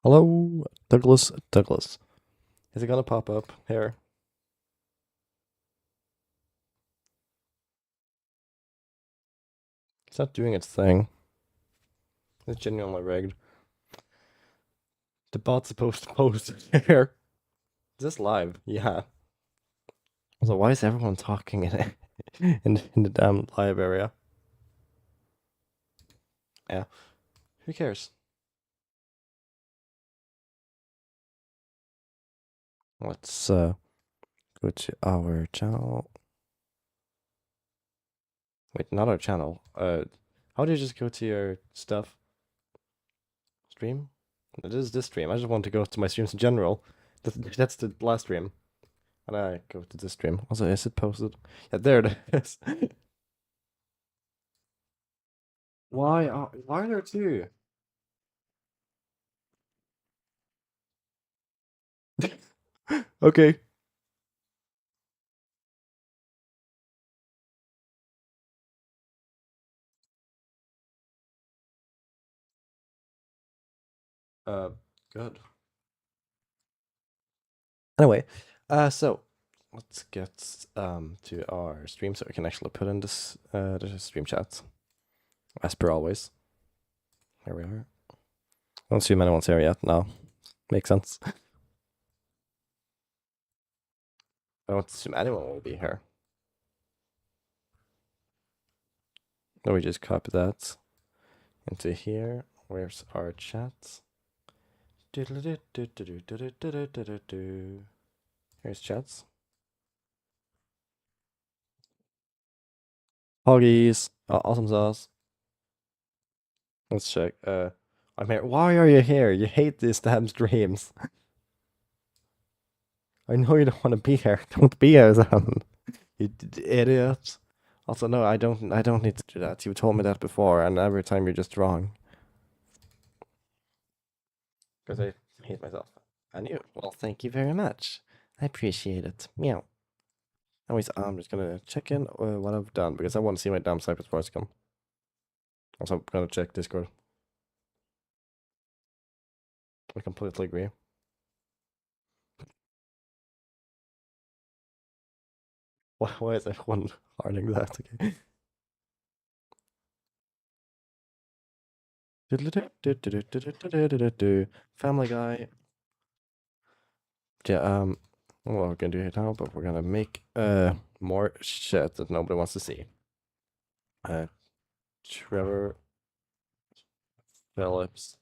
Hello, Douglas. Douglas. Is it gonna pop up here? It's not doing its thing. It's genuinely rigged. The bot's supposed to post here. Is this live? Yeah. So why is everyone talking in it in the damn live area? Yeah. Who cares? Let's go to our channel. Wait, not our channel. How do you just go to your stuff? Stream? It is this stream. I just want to go to my streams in general. That's the last stream. And I go to this stream. Also, is it posted? Yeah, there it is. Why are there two? Okay. Uh, good. Anyway, so let's get to our stream so we can actually put in this the stream chat as per always. Here we are. I don't see anyone's here yet. No, makes sense. I don't assume anyone will be here. Then we just copy that into here. Where's our chat? Here's chats. Hoggies. Awesome sauce. Let's check. I'm here. Why are you here? You hate these damn streams. I know you don't want to be here. Don't be here, then. You idiot. Also, no, I don't need to do that. You told me that before, and every time you're just wrong. Because I hate myself. And you. Well, thank you very much. I appreciate it. Meow. Anyways, I'm just gonna check in what I've done because I want to see my damn Cypress parts come. Also, I'm gonna check Discord. I completely agree. Why is everyone learning that? Okay. Family Guy. Yeah, what we're gonna do here now, but we're gonna make more shit that nobody wants to see. Trevor Phillips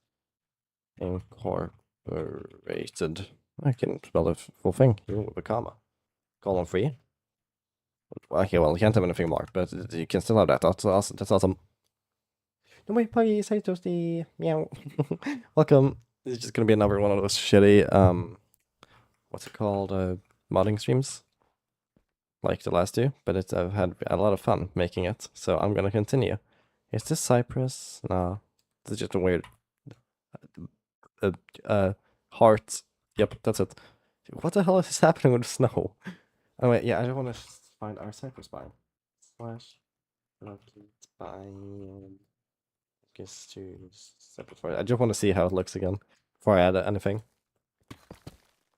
Incorporated. I can spell the full thing, even with a comma. Colon free. Okay, well, you can't have anything more, but you can still have that. That's awesome. That's awesome. No way, Puggy, say toasty. Meow. Welcome. This is just gonna be another one of those shitty, what's it called? Modding streams. Like the last two, but I've had a lot of fun making it, so I'm gonna continue. Is this Cypress? No. This is just a weird heart. Yep, that's it. What the hell is happening with the snow? Oh wait, yeah, I don't want to find our Cypress biome. Slash biome. Guess to Cypress forest. I just want to see how it looks again before I add anything.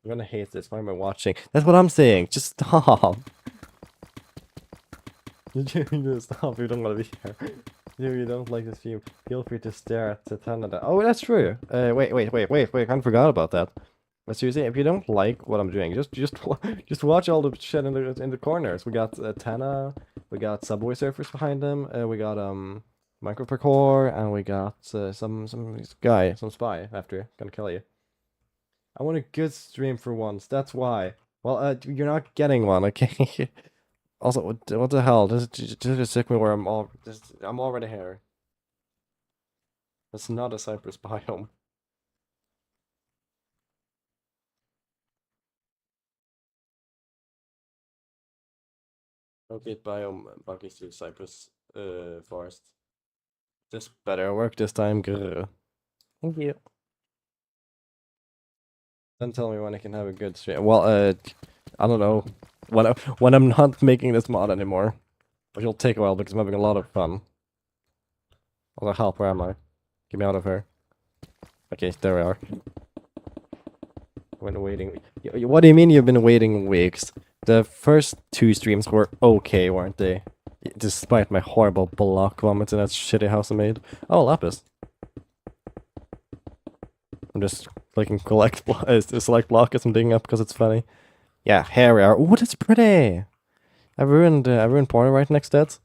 I'm gonna hate this. Why am I watching? That's what I'm saying. Just stop. Just stop. You don't want to be here. If you don't like this view, feel free to stare at the Canada. Oh, that's true. Wait. I kind of forgot about that. But seriously, if you don't like what I'm doing, just watch all the shit in the corners. We got Tana, we got Subway Surfers behind them, we got Minecraft Parkour, and we got some guy, some spy after gonna kill you. I want a good stream for once. That's why. Well, you're not getting one, okay? Also, what the hell? Just stick me where I'm already here. It's not a Cypress biome. Okay, biome Bucky's to Cypress forest. This better work this time. Grr. Thank you. Then tell me when I can have a good stream. Well, I don't know. When I'm not making this mod anymore. But it'll take a while because I'm having a lot of fun. Also, help, where am I? Get me out of here. Okay, there we are. I've been waiting. What do you mean you've been waiting weeks? The first two streams were okay, weren't they? Despite my horrible block vomit in that shitty house I made. Oh, lapis. I'm just clicking collect select block as I'm digging up because it's funny. Yeah, here we are. Oh, that's pretty. I ruined portal right next to it.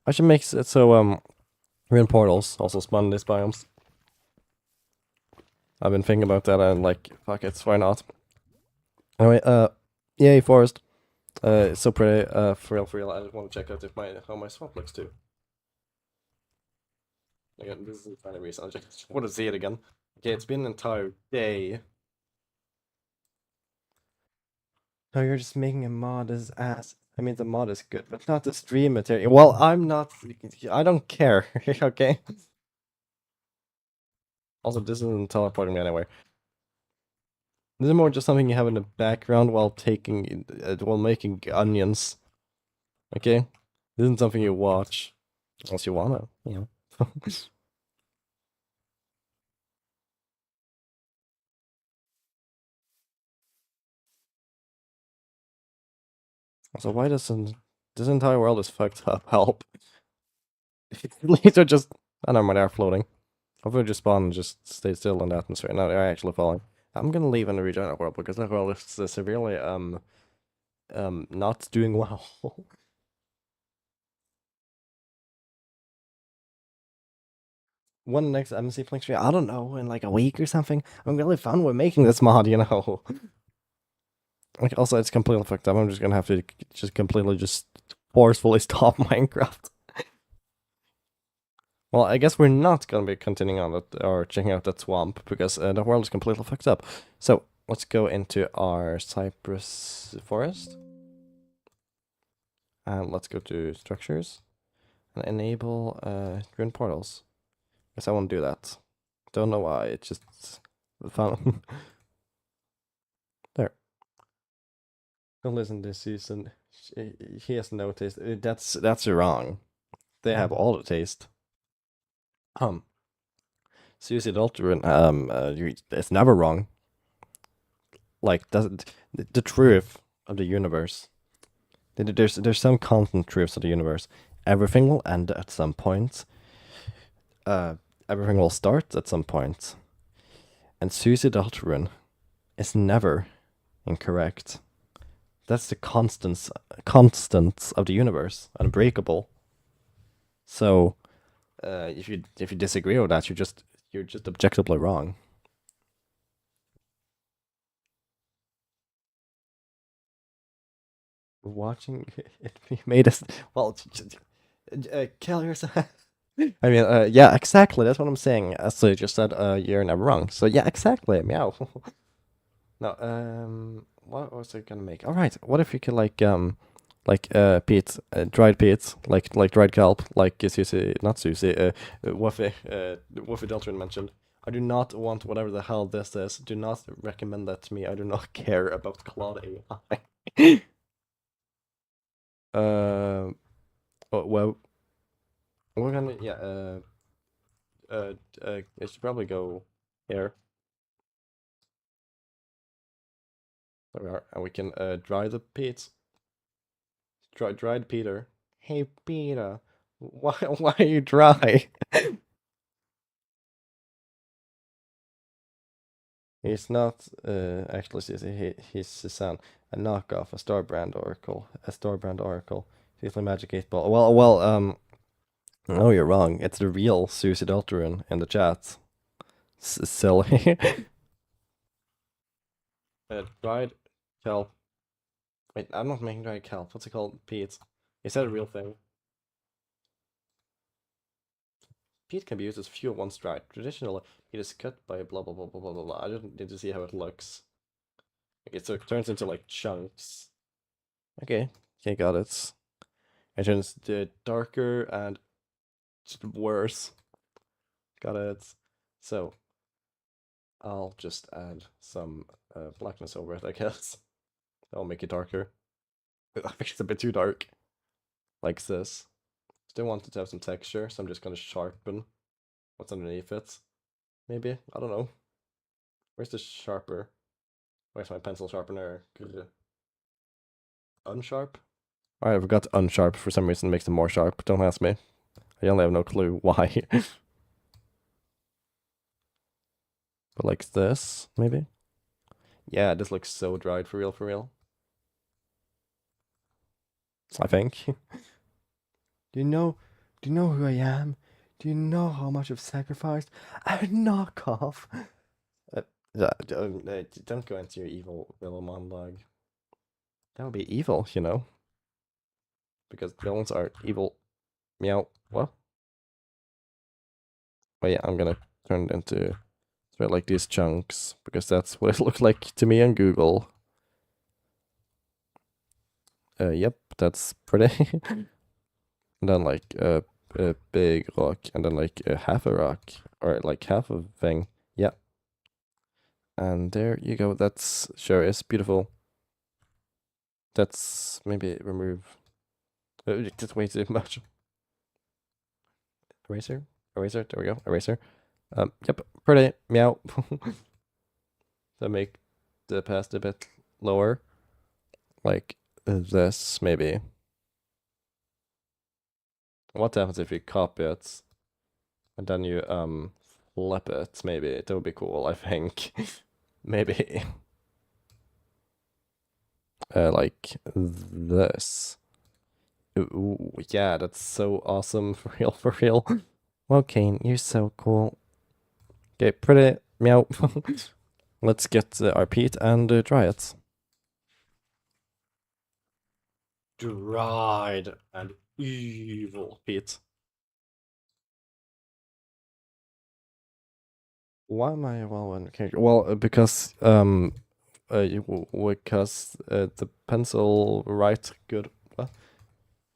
I should make it so ruin portals also spawn these biomes. I've been thinking about that and like fuck it, why not? Anyway, yay forest. It's so pretty. For real. I just want to check out if how my swamp looks too. Again, this is the kind of reason I just want to see it again. Okay, it's been an entire day. No, you're just making a mod as ass. I mean, the mod is good, but not the stream material. Well, I'm not. I don't care. Okay. Also, this isn't teleporting me anywhere. This is more just something you have in the background while while making onions. Okay, this isn't something you watch unless you wanna. You know. Also, why doesn't this entire world is fucked up? Help. These are just. I know they are floating. Hopefully, just spawn and just stay still in the atmosphere. No, they're actually falling. I'm gonna leave and rejoin that world because that world is severely not doing well. When next MC Flink stream? I don't know, in like a week or something. I'm really fun with making this mod, you know. Like, also, it's completely fucked up. I'm just gonna have to just completely just forcefully stop Minecraft. Well, I guess we're not gonna be continuing on it or checking out that swamp because the world is completely fucked up. So let's go into our cypress forest and let's go to structures and enable rune portals. Guess I won't do that. Don't know why. It's just fun. There. Don't listen to Susan. He has no taste. That's wrong. They have all the taste. Susie Dalton, it's never wrong. Like the truth of the universe. There's some constant truths of the universe. Everything will end at some point. Everything will start at some point. And Susie Dalton is never incorrect. That's the constants of the universe, unbreakable. So, if you disagree with that, you're just objectively wrong. Watching it be made us well, kill yourself. I mean, yeah, exactly. That's what I'm saying. As I just said, you're never wrong. So yeah, exactly. Meow. No, what was I gonna make? All right. What if you could peat, dried peat, like dried kelp, like Susie, not Susie, Woofy Deltrin mentioned. I do not want whatever the hell this is. Do not recommend that to me. I do not care about Claude AI. uh, oh, well, we're gonna it should probably go here. There we are, and we can dry the peat. Dried Peter. Hey Peter, why are you dry? He's not actually he's his son. A knockoff, a star brand oracle, He's the magic 8 ball. No, you're wrong. It's the real Suicide Deltarune in the chat. Silly. Dried kelp. Wait, I'm not making dried kelp. What's it called? Pete. Is that a real thing? Peat can be used as fuel once dried. Traditionally, it is cut by blah blah blah blah blah blah blah. I don't need to see how it looks. Okay, so it turns into like chunks. Okay, got it. It turns darker and worse. Got it. So I'll just add some blackness over it, I guess. That'll make it darker. I think it's a bit too dark. Like this. Still want it to have some texture, so I'm just gonna sharpen what's underneath it. Maybe? I don't know. Where's the sharper? Where's my pencil sharpener? Unsharp? Alright, I forgot unsharp for some reason makes them more sharp. Don't ask me. I only have no clue why. But like this, maybe? Yeah, this looks so dried for real, for real. I think. Do you know who I am? Do you know how much I've sacrificed? A knockoff! Don't go into your evil villain monologue. That would be evil, you know? Because villains are evil. Meow. What? Oh yeah, I'm gonna turn it into like these chunks, because that's what it looked like to me on Google. Yep, that's pretty. And then like a big rock, and then like half a rock, or like half a thing. Yeah. And there you go. That's sure is beautiful. That's maybe remove. Just way too much. Eraser, eraser. There we go. Eraser. Yep. Pretty. Meow. To make the past a bit lower, like this maybe. What happens if you copy it and then you flip it? Maybe that would be cool. I think maybe like this. Ooh, yeah, that's so awesome. For real, for real. Well, Kane, you're so cool. Okay, pretty. Meow. Let's get our peat and dry it. Dried and evil peat. Why am I well in character? Well, because the pencil right good. What?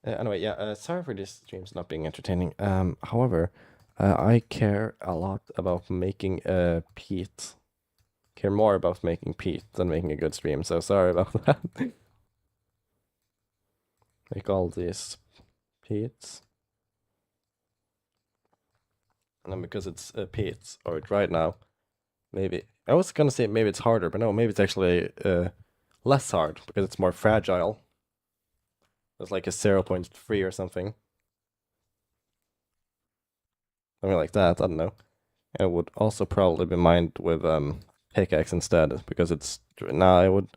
Anyway, yeah. Sorry for these streams not being entertaining. However, I care a lot about making peat. Care more about making peat than making a good stream. So sorry about that. Make all these peats. And then because it's peat or right now, maybe I was gonna say maybe it's harder, but no, maybe it's actually less hard because it's more fragile. It's like a 0.3 or something. Something like that, I don't know. And it would also probably be mined with pickaxe instead, because it's nah, it would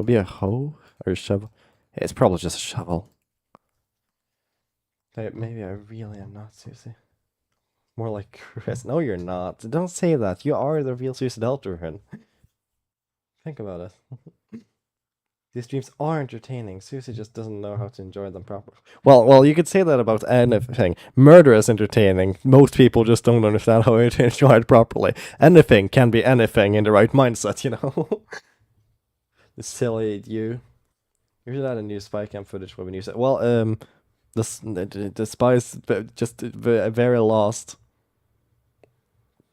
be a hoe or a shovel. It's probably just a shovel. Maybe I really am not Susie. More like Chris. No, you're not. Don't say that. You are the real Susie Deltarune. Think about it. These streams are entertaining. Susie just doesn't know how to enjoy them properly. Well, you could say that about anything. Murder is entertaining. Most people just don't understand how to enjoy it properly. Anything can be anything in the right mindset, you know? The silly you. You should add a new spy cam footage when we use it. Well, the spies just very lost.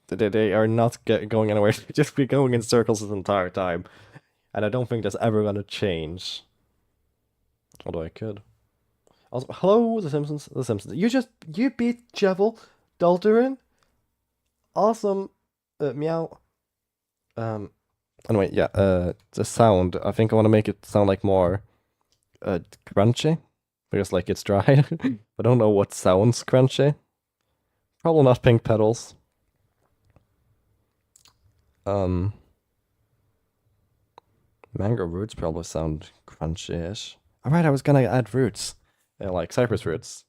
They are not going anywhere. They just be going in circles the entire time. And I don't think that's ever gonna change. Although I could. Also, hello, The Simpsons. The Simpsons. You beat Jevil Dalterin. Awesome. Meow. Anyway, yeah. The sound. I think I want to make it sound like more crunchy, because like it's dry. I don't know what sounds crunchy. Probably not pink petals. Mango roots probably sound crunchy-ish. Alright, I was gonna add roots. Like Cypress roots.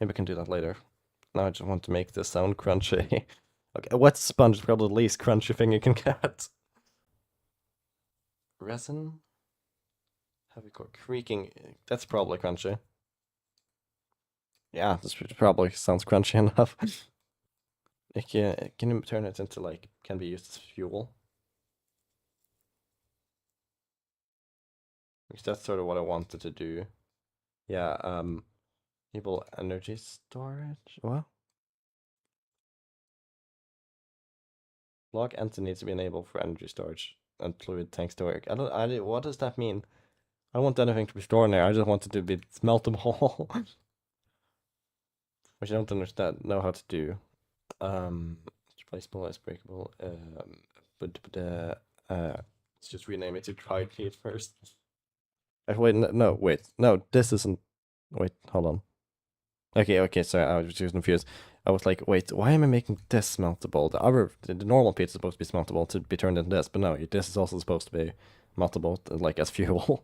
Maybe I can do that later. Now I just want to make this sound crunchy. Okay, a wet sponge is probably the least crunchy thing you can get. Resin? Heavy core creaking. That's probably crunchy. Yeah, this probably sounds crunchy enough. Can you turn it into like, can be used as fuel? Because that's sort of what I wanted to do. Yeah, enable energy storage. What? Log entity needs to be enabled for energy storage and fluid tanks to work. What does that mean? I don't want anything to be stored in there. I just want it to be smeltable. Which I don't know how to do. Replaceable is breakable. But Let's just rename it to dried meat first. Wait, no, wait. No, this isn't. Wait, hold on. Okay, sorry, I was just confused. I was like, wait, why am I making this meltable? The normal pizza is supposed to be smeltable to be turned into this, but no, this is also supposed to be meltable, like as fuel.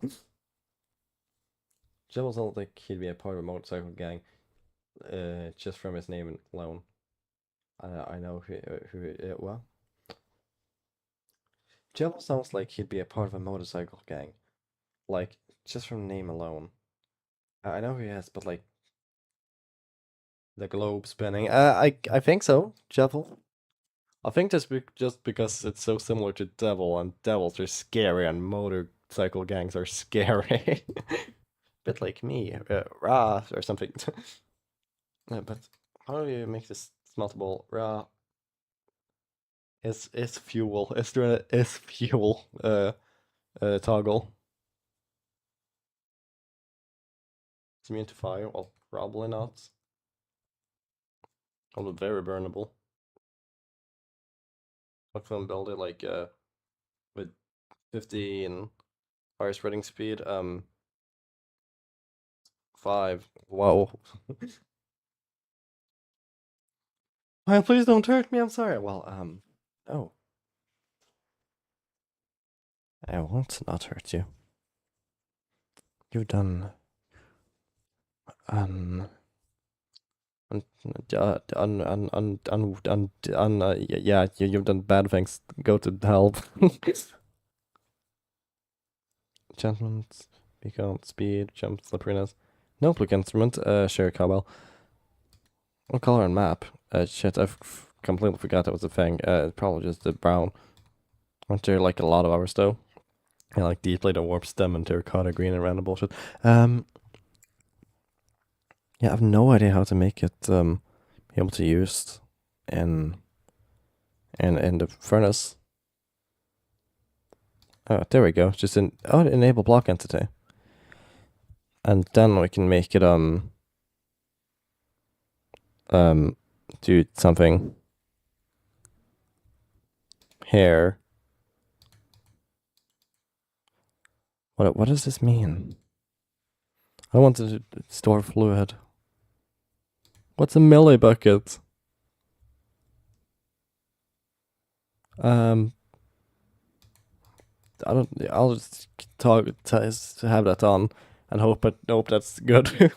Jim sounds like he'd be a part of a motorcycle gang, just from his name alone. I know well. Jim sounds like he'd be a part of a motorcycle gang, like just from name alone. I know who he is, but like the globe spinning. I think so, Jevel. I think just because it's so similar to Devil, and devils are scary, and motorcycle gangs are scary. Bit like me, Ra, or something. But how do you make this smeltable? Ra is fuel. Is there is fuel toggle? It's immune to fire? Well, probably not. Although very burnable. I can build it like with 15 fire spreading speed. 5. Whoa. Please don't hurt me. I'm sorry. Well, no. I won't not hurt you. You've done un yeah, you've done bad things. Go to hell. Enchantment, beacon, speed, jump, slipperiness. Notebook instrument, share cowbell. What color and map? Shit, I've completely forgot that was a thing. Probably just the brown. Aren't there like a lot of ours though? Yeah, like deeply the warp stem and terracotta green and random bullshit. Yeah, I have no idea how to make it be able to use in the furnace. Oh, there we go. Just enable block entity. And then we can make it do something here. What does this mean? I want to store fluid. What's a millibucket? I don't. I'll just have that on and hope that's good.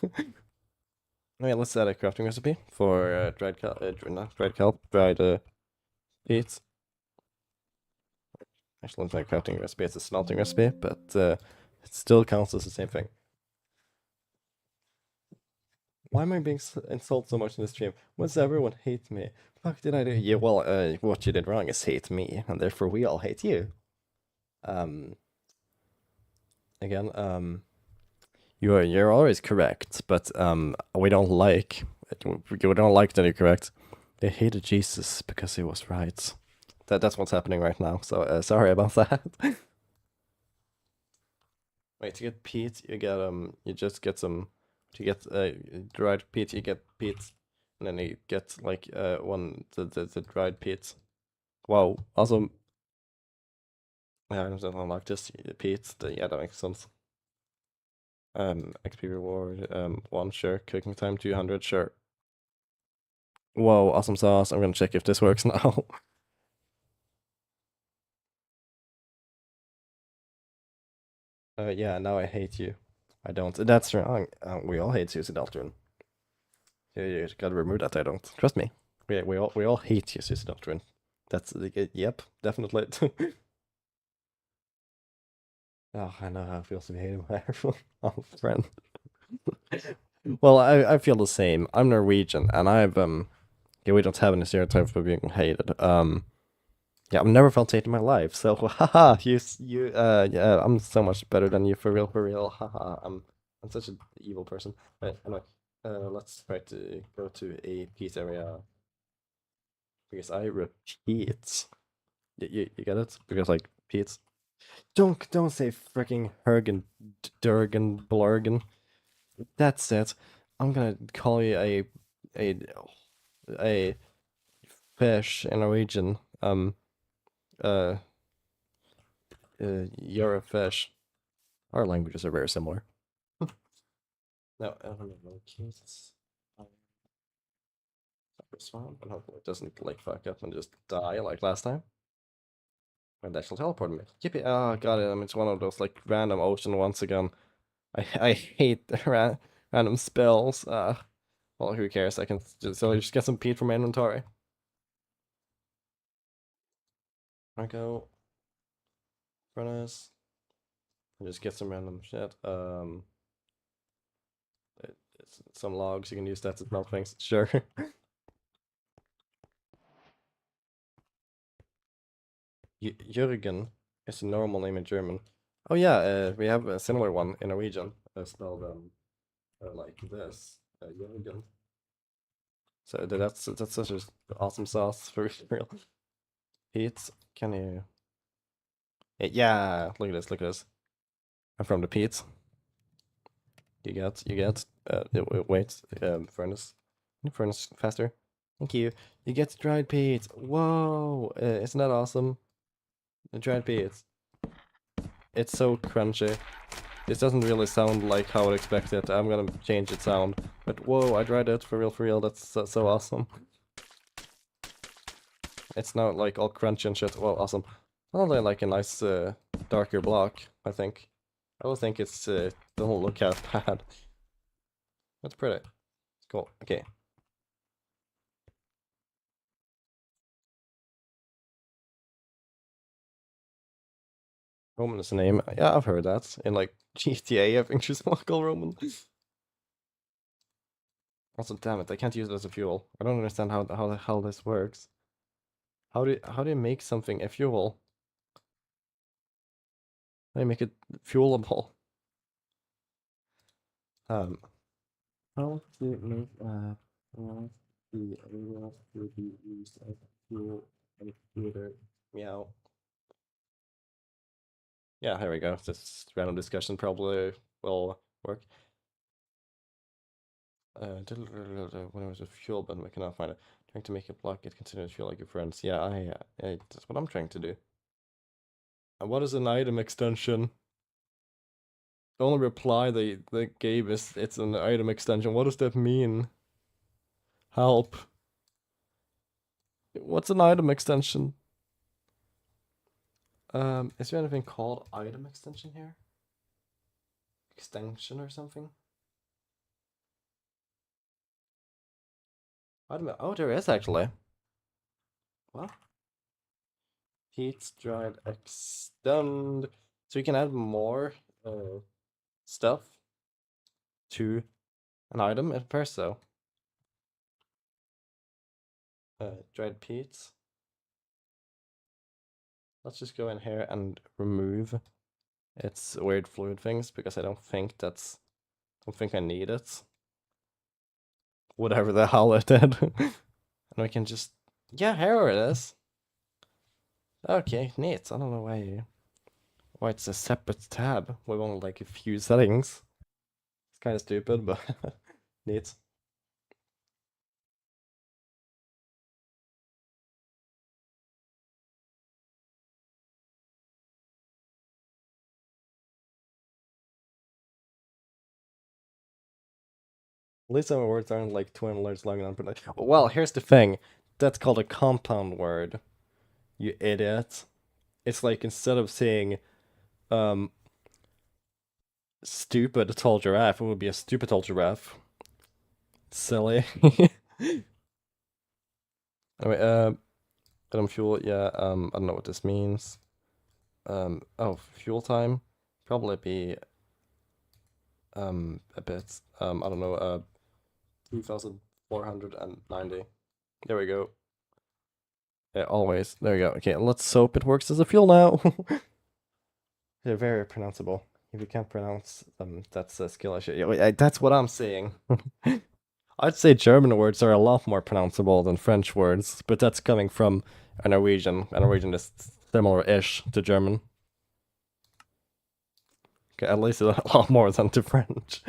Okay, let's add a crafting recipe for dried kelp, not dried kelp, dried peats. Actually, it's not a crafting recipe; it's a smelting recipe, but it still counts as the same thing. Why am I being insulted so much in this stream? Why does everyone hate me? Fuck did I do? Yeah, well, what you did wrong is hate me, and therefore we all hate you. Again, you're always correct, but we don't like that you're correct. They hated Jesus because he was right. That's what's happening right now. So sorry about that. Wait, to get peat, you get you just get some. To get dried peat, you get peat, and then you get like the dried peat. Wow, awesome. Yeah, I don't unlock this peat. Yeah, that makes sense. XP reward, 1, sure. Cooking time, 200, sure. Whoa, awesome sauce. I'm gonna check if this works now. Yeah, now I hate you. I don't. That's wrong. We all hate Susie Daltron. You gotta remove that. I don't. Trust me. We all hate you, Susie Daltron. That's yep, definitely. Oh, I know how it feels to be hated by everyone. Oh, friend. Well, I feel the same. I'm Norwegian, and yeah, we don't have any stereotypes for being hated. Yeah, I've never felt hate in my life. So, haha, yeah, I'm so much better than you for real, for real. Haha, I'm such an evil person. Right, anyway, let's try to go to a peace area because I repeat. You get it? Because like Pete's. Don't say freaking Hergen, Durgan, Blurgen. That's it. I'm gonna call you a a fish in Norwegian. Uh, you're a fish. Our languages are very similar. No, I don't know, kids. Respond, but hopefully it doesn't like fuck up and just die like last time. And that shall teleport me. Yippee! Oh, got it. It's one of those like random ocean once again. I hate the random spells. Well, who cares? I can just get some peat from my inventory. I go furnace and just get some random shit. Some logs. You can use that to melt things. Sure. Jürgen is a normal name in German. Oh yeah, we have a similar one in Norwegian, spelled like this, Jürgen. So that's such an awesome sauce for real. Pete, can you? Yeah, look at this, look at this. I'm from the Pete. You get. Wait, furnace faster. Thank you. You get dried peats. Whoa, isn't that awesome? The dried peats. It's so crunchy. This doesn't really sound like how I'd expect it. I'm gonna change its sound. But whoa, I dried it for real. That's so awesome. It's now like all crunchy and shit. Well, awesome. Only like a nice darker block, I think. I don't think it's doesn't look as bad. That's pretty. Cool. Okay. Roman is a name. Yeah, I've heard that. In like GTA, I think she's called Roman. Also, damn it, I can't use it as a fuel. I don't understand how the hell this works. How do you make something a fuel? How do you make it fuelable? How to make the area to be used as fuel and computer. Meow. Yeah, here we go. This random discussion probably will work. When it was a fuel button, we cannot find it. Trying to make a block, it continues to feel like your friends. Yeah, that's what I'm trying to do. And what is an item extension? The only reply they gave is it's an item extension. What does that mean? Help. What's an item extension? Is there anything called item extension here? Extension or something? Item. Oh, there is actually. What? Heat dried extend. So you can add more stuff to an item at first, though. Dried peats. Let's just go in here and remove its weird fluid things because I don't think I need it. Whatever the hell it did. And we can just, yeah, here it is. Okay, neat. I don't know why it's a separate tab with only like a few settings. It's kind of stupid, but neat. At least some words aren't like 200 letters long and unpronounced. Well, here's the thing. That's called a compound word. You idiot. It's like instead of saying um stupid tall giraffe, it would be a stupid tall giraffe. Silly. Anyway, item fuel, yeah, I don't know what this means. Oh, fuel time? Probably be a bit. I don't know, 2,490. There we go. Yeah, always. There we go. Okay, let's hope it works as a fuel now. They're very pronounceable. If you can't pronounce them, that's a skill issue. Yeah, that's what I'm saying. I'd say German words are a lot more pronounceable than French words, but that's coming from a Norwegian. A Norwegian is similar-ish to German. Okay, at least a lot more than to French.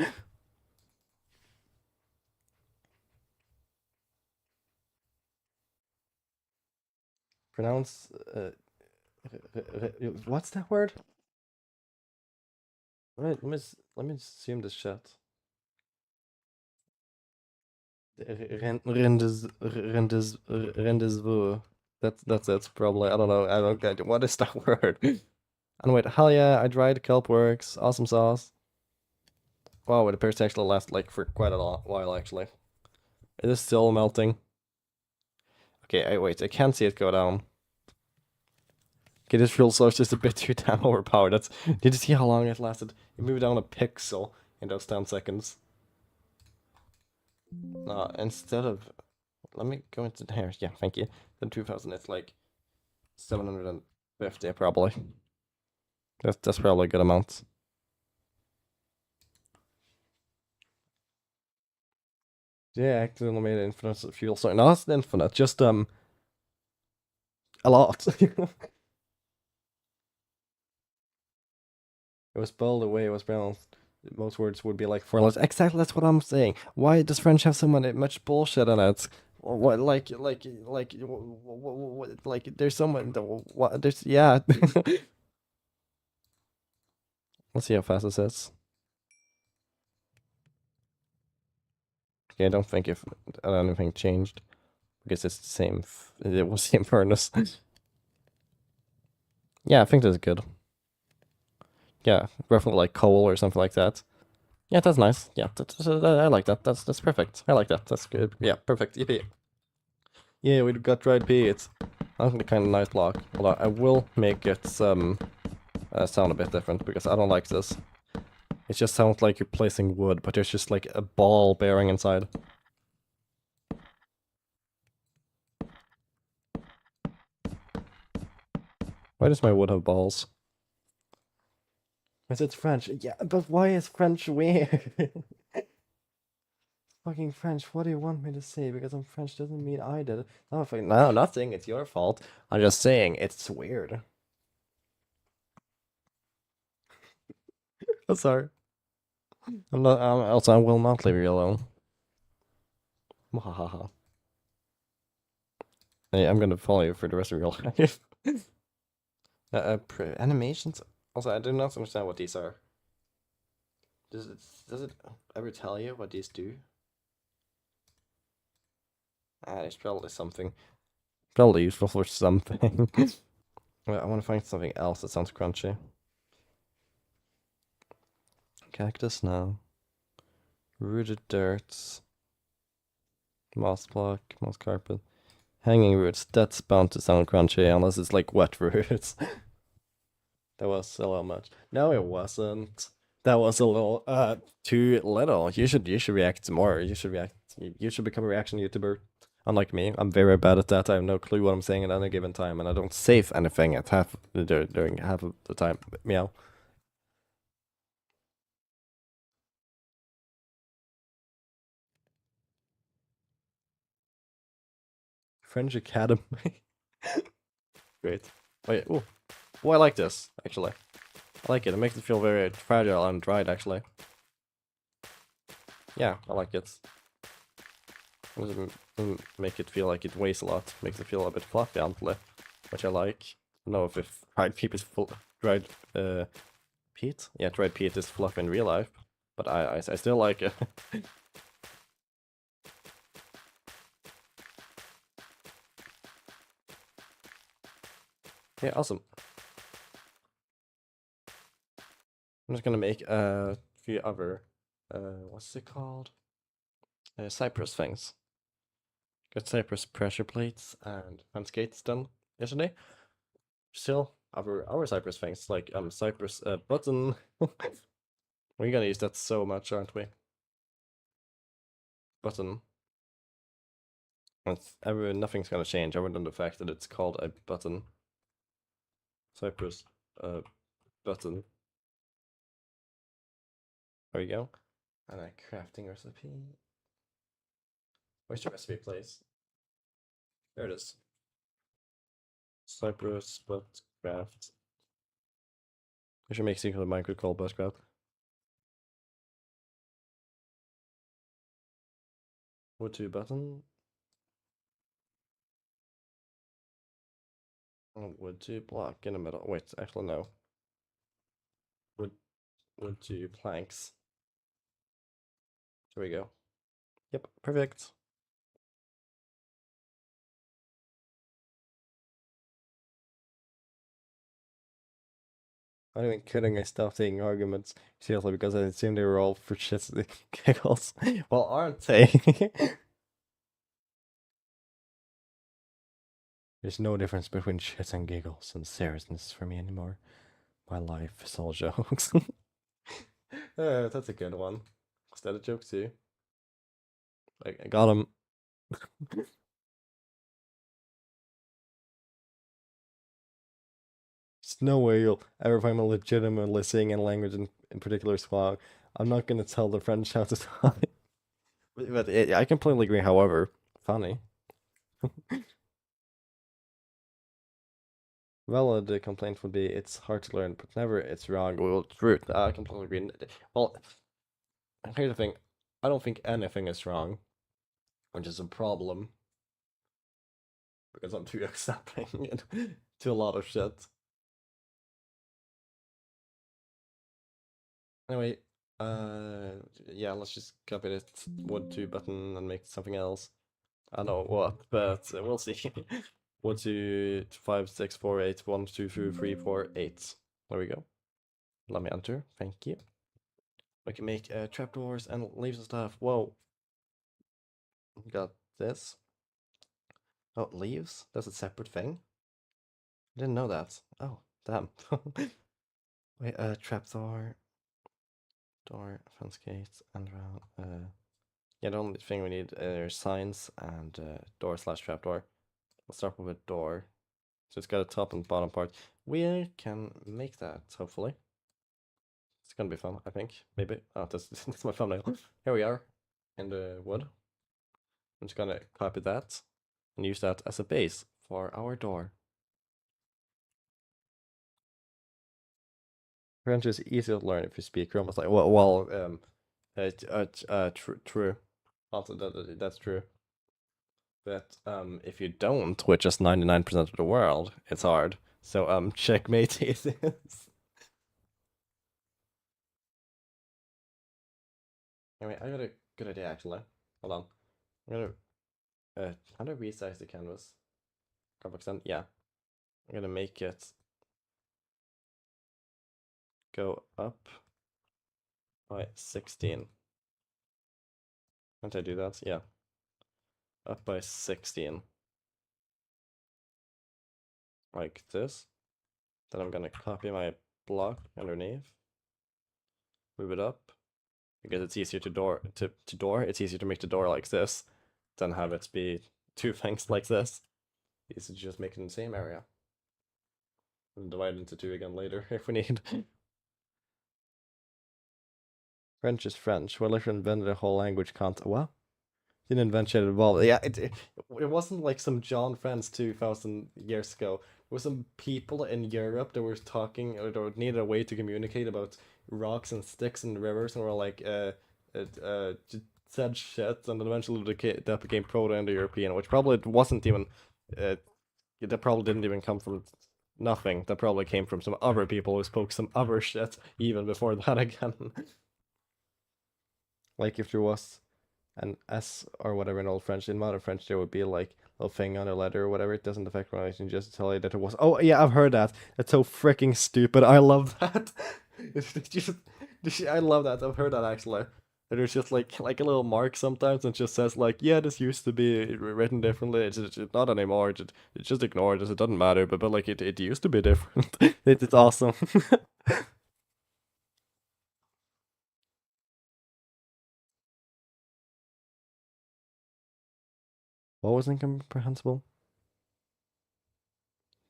Pronounce What's that word? Let me assume this shit. Rendezvous. That's it, probably. I don't know. I don't get it. What is that word? And wait, hell yeah, I tried. Kelp works. Awesome sauce. Wow, it appears to actually last like for quite a long while actually. It is still melting. Okay, wait, I can't see it go down. Okay, this fuel source is a bit too damn overpowered. Did you see how long it lasted? It moved down a pixel in those 10 seconds. Instead of, let me go into here. Yeah, thank you. Then 2000, it's like 750 probably. That's probably a good amount. Yeah, I accidentally made an infinite fuel source. No, it's infinite. Just a lot. It was spelled the way it was pronounced. Most words would be like four letters. Exactly, that's what I'm saying. Why does French have so much bullshit in it? What, like, there's so much. What, there's, yeah. Let's see how fast this is. Okay, I don't think if anything changed. Because it's the same, it was the same furnace. Yeah, I think that's good. Yeah, roughly like coal or something like that. Yeah, that's nice. Yeah, I like that. That's perfect. I like that. That's good. Yeah, perfect. Yippee. Yeah, we got dried peats. That's the kind of nice block. Although I will make it sound a bit different because I don't like this. It just sounds like you're placing wood, but there's just like a ball bearing inside. Why does my wood have balls? Because it's French. Yeah, but why is French weird? Fucking French. What do you want me to say? Because I'm French doesn't mean I did it. No, no, not saying it's your fault. I'm just saying it's weird. I'm sorry. I'm not. Also, I will not leave you alone. Mwahaha. Hey, I'm gonna follow you for the rest of your life. Animations. Also, I do not understand what these are. Does it ever tell you what these do? It's probably something. Probably useful for something. Well, I want to find something else that sounds crunchy. Cactus now. Rooted dirts. Moss block. Moss carpet. Hanging roots. That's bound to sound crunchy unless it's like wet roots. That was a little much. No, it wasn't. That was a little too little. You should react more. You should become a reaction YouTuber. Unlike me, I'm very bad at that. I have no clue what I'm saying at any given time, and I don't save anything at during half of the time. Meow. French Academy. Great. Wait. Oh, I like this actually. I like it. It makes it feel very fragile and dried actually. Yeah, I like it. Doesn't make it feel like it weighs a lot. Makes it feel a bit fluffy, honestly, which I like. I don't know if dried peat is full dried peat. Yeah, dried peat is fluffy in real life, but I still like it. Yeah, awesome. I'm just gonna make a few other what's it called? Cypress things. Got Cypress pressure plates and fence gates done yesterday. Still, our Cypress things like Cypress button. We're gonna use that so much, aren't we? Button. Nothing's gonna change other than the fact that it's called a button. Cypress button. There you go. And a crafting recipe. Where's the recipe place? There it is. Cypress but craft. I should make secret mine could call Bushcraft. Wood to button. Wood to block in the middle. Wait, actually no. Wood wood to planks. There we go. Yep, perfect. I'm not even kidding, I stopped taking arguments seriously because I assumed they were all for shits and giggles. Well, aren't they? There's no difference between shits and giggles and seriousness for me anymore. My life is all jokes. That's a good one. Is that a joke too? I got him. There's no way you'll ever find me legitimately singing a language in particular song. I'm not gonna tell the French how to talk. But I completely agree, however, funny. Valid complaint would be it's hard to learn, but never it's wrong. Well, true. I completely agree. Well, here's the thing. I don't think anything is wrong, which is a problem because I'm too accepting to a lot of shit. Anyway, uh, yeah, let's just copy this wood to button and make something else. I don't know what, but we'll see. 1, 2, 5, 6, 4, 8, 1, 2, 3, 4, 8. There we go. Let me enter. Thank you. We can make trapdoors and leaves and stuff. Whoa. Got this. Oh, leaves? That's a separate thing? I didn't know that. Oh, damn. Wait, trapdoor, door, fence gate, and round. Yeah, the only thing we need are signs and door slash trapdoor. We'll start with a door. So it's got a top and bottom part. We can make that, hopefully. It's gonna be fun, I think. Maybe. Oh, that's my thumbnail. Here we are in the wood. I'm just gonna copy that and use that as a base for our door. French is easy to learn if you speak almost like true. Also, that's true. But if you don't, which is 99% of the world, it's hard. So checkmate it is. Anyway, I got a good idea actually. Hold on. I'm gonna how do I resize the canvas? Crop extent, yeah. I'm gonna make it go up by 16. Can't I do that? Yeah. Up by 16. Like this. Then I'm gonna copy my block underneath. Move it up. Because it's easier to door. It's easier to make the door like this than have it be two things like this. Easy to just make it in the same area. And divide it into two again later if we need. French is French. Well, if you invented a whole language, can't. What? Didn't invent shit evolved. Yeah, it wasn't like some John Friends 2000 years ago. There were some people in Europe that were talking or that needed a way to communicate about rocks and sticks and rivers, and were like said shit, and then eventually that became Proto-Indo-European, which probably wasn't even uh, that probably didn't even come from nothing. That probably came from some other people who spoke some other shit even before that again. Like if there was an S or whatever in Old French. In modern French, there would be like a little thing on a letter or whatever. It doesn't affect pronunciation, just to tell you that it was. Oh yeah, I've heard that. That's so freaking stupid. I love that. It's just, I love that. I've heard that actually. There's just like a little mark sometimes and just says like, yeah, this used to be written differently. It's not anymore. It's just ignored it. It doesn't matter. But like it used to be different. It's awesome. What was incomprehensible?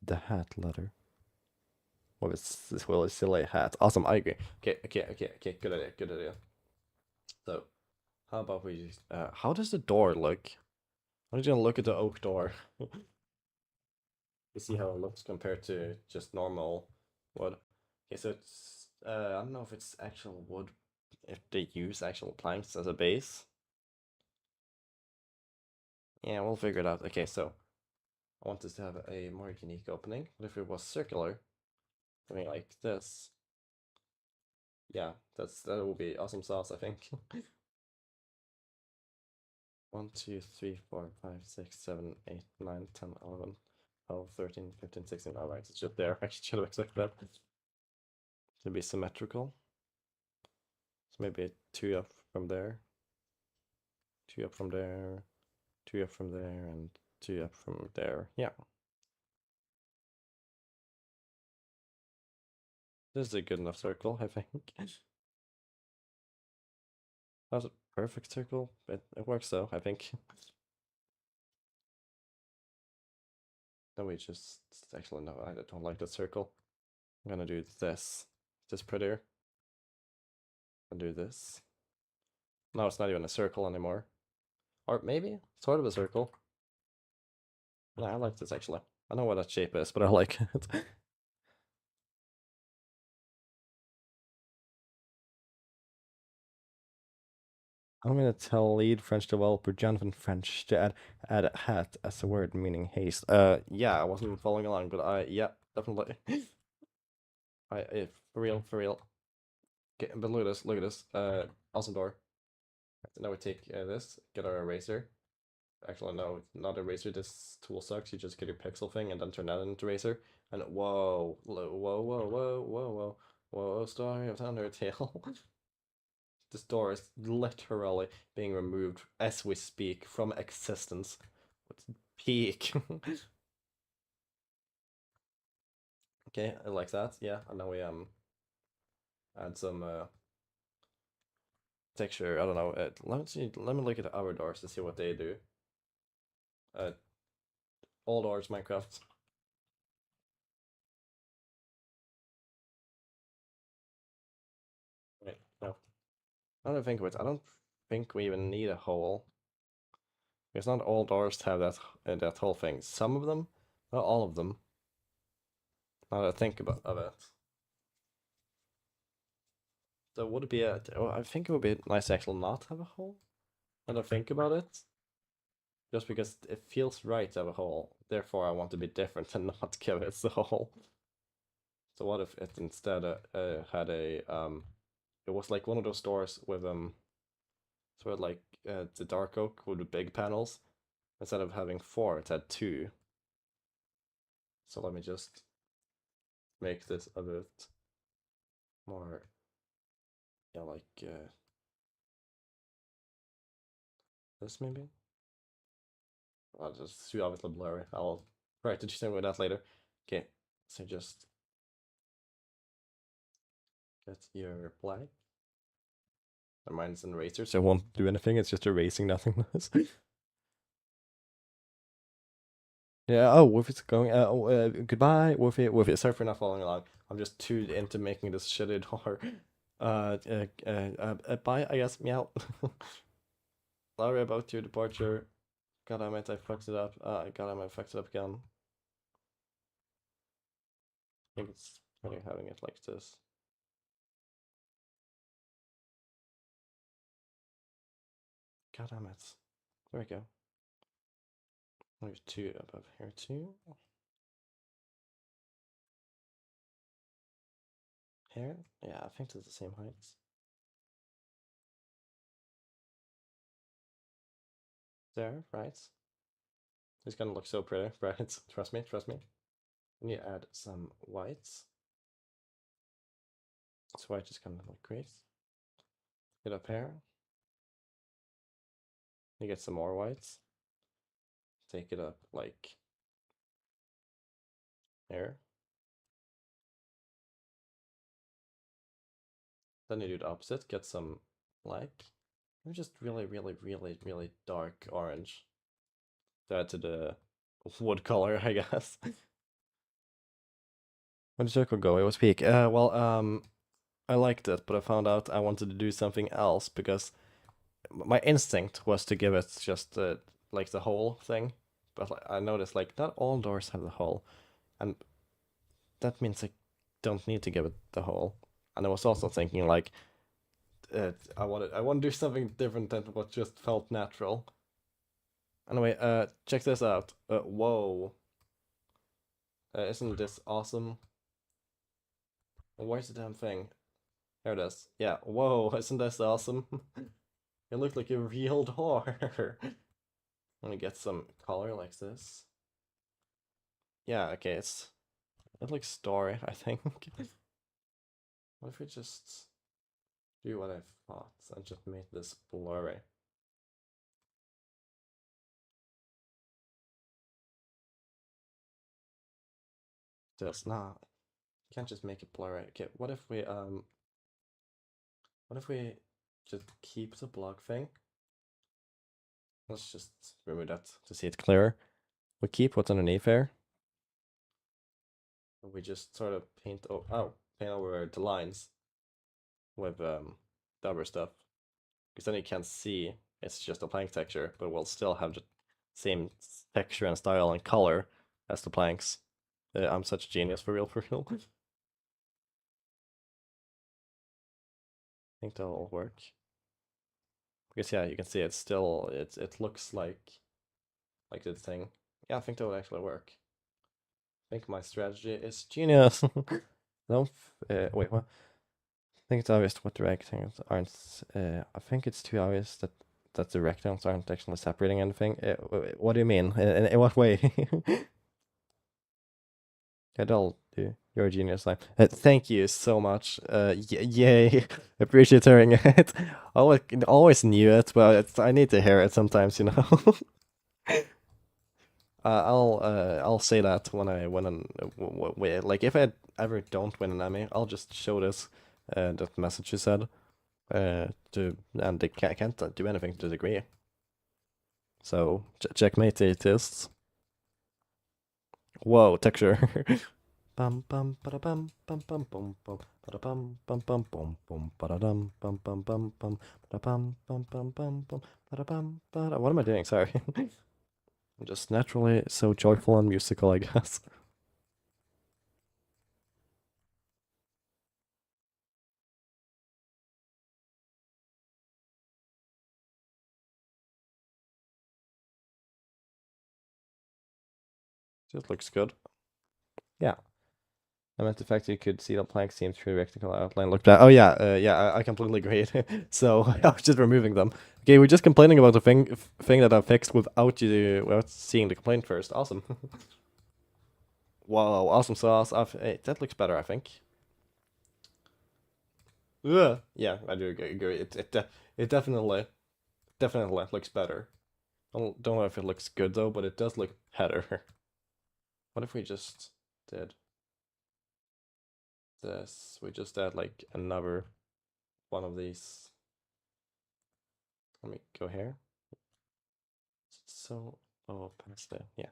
The hat letter. Well, it's still a hat. Awesome, I agree. Okay. Good idea. Good idea. So, how about we just, how does the door look? I'm just gonna look at the oak door. You see how it looks compared to just normal wood. Okay, so it's I don't know if it's actual wood, if they use actual planks as a base. Yeah, we'll figure it out. Okay, so I want this to have a more unique opening. But if it was circular, something like this, yeah, that would be awesome sauce, I think. 1, 2, 3, 4, 5, 6, 7, 8, 9, 10, 11, 12, 13, 15, 16. All right, it's just there. I should have expected that to be symmetrical. So maybe 2 up from there, 2 up from there, 2 up from there, and 2 up from there. Yeah. This is a good enough circle, I think. That's a perfect circle. It works though, I think. Then we just actually no, I don't like that circle. I'm gonna do this. This prettier. And do this. Now it's not even a circle anymore. Or maybe sort of a circle. Yeah, I like this actually. I know what that shape is, but I like it. I'm gonna tell lead French developer Jonathan French to add hat as a word meaning haste. Yeah, I wasn't following along, but yeah, definitely. For real. Okay, but look at this. Awesome door. Now we take this, get our eraser. Actually, no, not eraser. This tool sucks. You just get your pixel thing and then turn that into eraser. And whoa, story of Undertale. This door is literally being removed as we speak from existence. It's peak. Okay, I like that. Yeah, and now we add some texture. I don't know. Let me see. Let me look at our doors to see what they do. All doors Minecraft. Wait, no. I don't think of it. I don't think we even need a hole. It's not all doors have that whole thing. Some of them, not all of them. Now that I think about of it. So would it be I think it would be nice to actually not have a hole. When I think about it, just because it feels right to have a hole. Therefore, I want to be different and not give it the hole. So what if it instead had a it was like one of those doors with sort of like the dark oak with the big panels. Instead of having 4, it had 2. So let me just make this a bit more, yeah, like this maybe. I'll just too obviously blurry. I'll try to do something with that later. Okay, so just get your black. And mine's an eraser, so it won't do anything. It's just erasing nothingness. Yeah. Oh, Wolfie's going. Goodbye, Wolfie. Wolfie. Sorry for not following along. I'm just too into making this shitty door. Bye. I guess. Meow. Sorry about your departure. God damn it, I fucked it up. God damn it, I fucked it up again. I think it's funny having it like this. God damn it. There we go. There's 2 above here too. Here? Yeah, I think it's the same height. There, right? It's gonna look so pretty, right? Trust me, trust me. We need to add some whites. So white just kind of look great. Get up here. You get some more whites. Take it up like here. Then you do the opposite, get some black. I'm just really dark orange to add to the wood color, I guess. Where did circle go? It was peak. I liked it, but I found out I wanted to do something else because my instinct was to give it just like the whole thing. But like, I noticed like not all doors have the hole, and that means I don't need to give it the hole. And I was also thinking like I want to do something different than what just felt natural. Anyway, check this out. Whoa. Isn't this awesome? Where's the damn thing? There it is. Yeah, whoa, isn't this awesome? It looked like a real door. Let me get some color like this. Yeah, okay, it looks story, I think. What if we just do what I thought and just make this blurry? Just nah, you can't just make it blurry. Okay, what if we just keep the block thing? Let's just remove that to see it clearer. We keep what's underneath there. We just sort of paint paint over the lines with the other stuff. Because then you can't see it's just a plank texture, but we'll still have the same texture and style and color as the planks. I'm such a genius for real, for real. I think that'll work. Because yeah, you can see it's still it looks like the thing. Yeah, I think that would actually work. I think my strategy is genius. No, wait, what? I think it's obvious what the rectangles aren't. I think it's too obvious that the rectangles aren't actually separating anything. What do you mean? In what way? That'll do. You're a genius, Slime. Thank you so much. Yay. Appreciate hearing it. Always knew it, but I need to hear it sometimes, you know. I'll say that when I win like if I ever don't win an Emmy, I'll just show this that message you said and they can't do anything to disagree. So checkmate it is. Whoa, texture. Bum bum bada bum bum bum bum bum bada bum bum bum bum bum bada dum bum bum bum bum bada bum bum bum bum bum bada bum bada. What am I doing? Sorry. I'm just naturally so joyful and musical, I guess. Just looks good. Yeah. I meant the fact that you could see the plank seam through the rectangle outline looked bad. Oh yeah, I completely agree. So I was just removing them. Okay, we're just complaining about the thing that I fixed without seeing the complaint first. Awesome. Wow, awesome sauce. That looks better, I think. Yeah, I do agree. It definitely looks better. I don't know if it looks good though, but it does look better. What if we just did this? We just add like another one of these. Let me go here. So, oh, past it, yeah.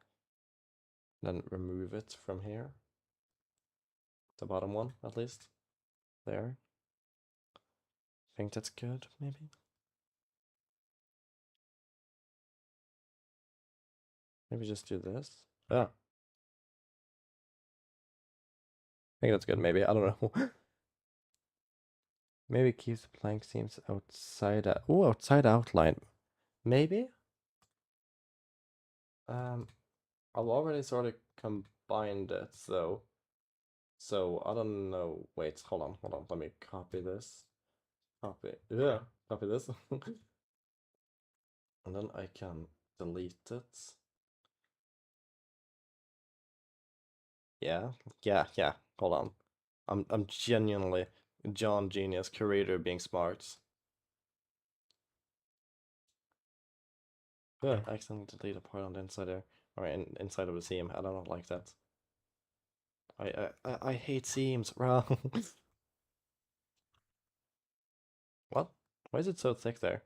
Then remove it from here. The bottom one, at least. There. I think that's good, maybe. Maybe just do this. Ah, I think that's good, maybe. I don't know. Maybe keeps the plank seams outside. Outside outline. Maybe? I've already sort of combined it, though. So, I don't know. Wait, hold on. Let me copy this. Yeah, copy this. And then I can delete it. Yeah. Hold on. I'm genuinely John Genius, curator being smart. Yeah, I accidentally delete a part on the inside there. Or inside of the seam. I don't like that. I hate seams. Wrong. What? Why is it so thick there?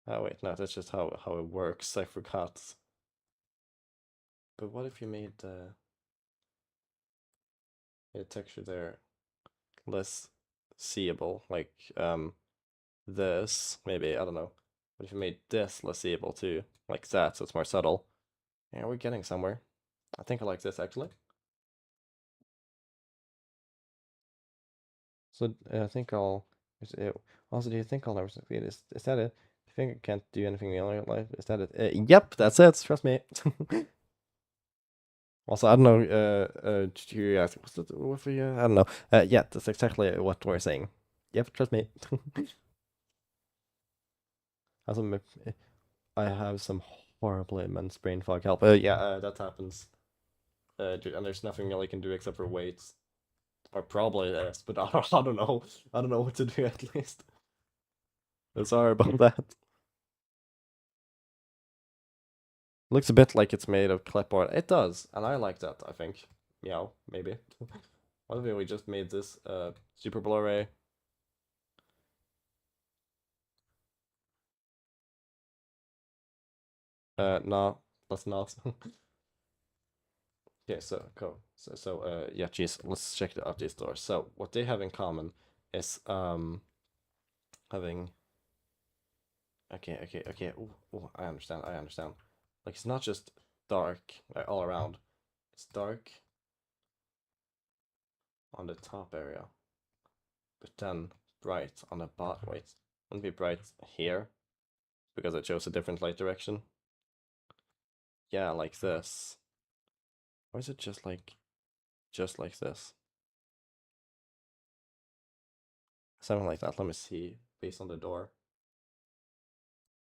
Oh wait, no, that's just how it works. I forgot. But what if you made the texture there less seeable? Like this, maybe, I don't know. What if you made this less seeable too? Like that, so it's more subtle. Yeah, we're getting somewhere. I think I like this actually. So I think I'll. Also, do you think I'll never succeed? Is that it? Do you think I can't do anything in my life? Is that it? Yep, that's it. Trust me. Also, I don't know. Curiosity. What's the what we? I don't know. Yeah, that's exactly what we're saying. Yep, trust me. As I have some horrible immense brain fog. Help. Yeah, that happens. And there's nothing really can do except for wait. Or probably this, but I don't know. I don't know what to do at least. Sorry about that. Looks a bit like it's made of clipboard. It does, and I like that, I think. Meow, maybe. What if we just made this super blurry? No, let's not. Okay, so cool. Yeah, geez, let's check out these doors. So what they have in common is having okay. Ooh, ooh, I understand. I understand. Like it's not just dark all around. It's dark on the top area, but then bright on the bottom. Wait, wouldn't be bright here because I chose a different light direction. Yeah, like this. Or is it just like this? Something like that. Let me see. Based on the door.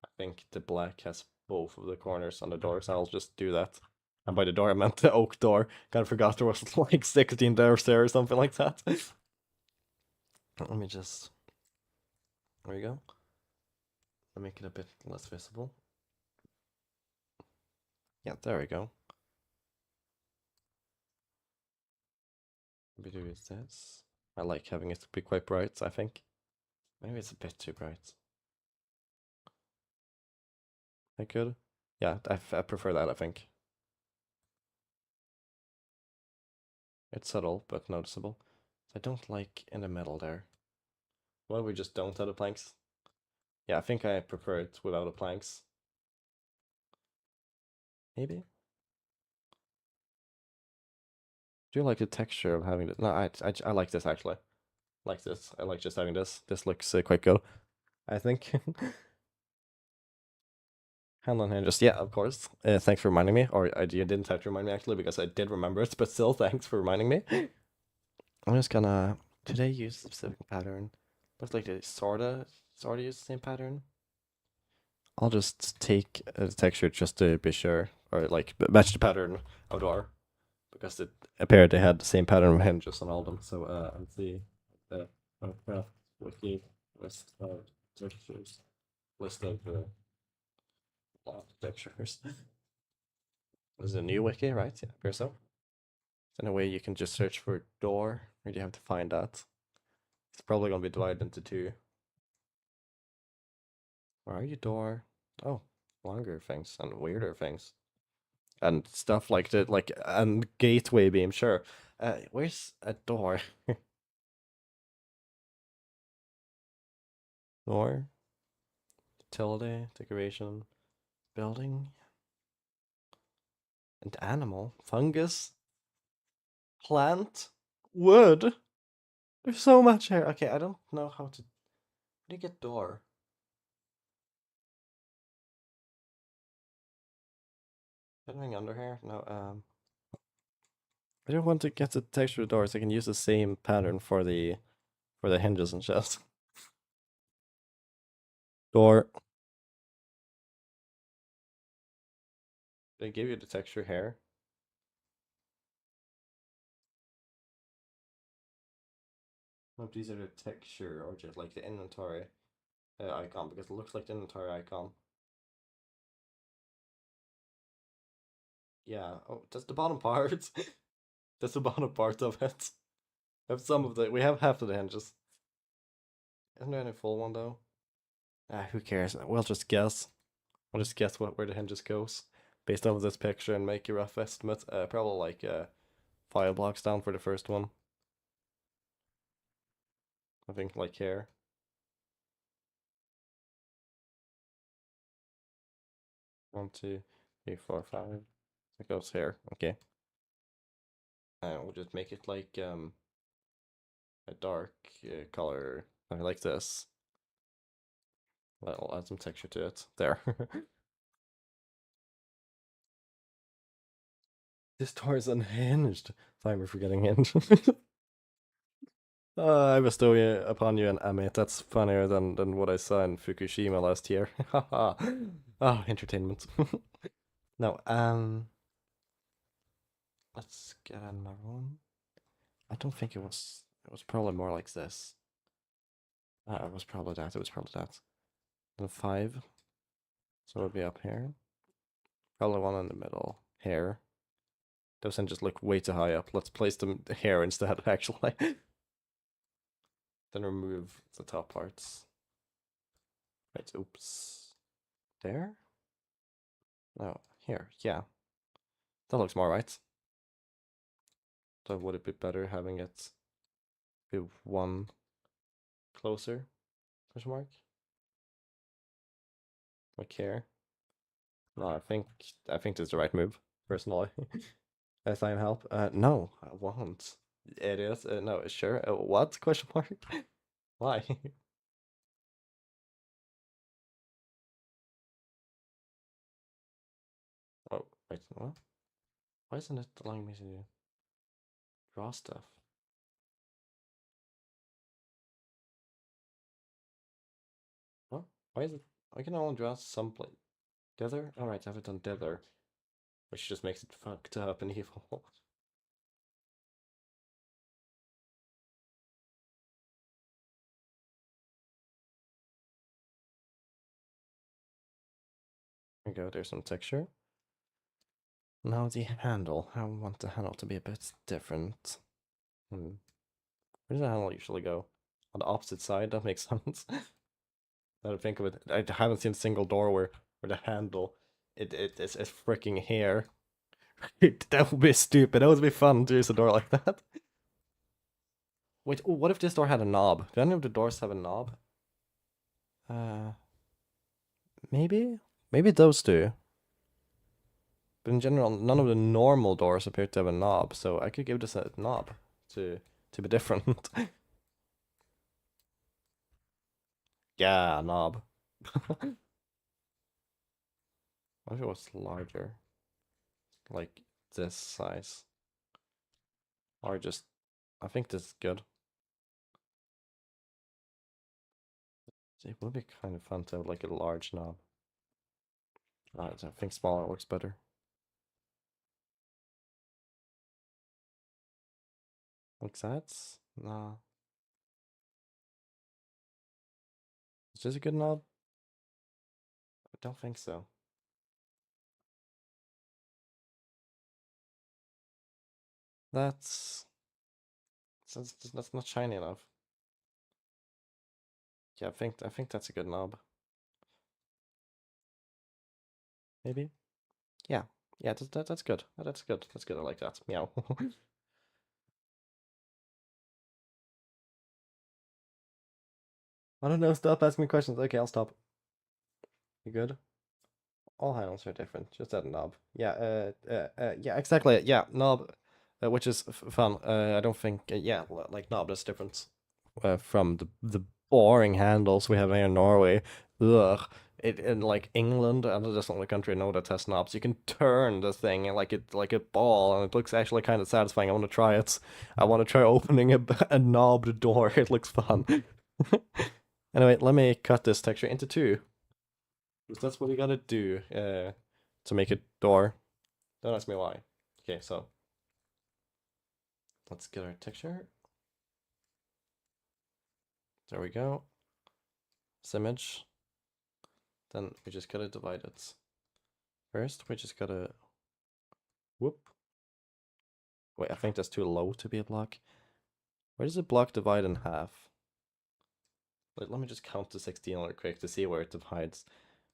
I think the black has both of the corners on the door, so I'll just do that. And by the door, I meant the oak door. Kind of forgot there was like 16 doors there or something like that. Let me just. There we go. Let me make it a bit less visible. Yeah, there we go. Maybe do this. I like having it be quite bright, I think. Maybe it's a bit too bright. I could. Yeah, I prefer that, I think. It's subtle, but noticeable. I don't like in the middle there. Well, we just don't have the planks. Yeah, I think I prefer it without the planks. Maybe? Do you like the texture of having it? No, I like this actually. Like this. I like just having this. This looks quite good, I think. Hand on hinges. Yeah, of course. Thanks for reminding me. Or you didn't have to remind me actually because I did remember it, but still, thanks for reminding me. I'm just gonna. Did I use a specific pattern? Looks like they sorta use the same pattern. I'll just take the texture just to be sure, or like match the pattern of the door, because it appeared they had the same pattern of hinges on all of them. So let's see. The craft wiki list of textures, list of textures. This is a new wiki, right? Yeah, appears so. In a way, you can just search for door, or do you have to find that? It's probably gonna be divided into two. Where are you, door? Oh, longer things and weirder things. And stuff like that, like and gateway beam. Sure. Where's a door? Door, utility, decoration, building, and animal, fungus, plant, wood. There's so much here. Okay, I don't know how to. How do you get door? Anything under here? No. I don't want to get the texture of doors. I can use the same pattern for the hinges and shit. Door. They give you the texture here. Hope these are the texture or just like the inventory icon because it looks like the inventory icon. Yeah. Oh, that's the bottom part. That's the bottom part of it. We have some of the. We have half of the hinges. Isn't there any full one though? Ah, who cares? We'll just guess. We'll just guess where the hinges goes based off of this picture and make a rough estimate. Probably like 5 blocks down for the first one. I think like here. 1, 2, 3, 4, 5. It goes here. Okay. We'll just make it like a dark color like this. I'll add some texture to it. There. This door is unhinged. Sorry for getting hinged. I bestow upon you an Amit. That's funnier than what I saw in Fukushima last year. Haha. Ah, entertainment. No, let's get another one. I don't think it was. It was probably more like this. It was probably that. It was probably that. Then 5. So it would be up here. Probably one in the middle. Here. Those then just look way too high up. Let's place them here instead, actually. Then remove the top parts. Right, oops. There? No, here, yeah. That looks more right. So would it be better having it be one closer? Question mark? Like here? No, I think this is the right move, personally. As I am help. No, I won't. It is. No, sure. What? Question mark? Why? Oh, wait, what? Why isn't it allowing me to draw stuff? What? Why is it? I can only draw some place. Dither? Alright, I have it on Dither. Which just makes it fucked up and evil. There we go, there's some texture. Now the handle. I want the handle to be a bit different. Where does the handle usually go? On the opposite side? That makes sense. Now to think of it, I haven't seen a single door where the handle it's freaking here. That would be stupid. That would be fun to use a door like that. Wait, oh, what if this door had a knob? Do any of the doors have a knob? Uh, maybe? Maybe those do. But in general, none of the normal doors appear to have a knob, so I could give this a knob to be different. Yeah, knob. What if it was larger? Like this size. Or just, I think this is good. It would be kind of fun to have like a large knob. I think smaller looks better. Like that? Nah. Is this a good knob? I don't think so. That's that's not shiny enough. Yeah, I think that's a good knob. Maybe. Yeah. Yeah, that's good. That's good. That's good. I like that. Meow. I don't know. Stop asking me questions. Okay, I'll stop. You good? All handles are different. Just add a knob. Yeah. Yeah. Exactly. Yeah. Knob, which is fun. I don't think. Yeah. Like knob is different. From the boring handles we have here in Norway. Ugh. It in like England, and that's the only country I know that has knobs. You can turn the thing and like a ball, and it looks actually kind of satisfying. I want to try it. I want to try opening a knobbed door. It looks fun. Anyway, let me cut this texture into 2. Because that's what we gotta do to make a door. Don't ask me why. Okay, so let's get our texture. There we go. This image. Then we just gotta divide it. First, we just gotta whoop. Wait, I think that's too low to be a block. Where does a block divide in half? Let me just count to 16 real quick to see where it divides.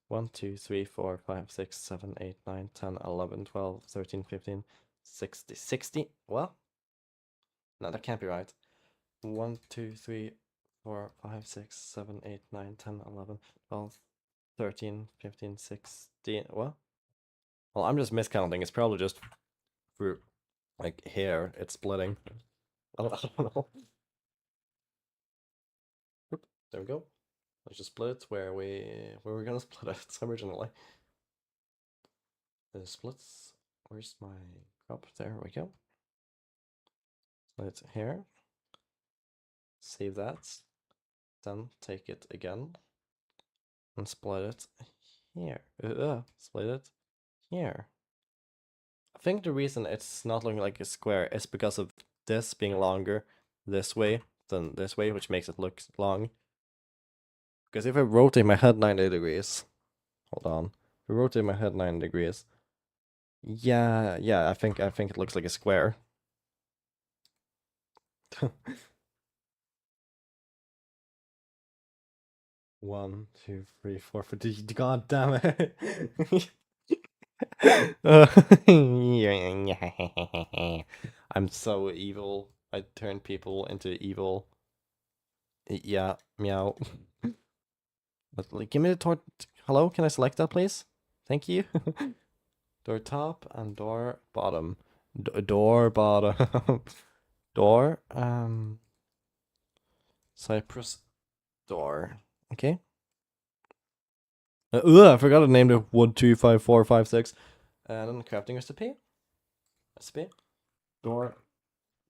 1, 2, 3, 4, 5, 6, 7, 8, 9, 10, 11, 12, 13, 15, 60. 60? What? No, that can't be right. 1, 2, 3, 4, 5, 6, 7, 8, 9, 10, 11, 12, 13, 15, 16. What? Well, I'm just miscounting. It's probably just for like here, it's splitting. I don't know. Oop, there we go. Let's just split it where we're gonna split it originally. The splits. Where's my Crop, there we go. Split it here. Save that. Then take it again. And split it here. Split it here. I think the reason it's not looking like a square is because of this being longer this way than this way, which makes it look long. Because if I rotate my head 90 degrees, hold on. If I rotate my head 90 degrees, yeah, I think it looks like a square. One, two, three, four, five. God damn it! I'm so evil. I turn people into evil. Yeah, meow. But like, give me the door. Hello, can I select that, please? Thank you. Door top and door bottom. Door bottom. Door. Cypress door. Okay. I forgot to name the 1, 2, 5, 4, 5, 6. And then crafting recipe. Door.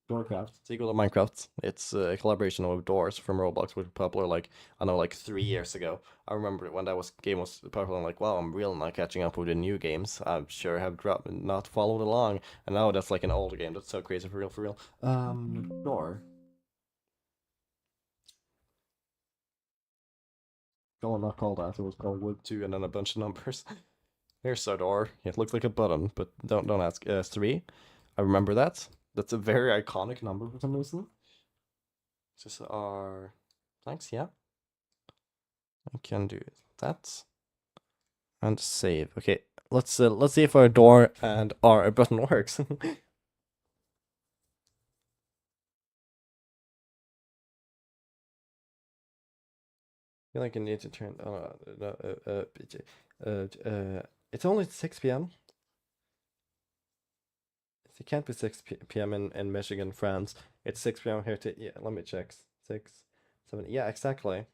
Doorcraft. It's equal to Minecraft. It's a collaboration with Doors from Roblox, which was popular like, I know, like 3 years ago. I remember when that game was popular, I'm like, wow, I'm real not catching up with the new games. I'm sure have not followed along. And now that's like an old game. That's so crazy, for real, for real. Door. Oh, not called that. It was called Wood 2 and then a bunch of numbers. Here's our door. It looks like a button, but don't ask. 3. I remember that. That's a very iconic number for some reason. This is our... Thanks, yeah. I can do that. And save. Okay, let's see if our door and our button works. I feel like I need to turn... it's only 6 p.m. It can't be 6 p.m. in Michigan, France. It's 6 p.m. here to... Yeah, let me check. 6, 7... Yeah, exactly.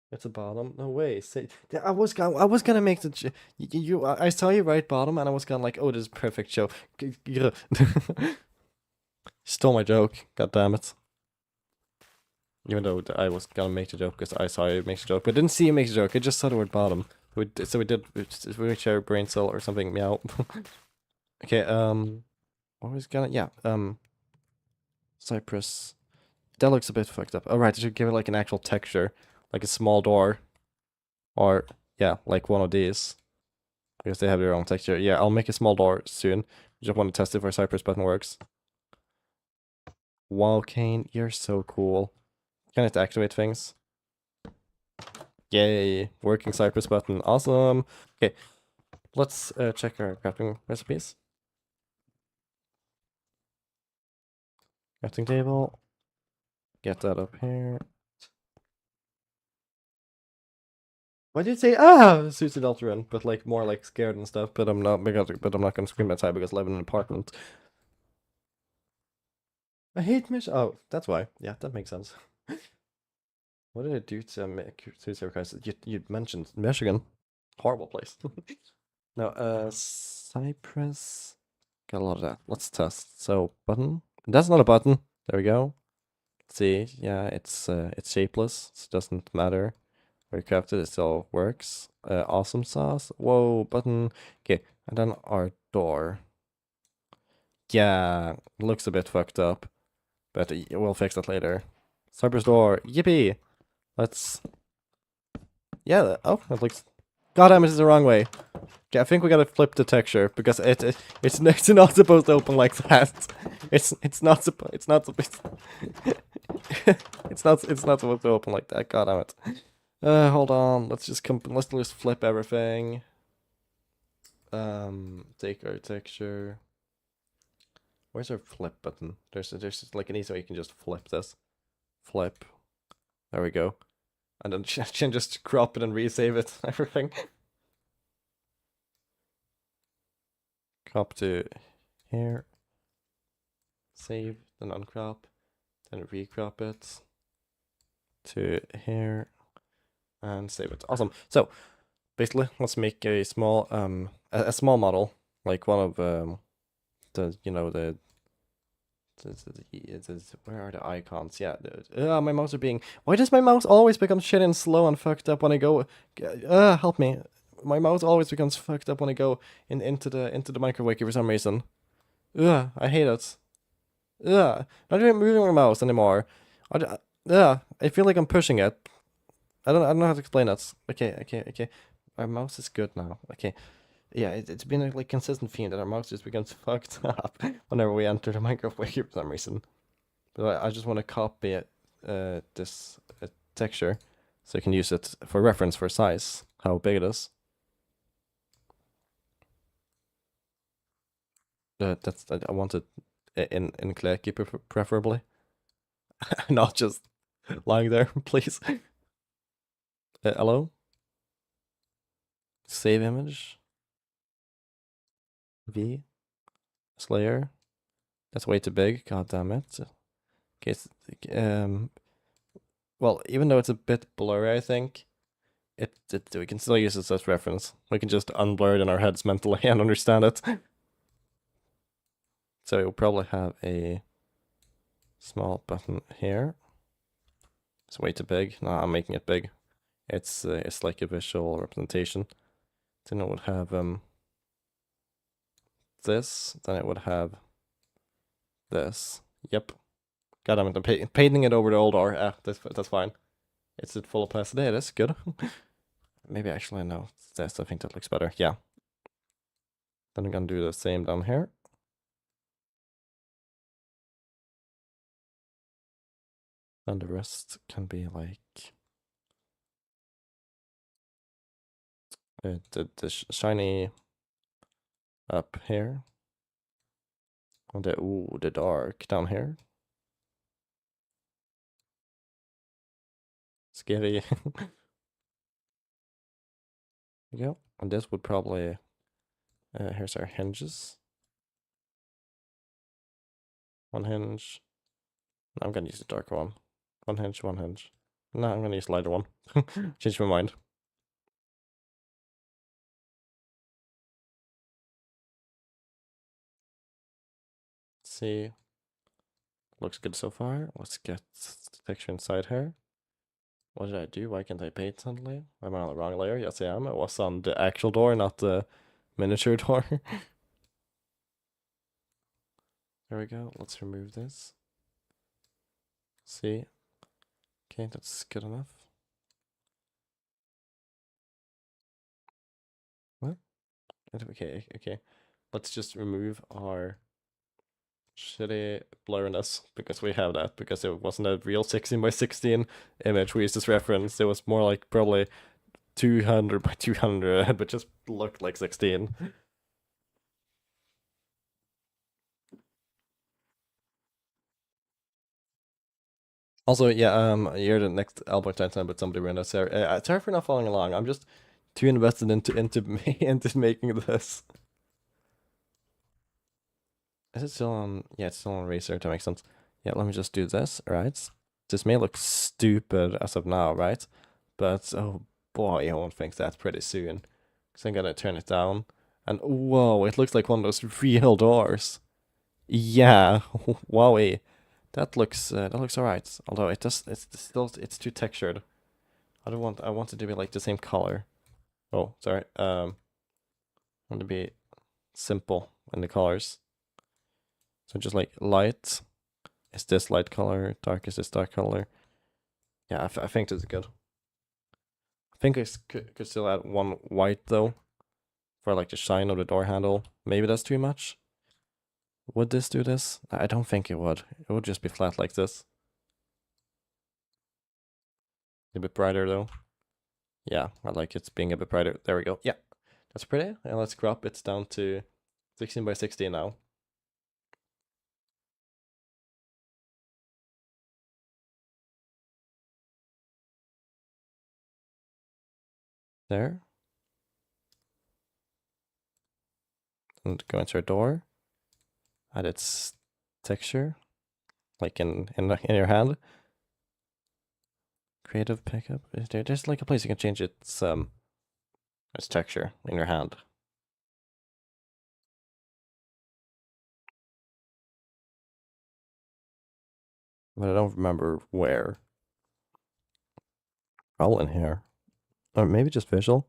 It's a bottom. No way. Say, I was gonna make the I saw you right bottom, and I was gonna like, oh, this is perfect show. Stole my joke. God damn it. Even though I was gonna make the joke because I saw you make the joke, but didn't see you make the joke. I just saw the word bottom. So we share a brain cell or something. Meow. Okay. What was gonna? Yeah. Cypress. That looks a bit fucked up. All right. I should give it like an actual texture, like a small door, or yeah, like one of these. Because they have their own texture. Yeah, I'll make a small door soon. Just want to test if our Cypress button works. Wow, Kane, you're so cool. Can it activate things? Yay, working Cypress button. Awesome. Okay, let's check our crafting recipes. Crafting table. Get that up here. Why did you say suited Deltarune, but like more like scared and stuff? But I'm not gonna scream outside because I live in an apartment. I hate Michigan. Oh, that's why. Yeah, that makes sense. What did I do to make suicide crisis? You mentioned Michigan, horrible place. No, Cypress. Got a lot of that. Let's test. So button. That's not a button. There we go. Let's see, yeah, it's shapeless, so it doesn't matter where you craft it. It still works. Awesome sauce. Whoa, button. Okay, and then our door. Yeah, looks a bit fucked up, but we'll fix that later. Cypress door. Yippee! Let's. Yeah. Oh, that looks. God damn, it is the wrong way. Okay, I think we gotta flip the texture because it's not supposed to open like that. It's not supposed it's not supposed to open like that. God damn it. Hold on. Let's just flip everything. Take our texture. Where's our flip button? There's just like an easy way you can just flip this. Flip. There we go. And then can just crop it and resave it. Everything. Crop to here. Save, then uncrop, then recrop it to here and save it. Awesome. So basically, let's make a small a small model, like one of the you know where are the icons? Yeah, my mouse are being. Why does my mouse always become shit and slow and fucked up when I go? Help me! My mouse always becomes fucked up when I go into the microwave for some reason. I hate it. Not even moving my mouse anymore. I feel like I'm pushing it. I don't know how to explain it. Okay. Our mouse is good now. Okay. Yeah, it's been a like consistent theme that our mouse just becomes fucked up whenever we enter the microwave for some reason. But I just want to copy it, this texture, so I can use it for reference for size, how big it is. I want it in clicky preferably, not just lying there, please. Hello? Save image. V. Slayer. That's way too big. God damn it. Okay. Well, even though it's a bit blurry, I think we can still use it as reference. We can just unblur it in our heads mentally and understand it. So you'll probably have a small button here. It's way too big. No, I'm making it big. It's like a visual representation. Then it would have this. Then it would have this. Yep. God damn it! I'm painting it over the old R. That's fine. It's it full opacity. It is good. Maybe actually no. This I think that looks better. Yeah. Then I'm gonna do the same down here. And the rest can be like the shiny up here. And the dark down here. Scary. There you go. And this would probably here's our hinges. One hinge. No, I'm gonna use the darker one. One hinge, one hinge. No, I'm gonna use the lighter one. Change my mind. See. Looks good so far. Let's get the texture inside here. What did I do? Why can't I paint suddenly? Am I on the wrong layer? Yes, I am. It was on the actual door, not the miniature door. There we go. Let's remove this. See? Okay, that's good enough. What? Okay. Let's just remove our shitty blurriness because we have that because it wasn't a real 16 by 16 image we used as reference. It was more like probably 200 by 200, but just looked like 16. Also, yeah, you're the next Albert Einstein, but somebody ran out. Sorry for not following along. I'm just too invested into making this. Is it still on? Yeah, it's still on Racer. That makes sense. Yeah, let me just do this. Right. This may look stupid as of now, right? But oh boy, I won't think that pretty soon. Because I'm gonna turn it down, and whoa, it looks like one of those real doors. Yeah, wowie. That looks alright. Although it's too textured. I want it to be like the same color. Oh, sorry. I want to be simple in the colors. So just like light is this light color, dark is this dark color. Yeah, I think this is good. I think I could still add one white though, for like the shine of the door handle. Maybe that's too much. Would this do this? I don't think it would. It would just be flat like this. A bit brighter though. Yeah, I like it being a bit brighter. There we go. Yeah, that's pretty. And let's crop it down to 16 by 16 now. There. And go into our door. Add its texture, like in your hand. Creative pickup. There's like a place you can change its It's texture in your hand. But I don't remember where. All in here. Or maybe just visual.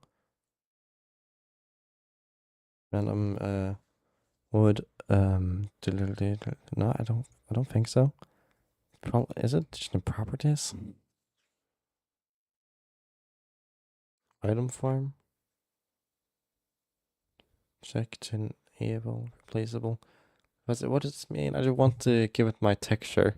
Random would no, I don't think so. Probably is it just in properties? Item form. Checked, enable, replaceable. What does this mean? I just want to give it my texture.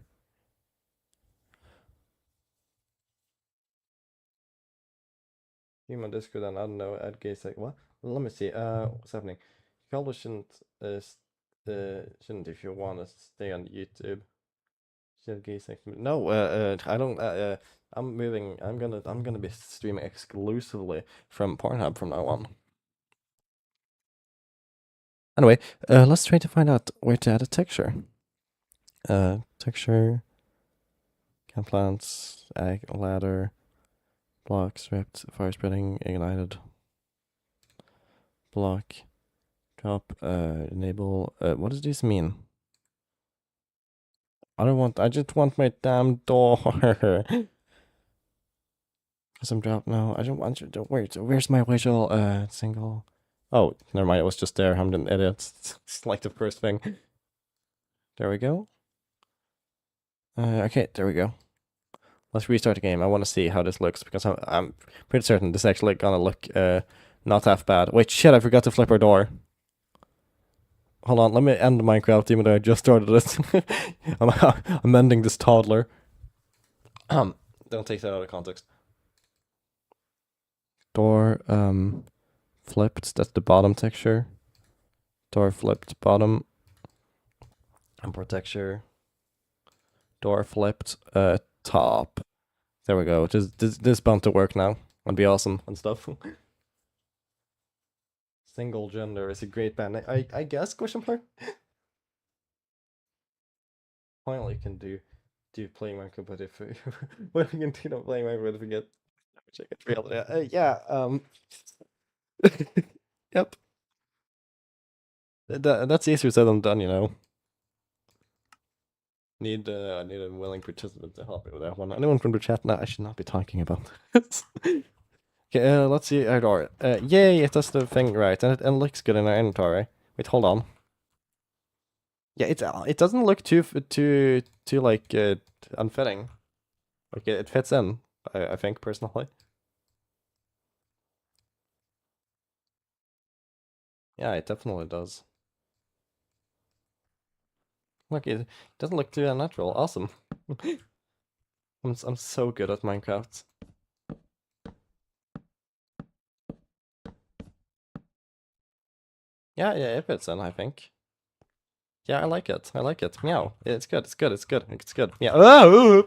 Human Discord and I don't know, add gay like what? Well, let me see. What's happening? You probably shouldn't if you want to stay on YouTube. Should gay sex. No, I don't. I'm moving. I'm gonna be streaming exclusively from Pornhub from now on. Anyway, let's try to find out where to add a texture. Texture, can plants, egg, ladder, block, script, fire spreading, ignited, block, drop, enable. What does this mean? I just want my damn door. Cause I'm dropped now. I don't want you to, where's my visual, single? Oh, never mind, it was just there. I'm an idiot. It's like the first thing. There we go. Okay, there we go. Let's restart the game. I want to see how this looks because I'm pretty certain this is actually gonna look not half bad. Wait, shit! I forgot to flip our door. Hold on, let me end Minecraft even though I just started it. I'm ending this toddler. Don't take that out of context. Door flipped. That's the bottom texture. Door flipped bottom. Import texture. Door flipped top. There we go. This bound to work now and be awesome and stuff. Single gender is a great band. I guess question mark. Finally can do playing Minecraft, but if what we can do not playing Minecraft if we get check it real yeah yep that's easier said than done, you know. Need I need a willing participant to help me with that one. Anyone from the chat? No, I should not be talking about this. Okay, let's see our door. Yay, it does the thing right, and it looks good in our inventory. Wait, hold on. Yeah, it doesn't look too like unfitting. Like it fits in. I think personally. Yeah, it definitely does. Look, it doesn't look too unnatural. Awesome. I'm so good at Minecraft. Yeah, it fits in, I think. Yeah, I like it. I like it. Meow. It's good. It's good. It's good. It's good. Yeah. Oh,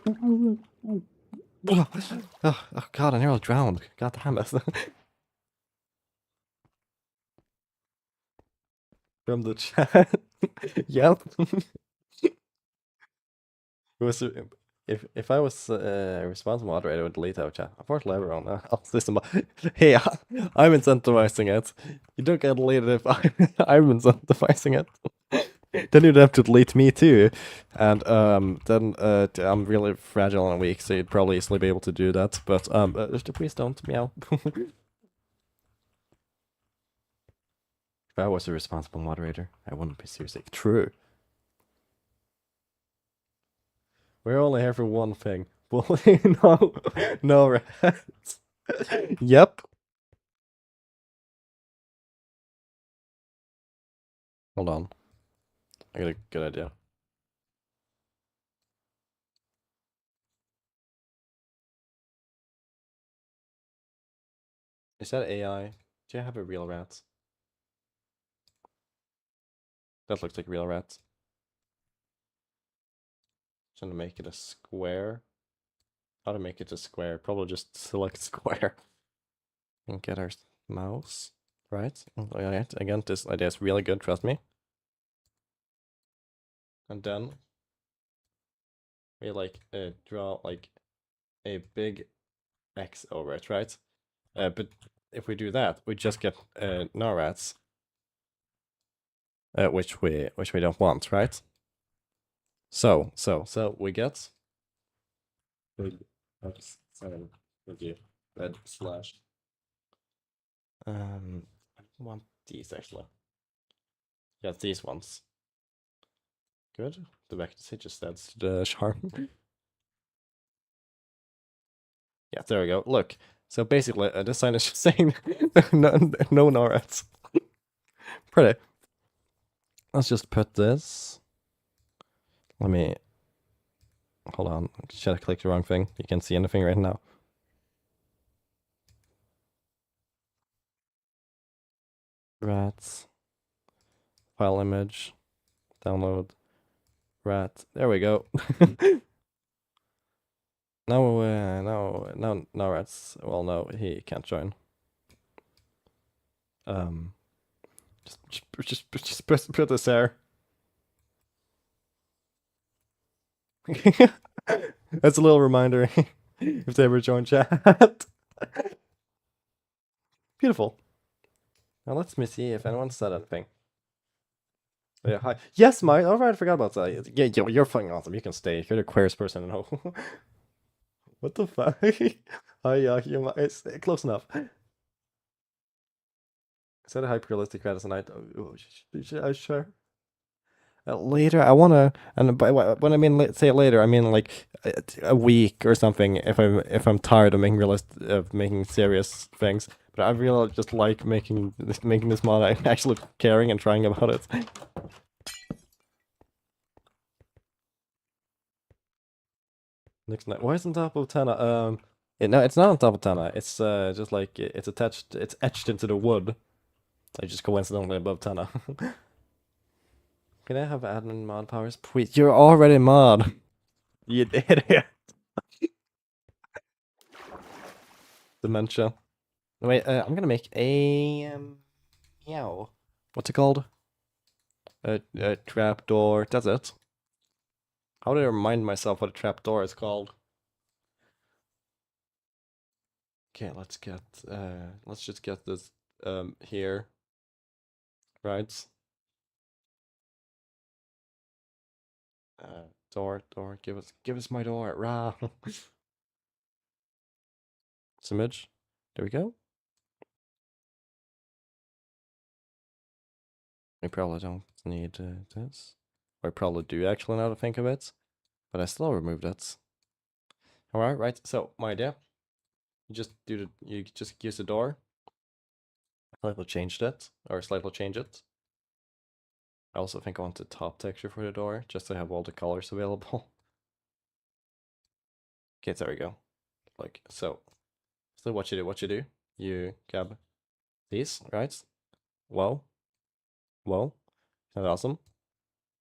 oh God! I nearly drowned. God damn it. From the chat. Yep. It was if I was a responsible moderator, I would delete our chat. Unfortunately, everyone else system. Hey, I'm incentivizing it. You don't get deleted if I'm incentivizing it. Then you'd have to delete me too, and then I'm really fragile and weak, so you'd probably easily be able to do that. But please don't meow. If I was a responsible moderator, I wouldn't be seriously true. We're only here for one thing. Bullying, no rats. Yep. Hold on. I got a good idea. Is that AI? Do you have a real rat? That looks like real rats. Trying to make it a square. How to make it a square? Probably just select square. And get our mouse. Right? Alright, again, this idea is really good, trust me. And then we like draw like a big X over it, right? But if we do that, we just get no rats, which we don't want, right? So we get big X7 with you red slash. I want these actually. Yeah, these ones. Good. The back it just adds to the charm. Yeah, there we go. Look. So basically, this sign is just saying no rats. Pretty. Let's just put this. Let me. Hold on. Should I click the wrong thing? You can't see anything right now. Rats. File image. Download. Rat. There we go. No rats. Well, no, he can't join. Just put this there. That's a little reminder if they ever join chat. Beautiful. Now let me see if anyone said anything. Yeah, hi. Yes, Mike. All right, I forgot about that. Yeah, you're fucking awesome. You can stay. You're the queerest person I know. What the fuck? Hi, you're it's close enough. Is that a hyper-realistic credits tonight? Should I share? Later, I wanna, and by when I mean say it later, I mean like a week or something. If I'm tired of making serious things, but I really just like making this mod. I'm actually caring and trying about it. Next night, why isn't top of Tana? No, it's not on top of Tana. It's just like it's attached. It's etched into the wood. Like just coincidentally above Tana. Can I have admin mod powers? Please, you're already mod. You did it. Dementia. Wait, I'm gonna make a meow. What's it called? A trapdoor. That's it. How do I remind myself what a trapdoor is called? Okay, let's just get this here. Right. Door, give us my door. Rah. Image. There we go. We probably don't need this. Or I probably do actually now to think of it. But I still removed it. Alright, right. So my idea. You just use the door. Slightly change it. Or slightly change it. I also think I want the top texture for the door, just to have all the colors available. Okay, there we go. Like so. So what you do, you grab these, right? Whoa. Whoa. Isn't that awesome?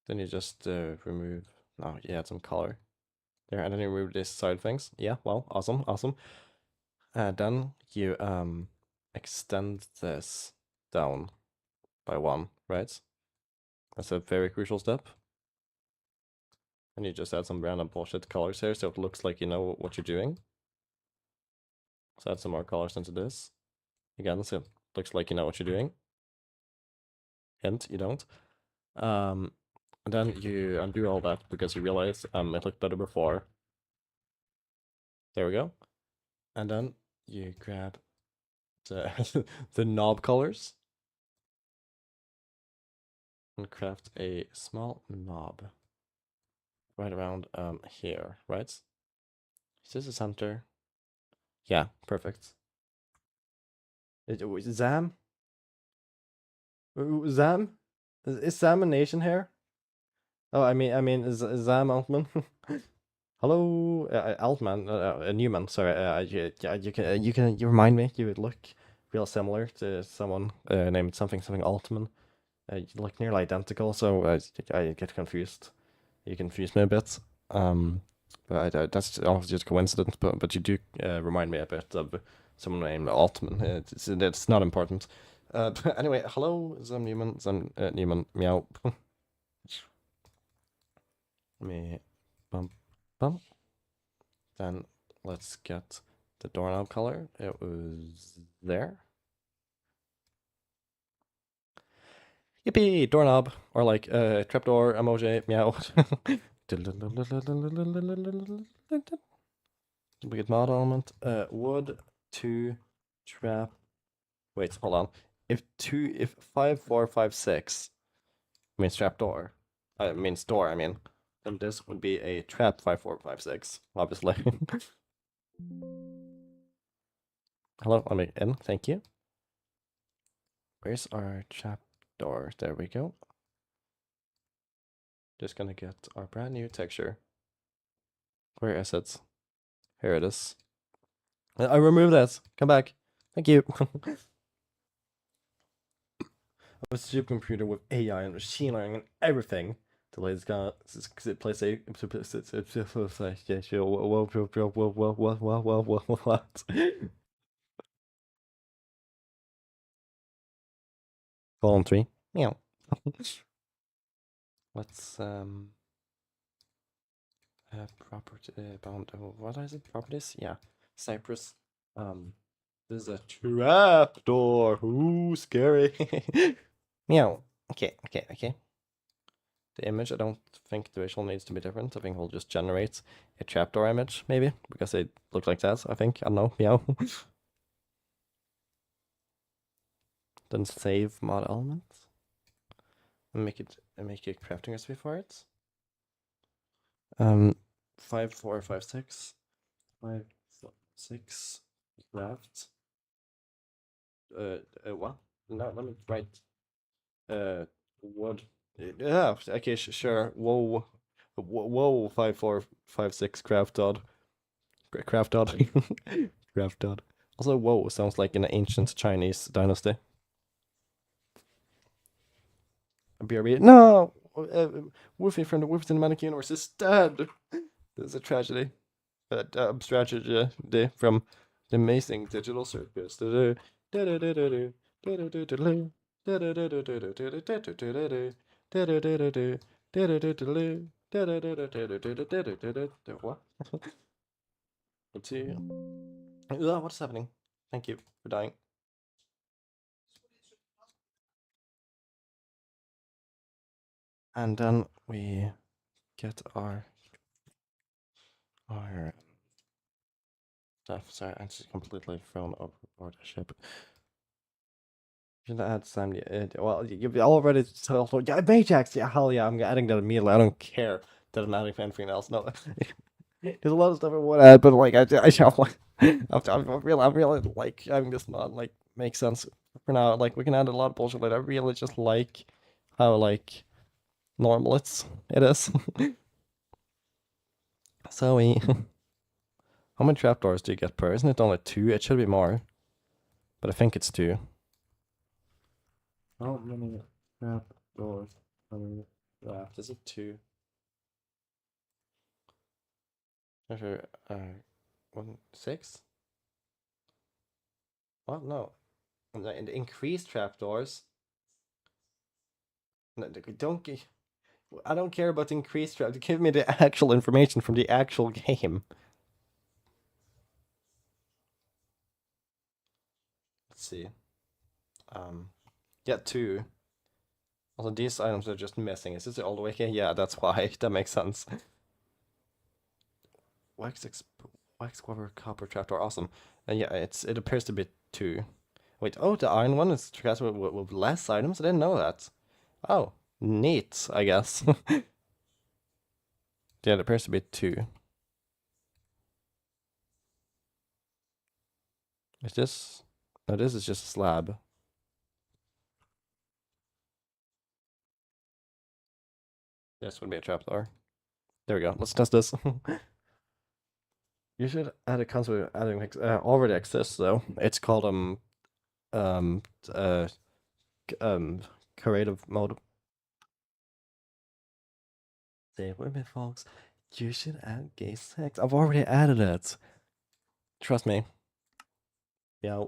Then you just remove, no, you add some color there, and then you remove these side things. Yeah, well, awesome, awesome. Then you extend this down by 1, right? That's a very crucial step. And you just add some random bullshit colors here, so it looks like you know what you're doing. So add some more colors into this. Again, so it looks like you know what you're doing. Hint, you don't. And then you undo all that because you realize it looked better before. There we go. And then you grab the the knob colors and craft a small knob right around here, right? Is this the center? Yeah, perfect. Zam? Zam? Is Sam a nation here? Oh, I mean, is Zam Altman? Hello, Altman, Newman. Sorry, you remind me. You would look real similar to someone named something Altman. You look nearly identical, so I get confused. You confuse me a bit. But that's obviously just coincidence. But you do remind me a bit of someone named Altman. It's not important. But anyway, hello, Zam Newman. Newman. Meow. Me bump bump. Then let's get the doorknob color. It was there. Yippee! Doorknob. Or like trapdoor emoji. Meow. We get mod element. Wood to trap. Wait, hold on. If 5456 means trapdoor, means door, I mean, then this would be a trap 5456, obviously. Hello, let me in. Thank you. Where's our trapdoor? There we go. Just gonna get our brand new texture. Where is it? Here it is. I removed that. Come back. Thank you. A supercomputer with AI and machine learning and everything. The latest guy plays a what? Column 3. Meow. Let's property bound. What is it? Properties? Yeah. Cypress. This is a trap door. Ooh, scary. Meow. Okay. The image, I don't think the visual needs to be different. I think we'll just generate a trapdoor image, maybe, because they look like that, I think. I don't know. Meow. Then save mod element. And make a crafting recipe for it. 5456. 5 6 craft. What? No, let me write. Wood. Yeah, okay, sure. Whoa, 5456 craft dot. Craft dot. Craft dot. Also, whoa sounds like an ancient Chinese dynasty. BRB. No! Wolfie from the Wolf Universe is dead! This is a tragedy. Tragedy from the amazing digital circus. What? Let's see. What's happening? Thank you for dying. And then we get our stuff. Sorry, I just completely thrown overboard the ship. Should add some. Well, you've already told. Yeah, Majax. Yeah, hell yeah, I'm adding that immediately. I don't care that I'm adding anything else. No, there's a lot of stuff I want to add, but like I'm really like having this mod like makes sense for now. Like we can add a lot of bullshit, but I really just like how like normal it is. So how many trapdoors do you get per? Isn't it only 2? It should be more, but I think it's 2. How many trapdoors? Is it 2? Sure. 6? What? No. And the increased trapdoors. No, don't. I don't care about the increased trap. Give me the actual information from the actual game. Let's see. Yeah, 2. Also, these items are just missing. Is this the all the way here? Yeah, that's why. That makes sense. Wax cover copper trapdoor. Awesome. And yeah, it appears to be 2. Wait. Oh, the iron one is with less items. I didn't know that. Oh, neat. I guess. Yeah, it appears to be 2. Is this? No, this is just a slab. This would be a trapdoor. There we go. Let's test this. You should add a concept adding already exists though. It's called um uh creative mode. Say with me, folks. You should add gay sex. I've already added it. Trust me. Yeah.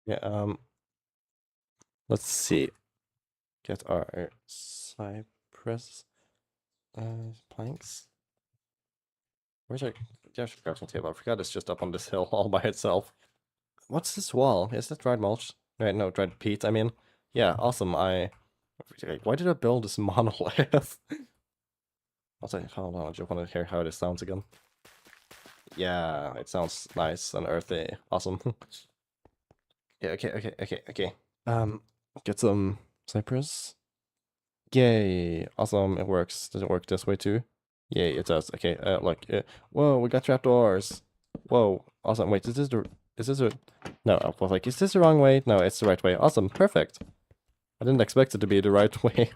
Yeah. Let's see. Get our Cypress planks. Where's our crafting table? I forgot it's just up on this hill all by itself. What's this wall? Is that dried mulch? Right, no, dried peat, I mean. Yeah, awesome. Why did I build this monolith? Also, hold on, I just want to hear how this sounds again. Yeah, it sounds nice and earthy. Awesome. Yeah, okay. Get some Cypress. Yay, awesome, it works. Does it work this way too? Yay, it does. Okay, whoa, we got trapdoors. Whoa, awesome. Wait, is this a, no, I was like, is this the wrong way? No, it's the right way. Awesome, perfect. I didn't expect it to be the right way.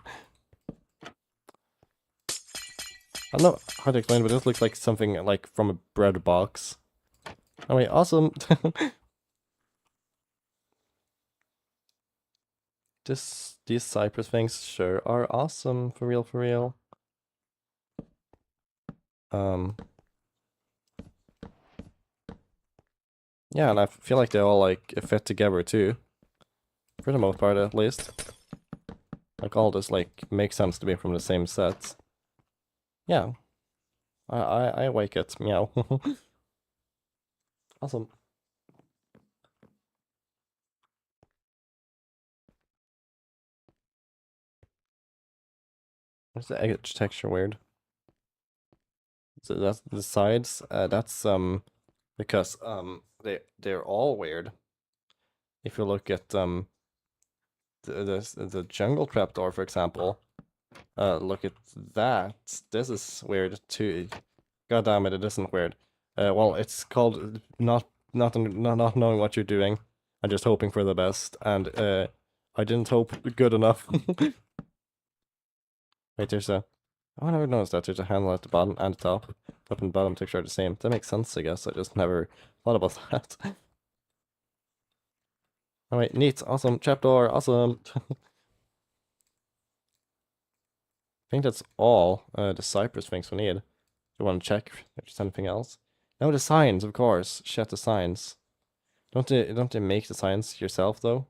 I don't know how to explain, but this looks like something like from a bread box. Oh wait, awesome. These Cypress things sure are awesome, for real, for real. Yeah, and I feel like they all like fit together too. For the most part, at least. Like all this like makes sense to me from the same set. Yeah, I like it. Meow. Awesome. Where's the edge texture weird? So that's the sides. That's because they're all weird. If you look at the jungle trapdoor, for example, look at that. This is weird too. God damn it, it isn't weird. Well, it's called not knowing what you're doing and just hoping for the best. And I didn't hope good enough. Wait, there's a. Oh, I never noticed that there's a handle at the bottom and the top. Top and bottom texture are the same. That makes sense, I guess. I just never thought about that. All right, neat, awesome, trapdoor, awesome. I think that's all the Cypress things we need. You want to check if there's anything else? No, the signs, of course. Shit, the signs. Don't they make the signs yourself though?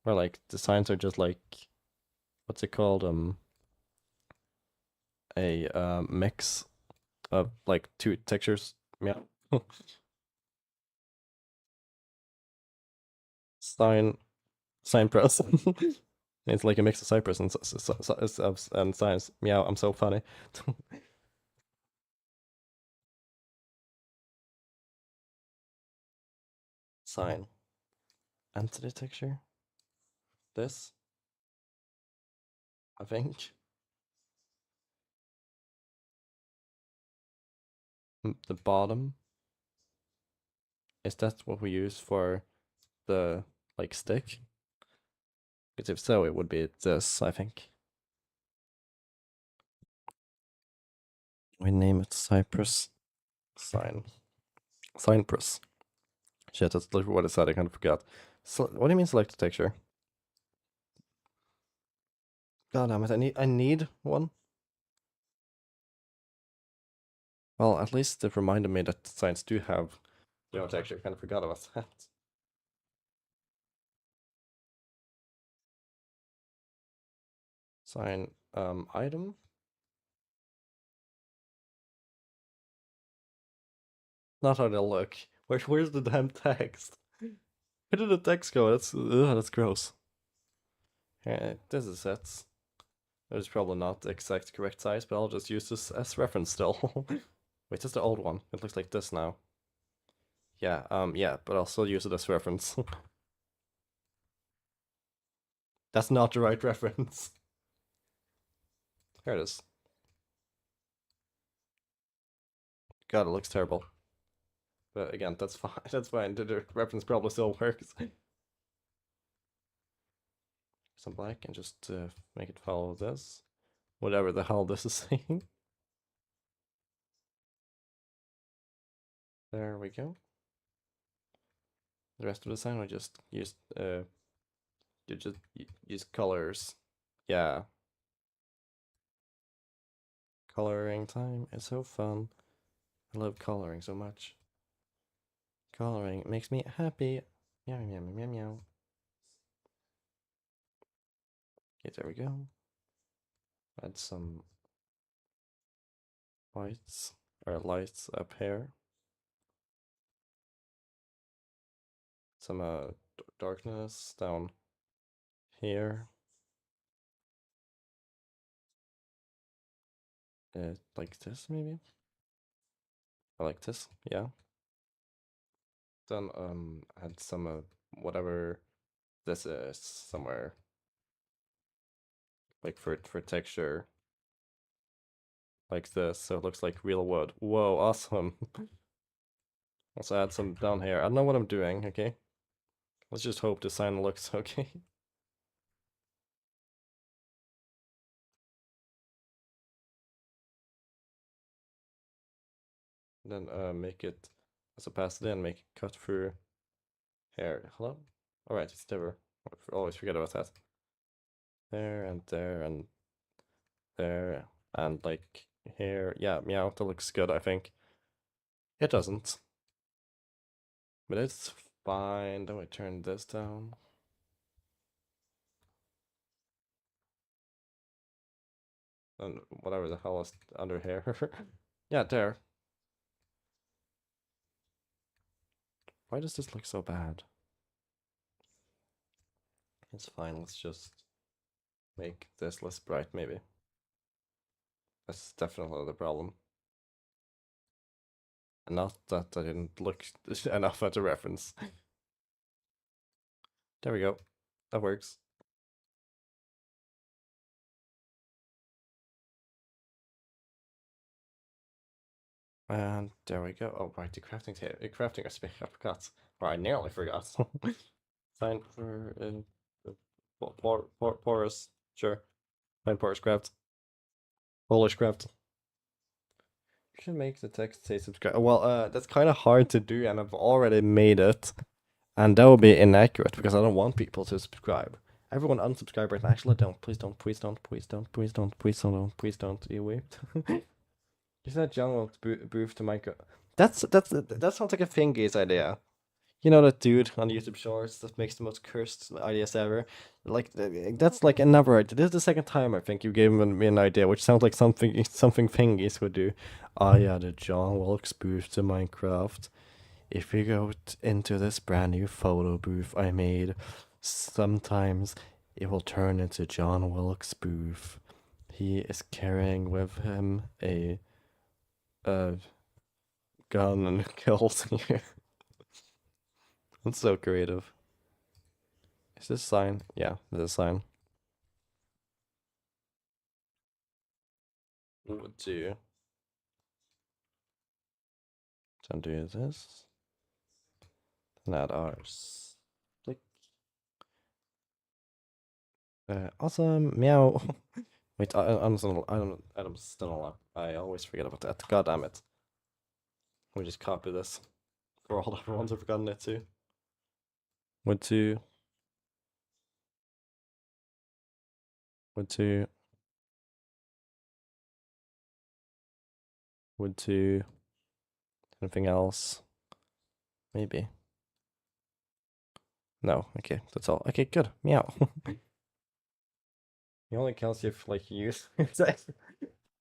Or like the signs are just like what's it called? A mix of like two textures. Yeah. Sign press. It's like a mix of Cypress and science. Meow, I'm so funny. Sign. Entity texture. This, I think. The bottom. Is that what we use for the like stick? Because if so, it would be this, I think. We name it Cypress. Sign. Cypress. Shit, that's literally what it said, I kind of forgot. So, what do you mean select the texture? God damn it, I need one. Well, at least it reminded me that signs do have texture. I kind of forgot about that. Sign item. Not how they look. Where's the damn text? Where did the text go? That's gross. This is it. It's probably not the exact correct size, but I'll just use this as reference still. Wait, that's the old one. It looks like this now. Yeah, but I'll still use it as reference. That's not the right reference. Here it is. God, it looks terrible. But again, that's fine. That's fine. The reference probably still works. Some black and just make it follow this. Whatever the hell this is saying. There we go. The rest of the sign we just use you just use colors. Yeah. Coloring time is so fun. I love coloring so much. Coloring makes me happy. Meow meow meow meow. Okay, there we go. Add some whites. our lights up here. Some darkness down here. Like this maybe? I like this, yeah. Then add some whatever this is somewhere. Like for texture. Like this, so it looks like real wood. Whoa, awesome. Let's add some down here. I don't know what I'm doing, okay? Let's just hope the sign looks okay. Then make it as opacity and make it cut through here. Hello? Alright, it's never. I always forget about that. There and there and there and like here. Yeah, meow, that looks good, I think. It doesn't. But it's fine. Then we turn this down. And whatever the hell is under here. Yeah, there. Why does this look so bad? It's fine, let's just make this less bright, maybe. That's definitely the problem. And not that I didn't look enough at the reference. There we go. That works. And there we go. Oh, right, the crafting recipe. I forgot. Or I nearly forgot. Sign for porous. Sure. Fine, porous craft. Polish craft. You should make the text say subscribe. Well, that's kind of hard to do, and I've already made it. And that would be inaccurate because I don't want people to subscribe. Everyone unsubscribe right now. Actually, don't. Please don't. Please don't. Please don't. Please don't. Please don't. Please don't. You wait. You said John will boof to Minecraft. That sounds like a Fingies idea. You know that dude on YouTube Shorts that makes the most cursed ideas ever. Like that's like another idea. This is the second time I think you gave me an idea, which sounds like something Fingies would do. I added John Wilkes booth to Minecraft. If we go into this brand new photo booth I made, sometimes it will turn into John Wilkes booth. He is carrying with him a gun and kills you. That's so creative. Is this a sign? Yeah, this is a sign. Would do. Then do this. Then add ours. Click. Awesome. Meow. Wait, I'm still alive. I always forget about that. God damn it. Let me just copy this for all the ones I've forgotten it too. Would to. Would to. Would to. Anything else? Maybe. No. Okay, that's all. Okay, good. Meow. He only counts if like you use.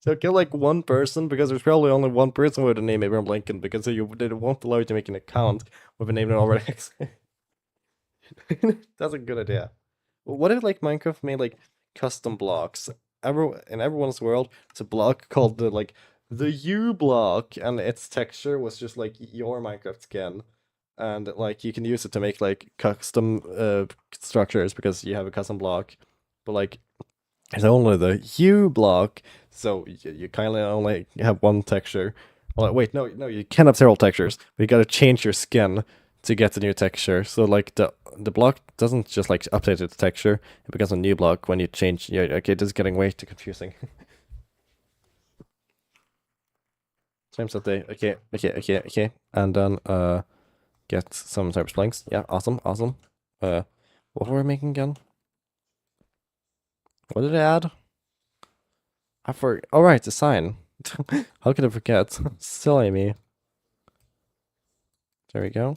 So kill like one person because there's probably only one person with a name Abraham Lincoln because they won't allow you to make an account with a name that already exists. That's a good idea. What if like Minecraft made like custom blocks? In everyone's world, it's a block called the U block, and its texture was just like your Minecraft skin, and like you can use it to make like custom structures because you have a custom block, but like it's only the U block, so you kind of only have one texture. Well, wait, no, you can have several textures, but you gotta change your skin to get the new texture. So like the block doesn't just like update its texture; it becomes a new block when you change. Yeah, okay, this is getting way too confusing. Times that day. Okay, and then get some Cypress planks. Yeah, awesome. What were we making again? What did I add? I forgot. Oh, right, the sign. How could I forget? Silly me. There we go.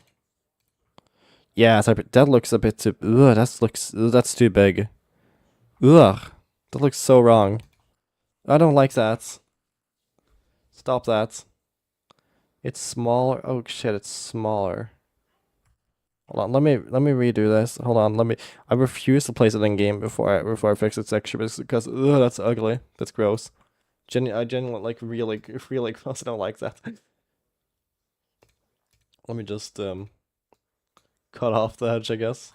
Yeah, that looks a bit too. Ugh, that's too big. Ugh, that looks so wrong. I don't like that. Stop that. It's smaller. Oh shit, it's smaller. Hold on, let me redo this. Hold on, I refuse to place it in game before I fix its texture because ugh, that's ugly. That's gross. I genuinely like really gross. I don't like that. Let me just cut off the edge, I guess.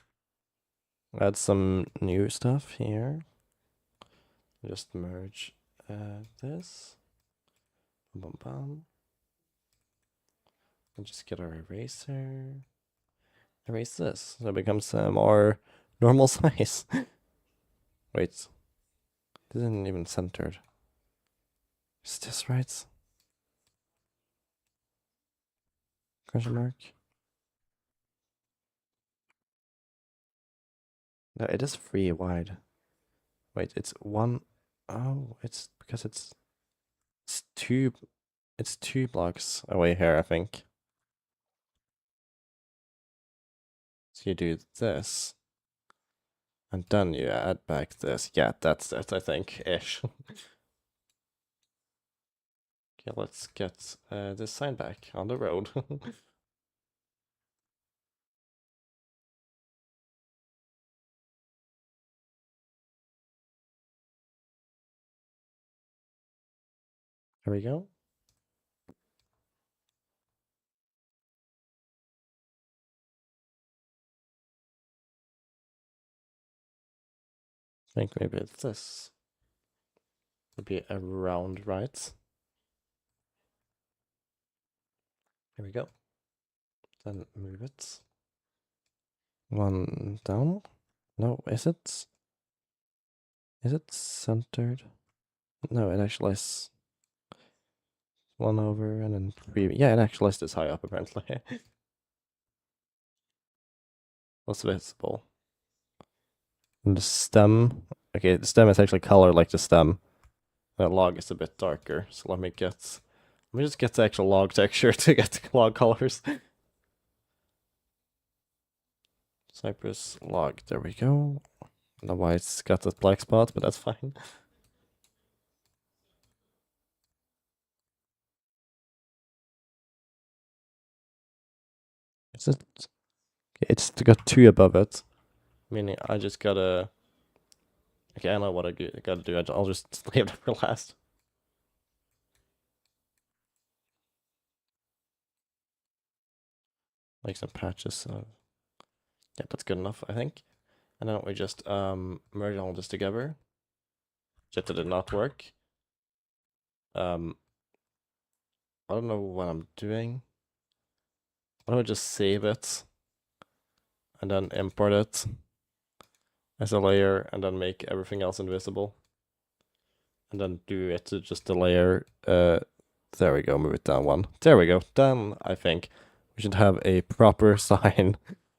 Add some new stuff here. Just merge this. Bum bum. And just get our eraser. Erase this so it becomes more normal size. Wait. This isn't even centered. Is this right? Question mark? No, it is 3 wide. Wait, it's 1. Oh, it's because it's 2. It's 2 blocks away here, I think. So you do this. And then you add back this. Yeah, that's it, I think, ish. Okay, let's get this sign back on the road. Here we go. I think maybe this would be around right. Here we go. Then move it. 1 down. No, is it? Is it centered? No, it actually is 1 over and then 3. Yeah, it actually is this high up apparently. What's visible? And the stem. Okay, the stem is actually colored like the stem. The log is a bit darker, so let me just get the actual log texture to get the log colors. Cypress log, there we go. I don't know why it's got that black spot, but that's fine. Is it? It's got 2 above it, meaning I just gotta. Okay, I know what I gotta do. I'll just leave it for last. Like some patches. Yeah, that's good enough, I think. And then we just merge all this together. Just did not work. I don't know what I'm doing. Why don't I just save it and then import it as a layer and then make everything else invisible. And then do it to just a layer. There we go, move it down 1. There we go. Then I think we should have a proper sign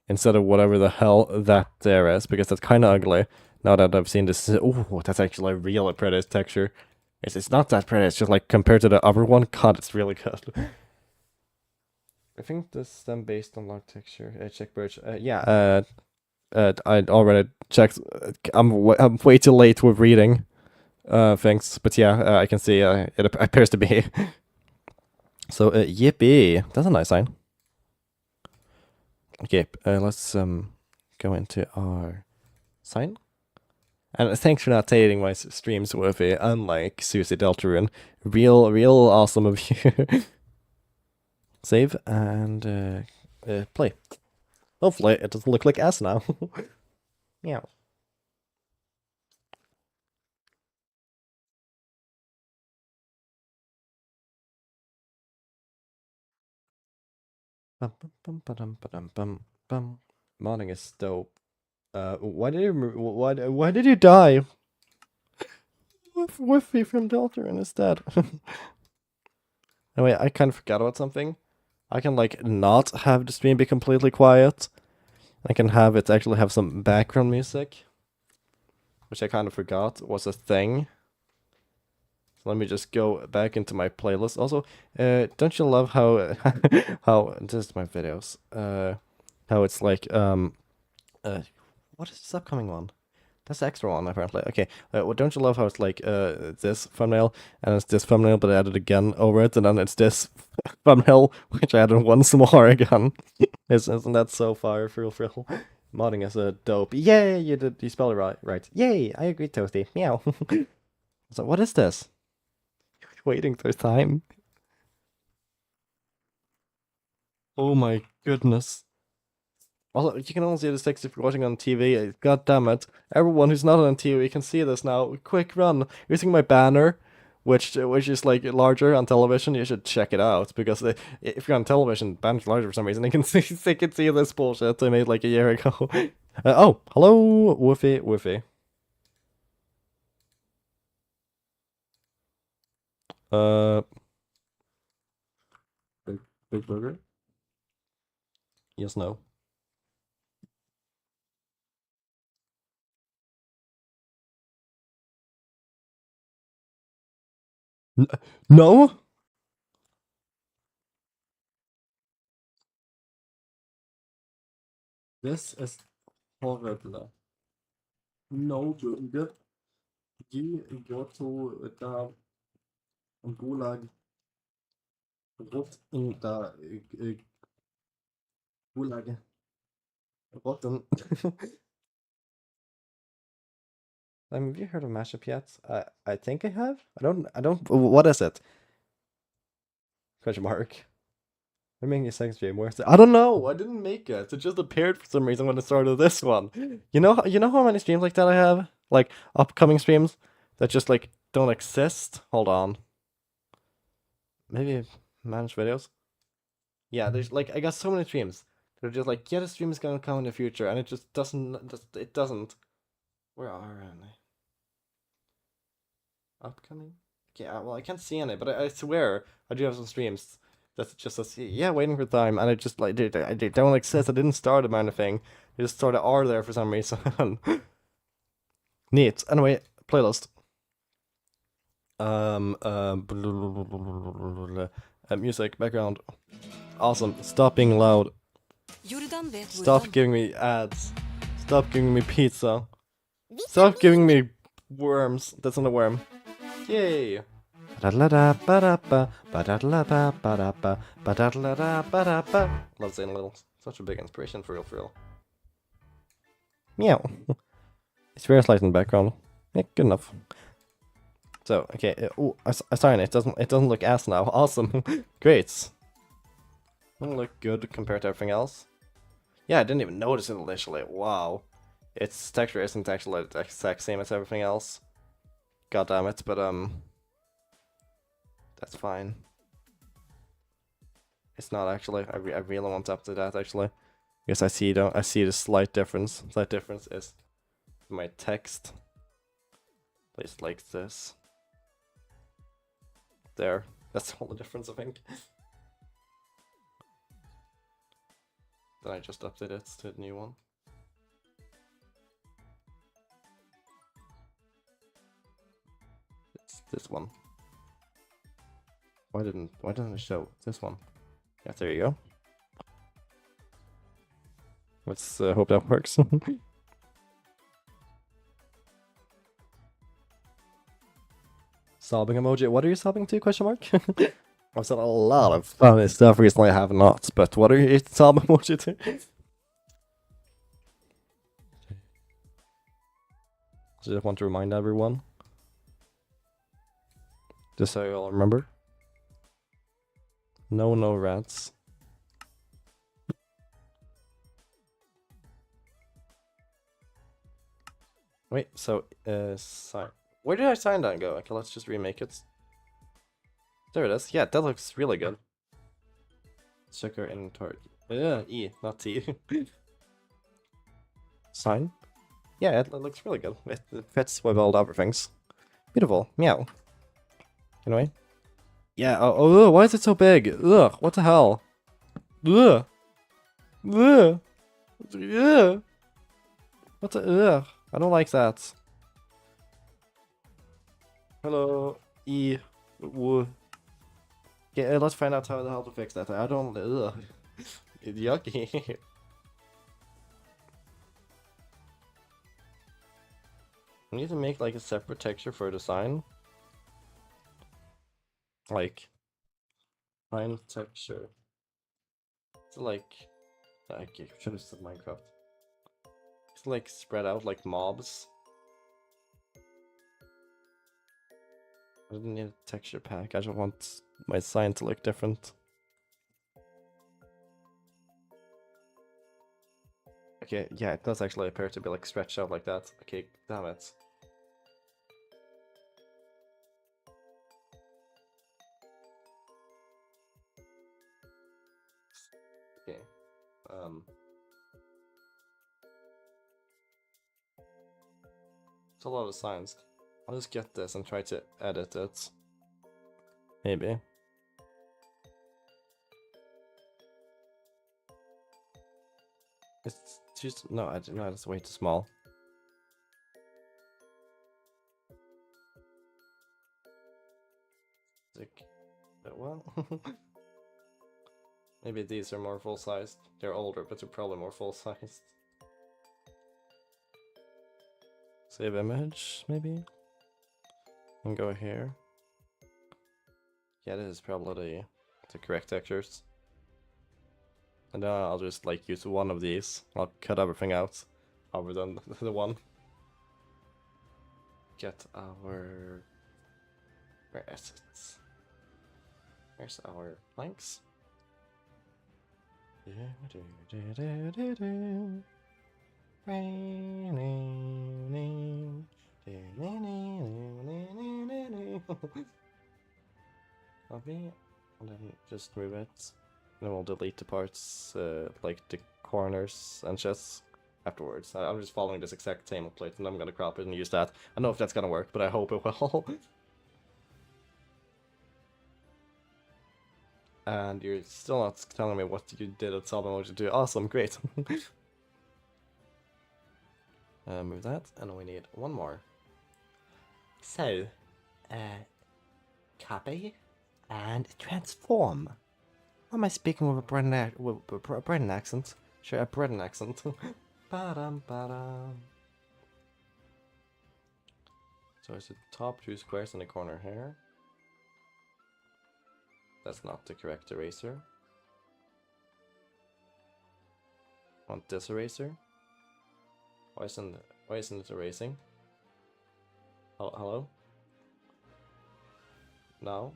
instead of whatever the hell that there is, because that's kind of ugly. Now that I've seen this, oh, that's actually a really pretty texture. It's not that pretty, it's just like compared to the other one, god, it's really good. I think this stem based on log texture. Check birch. Yeah. I already checked. I'm way too late with reading things, but yeah, I can see it appears to be. So yippee, that's a nice sign. Okay, let's go into our sign. And thanks for not taking my streams with it, unlike Susie Deltarune. Real awesome of you. Save and play. Hopefully it doesn't look like ass now. Yeah. Modding is dope. Why did you die? With me from Deltarune instead. Anyway, I kind of forgot about something. I can like not have the stream be completely quiet. I can have it actually have some background music, which I kind of forgot was a thing. So let me just go back into my playlist. Also, don't you love how how this is my videos? How it's like what is this upcoming one? That's the extra one, apparently. Okay, well, don't you love how it's like this thumbnail, and it's this thumbnail, but I added again over it, and then it's this thumbnail, which I added once more again. Isn't that so fire, for real? Modding is a dope. Yay, you spelled it right. Yay, I agree, Toasty. Meow. So what is this? Waiting for time. Oh my goodness. Also, you can only see this text if you're watching on TV. God damn it. Everyone who's not on TV can see this now. Quick run. Using my banner, which is like larger on television, you should check it out. Because if you're on television, banner's larger for some reason. They can see this bullshit I made like a year ago. Oh, hello, Woofy. Big burger? Yes, no. No? This is horrible. No, Bunde. You go to the Gulag. Rot in the Gulag. Rotten. Have you heard of mashup yet? I think I have. I don't. What is it? Question mark. I'm making a second stream. Where's it? I don't know. I didn't make it. It just appeared for some reason when I started this one. You know how many streams like that I have? Like upcoming streams that just like don't exist. Hold on. Maybe manage videos. Yeah, there's like I got so many streams. They're just like, yeah, the stream is gonna come in the future, and it just doesn't. It doesn't. Where are they? Upcoming? Yeah, well, I can't see any, but I swear I do have some streams that just says, yeah, waiting for time, and I just like they don't exist. I didn't start them or anything. They just sort of are there for some reason. Neat. Anyway, playlist. Music background. Awesome. Stop being loud. Stop giving me ads. Stop giving me pizza. Stop giving me worms. That's not a worm. Yay! Love saying little. Such a big inspiration for real. Meow. It's very slight in the background. Yeah, good enough. So, okay. Oh, I sign it. It doesn't look ass now. Awesome. Great. Doesn't look good compared to everything else. Yeah, I didn't even notice it initially. Wow. Its texture isn't actually the exact same as everything else. God damn it, but that's fine. It's not actually. I really want to update that actually. Because I see the slight difference. Slight difference is my text placed like this. There. That's all the difference, I think. Then I just update it to the new one. It's this one. Why didn't it show this one? Yeah, there you go. Let's hope that works. Sobbing emoji. What are you sobbing to? Question mark. I've said a lot of funny stuff recently. I have not, but what are you sobbing emoji to? So I just want to remind everyone, just so you all remember. No rats. Wait, so sign. Where did I sign that go? Okay, let's just remake it. There it is. Yeah, that looks really good. Checker inventory. E, not T. Sign. Yeah, it looks really good. It fits with all the other things. Beautiful. Meow. Anyway. Yeah, oh, why is it so big? Ugh, what the hell? Ugh. Ugh. Ugh. What the, ugh. I don't like that. Hello, E. W. Okay, let's find out how to fix that. I don't, ugh. Yucky. We need to make like a separate texture for the sign. Like sign texture. It's like I should have said Minecraft. It's like spread out like mobs. I didn't need a texture pack. I just want my sign to look different. Okay, yeah, it does actually appear to be like stretched out like that. Okay, damn it. Okay. It's a lot of signs. I'll just get this and try to edit it. Maybe. It's just no, I no, it's way too small. Like, well, maybe these are more full-sized. They're older, but they're probably more full-sized. Save image, maybe? And go here. Yeah, this is probably the correct textures. And then I'll just like use one of these. I'll cut everything out other than the one. Get our... Where is it? Where's our planks? Copy, and then just move it. Then we'll delete the parts, like the corners and shit afterwards. I'm just following this exact template and I'm gonna crop it and use that. I don't know if that's gonna work, but I hope it will. And you're still not telling me what you did at Solve Emoji 2. Awesome, great. Move that, and we need one more. So, copy and transform. Am I speaking with a Brennan accent? Sure, a Brennan accent. Ba-dum, ba-dum. So it's the top two squares in the corner here. That's not the correct eraser. Want this eraser? Why isn't it erasing? Hello? No?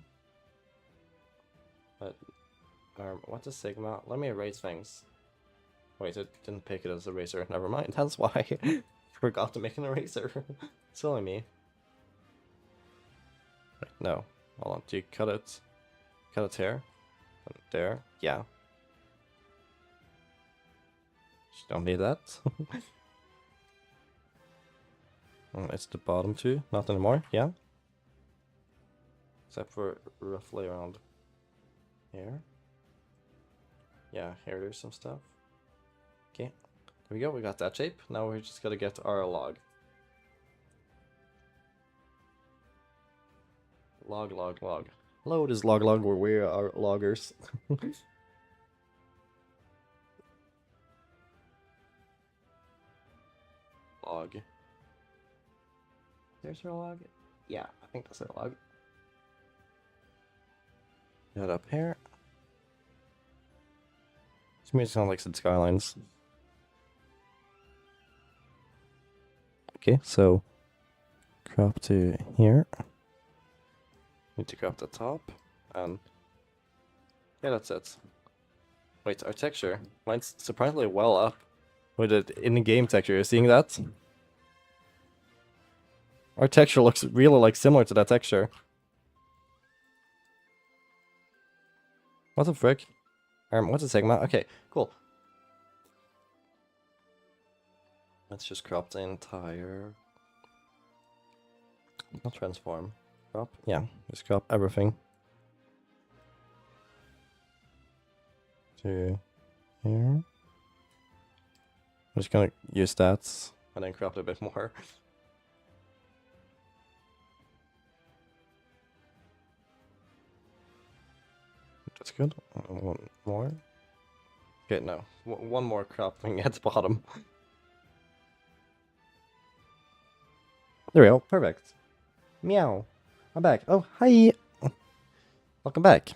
What's a sigma? Let me erase things. Wait, it didn't pick it as eraser. Never mind. That's why I forgot to make an eraser. Silly me. Wait, no. Hold on. Do you cut it? Cut it here? There? Yeah. Don't need that. It's the bottom two. Not anymore. Yeah. Except for roughly around here. Yeah, here there's some stuff. Okay, there we go, we got that shape. Now we're just gonna get our log. Log. Hello, this is log, where we are loggers. Log. There's our log? Yeah, I think that's our log. That up here. This makes it sound like some skylines. Okay, so crop to here. Need to crop the top, and yeah, that's it. Wait, our texture lines surprisingly well up with it in-game texture. You're seeing that? Our texture looks really like similar to that texture. What the frick? What's a sigma? Okay, cool. Let's just crop the entire... Not transform. Crop? Yeah, just crop everything. To here. I'm just gonna use that and then crop it a bit more. That's good. One more. Okay, no. One more cropping at the bottom. There we go. Perfect. Meow. I'm back. Oh, hi. Welcome back.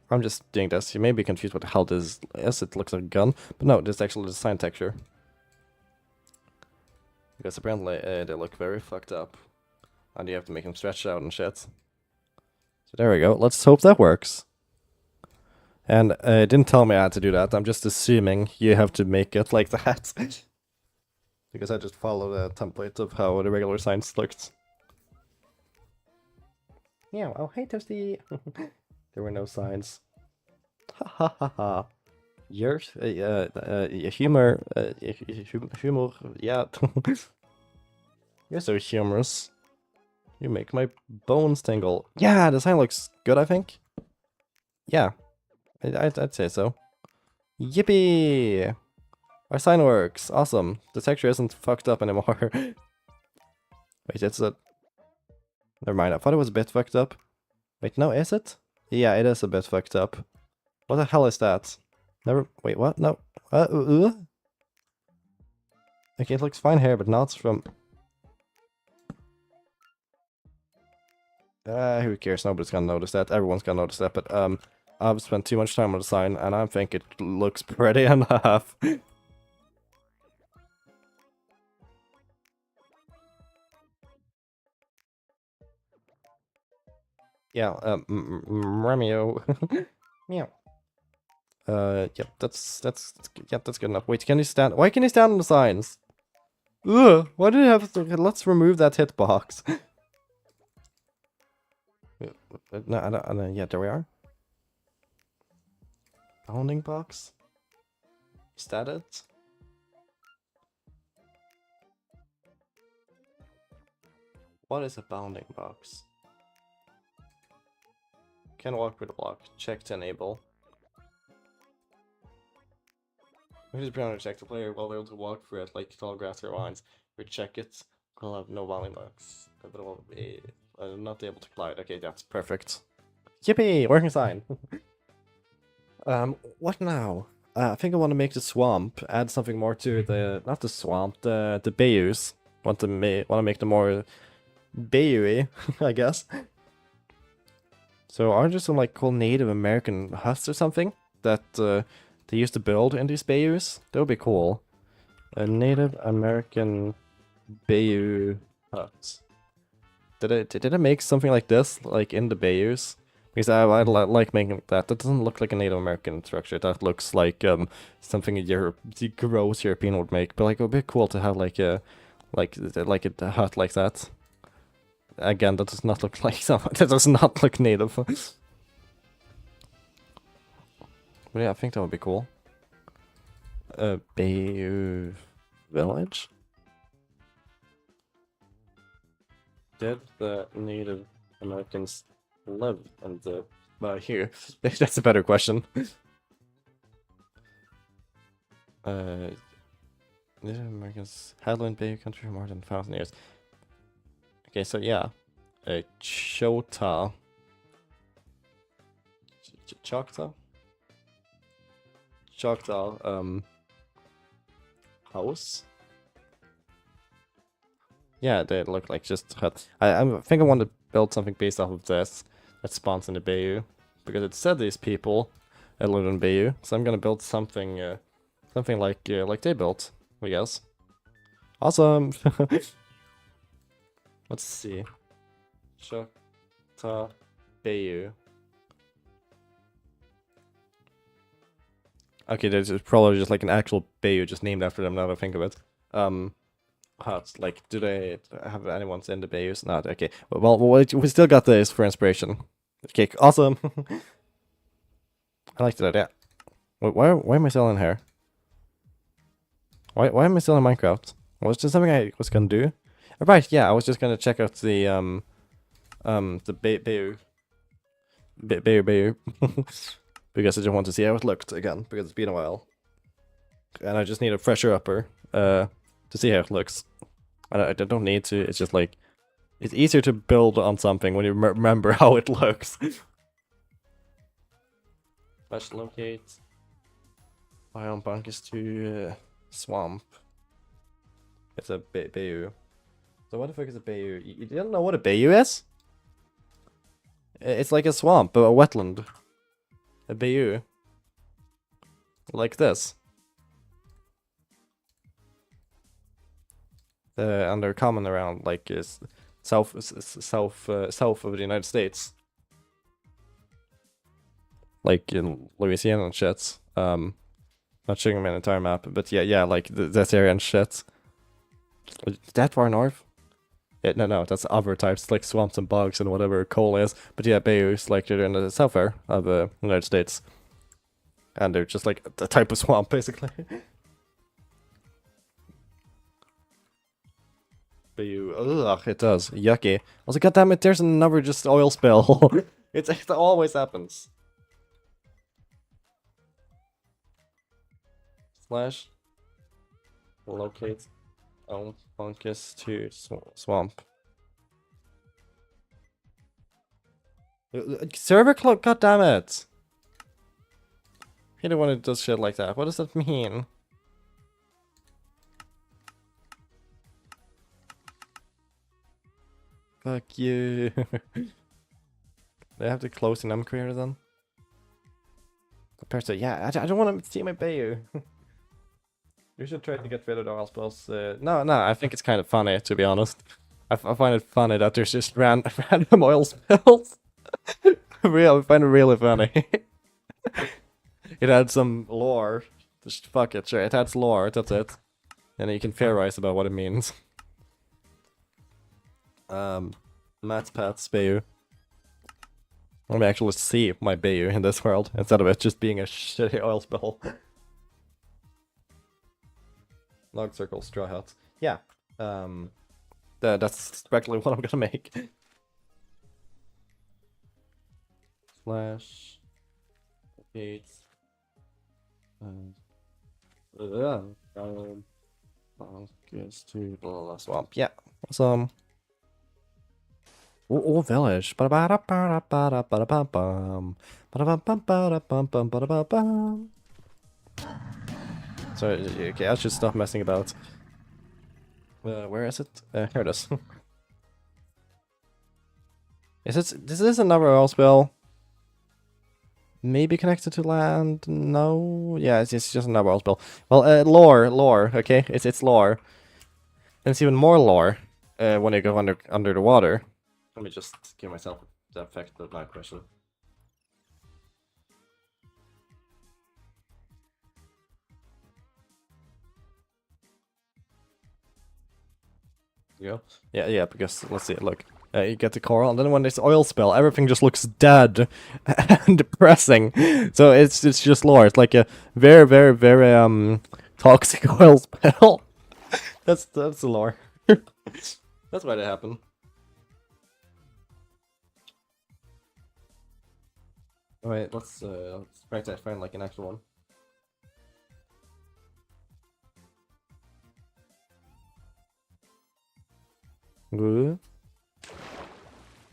I'm just doing this. You may be confused what the hell this is. It looks like a gun. But no, this is actually the design texture. Because apparently they look very fucked up. And you have to make them stretch out and shit. So there we go. Let's hope that works. And it didn't tell me I had to do that. I'm just assuming you have to make it like that. Because I just follow the template of how the regular signs looked. Yeah, oh hey Toasty! There were no signs. Ha ha ha ha. Yours? Humor. Humor. Yeah. You're so humorous. You make my bones tingle. Yeah, the sign looks good, I think. Yeah, I'd say so. Yippee! Our sign works. Awesome. The texture isn't fucked up anymore. Wait, it's a... Never mind, I thought it was a bit fucked up. Wait, no, is it? Yeah, it is a bit fucked up. What the hell is that? Never... Wait, what? No. Okay, it looks fine here, but not from... who cares? Nobody's gonna notice that. Everyone's gonna notice that, but I've spent too much time on the sign, and I think it looks pretty enough. Yeah, Romeo. Meow. Yep, that's good enough. Wait, can you stand? Why can you stand on the signs? Ugh, why did you have to? Let's remove that hitbox. No, I don't, yeah, there we are. Bounding box? Is that it? What is a bounding box? Can walk with a block. Check to enable. If it's brown, check the player while able to walk through it like tall grass or lines. We check it. We'll have no bounding box. But it will be not able to glide. Okay, that's perfect. Yippee! Working sign. What now? I think I want to make the swamp. Add something more to the not the swamp, the bayous. Want to make them more bayou-y, I guess. So aren't there some like cool Native American huts or something that they used to build in these bayous? That would be cool. A Native American bayou hut. Did I make something like this, like in the bayous? Because I like making that. That doesn't look like a Native American structure. That looks like something a gross European would make. But like it would be cool to have like a hut like that. Again, that does not look like someone. That does not look native. But yeah, I think that would be cool. Bayou village. Did the Native Americans live in the here? That's a better question. Native Americans had lived in Bayou country for more than 1,000 years. Okay, so yeah, a Choctaw. Choctaw, house. Yeah, they look like just hut. I think I want to build something based off of this that spawns in the bayou, because it said these people live in bayou, so I'm gonna build something, something like they built, I guess. Awesome. Let's see. Choctaw bayou. Okay, there's probably just like an actual bayou just named after them now that I think of it. Huts, like, do they have anyone's in the bayous? Not, okay. Well, we still got this for inspiration. Okay, awesome. I like that idea. Why am I still in here? Why am I still in Minecraft? Was this something I was gonna do? Right, yeah, I was just gonna check out the bayou. Bayou. Because I just want to see how it looked again, because it's been a while. And I just need a fresher upper, to see how it looks. I don't need to, it's just like, it's easier to build on something when you remember how it looks. Let's locate. Biome bunkers to swamp. It's a bayou. So what the fuck is a bayou? You don't know what a bayou is? It's like a swamp, a wetland. A bayou. Like this. And they're common around like south of the United States. Like in Louisiana and shit. Not showing my entire map, but yeah, like that area and shit. That far north? Yeah, no, that's other types, like swamps and bogs and whatever coal is. But yeah, bayous, like they're in the south area of the United States. And they're just like a type of swamp, basically. Bayou, ugh, it does. Yucky. Also, goddammit, there's another just oil spill. It always happens. Slash. Locate. Oh, fungus to swamp. Server clock, goddammit! Hate it when it does shit like that. What does that mean? Fuck you. They have to close the num creator then? Compared to, yeah, I don't want to see my bayou. You should try to get rid of the oil spills. No, I think it's kind of funny, to be honest. I find it funny that there's just random oil spills. I find it really funny. It had some lore. Just fuck it, sure. It adds lore, that's it. And you can theorize about what it means. Matt's Pat's bayou. Let me actually see my bayou in this world, instead of it just being a shitty oil spill. Log circle, straw hats. Yeah. That's exactly what I'm gonna make. Slash. Gates. Gets to the swamp. Yeah. Awesome. Oh, village. So, okay, I should stop messing about. Where is it? Here it is. This is another oil spill. Maybe connected to land? No? Yeah, it's just another oil spill. Well, lore, okay? It's lore. And it's even more lore when you go under the water. Let me just give myself the effect of my question. Yeah, because let's see, look. You get the coral, and then when there's oil spill, everything just looks dead and depressing. So it's just lore. It's like a very toxic oil spill. That's the lore. That's why they happen. Alright, let's try to find like an actual one. Ooh.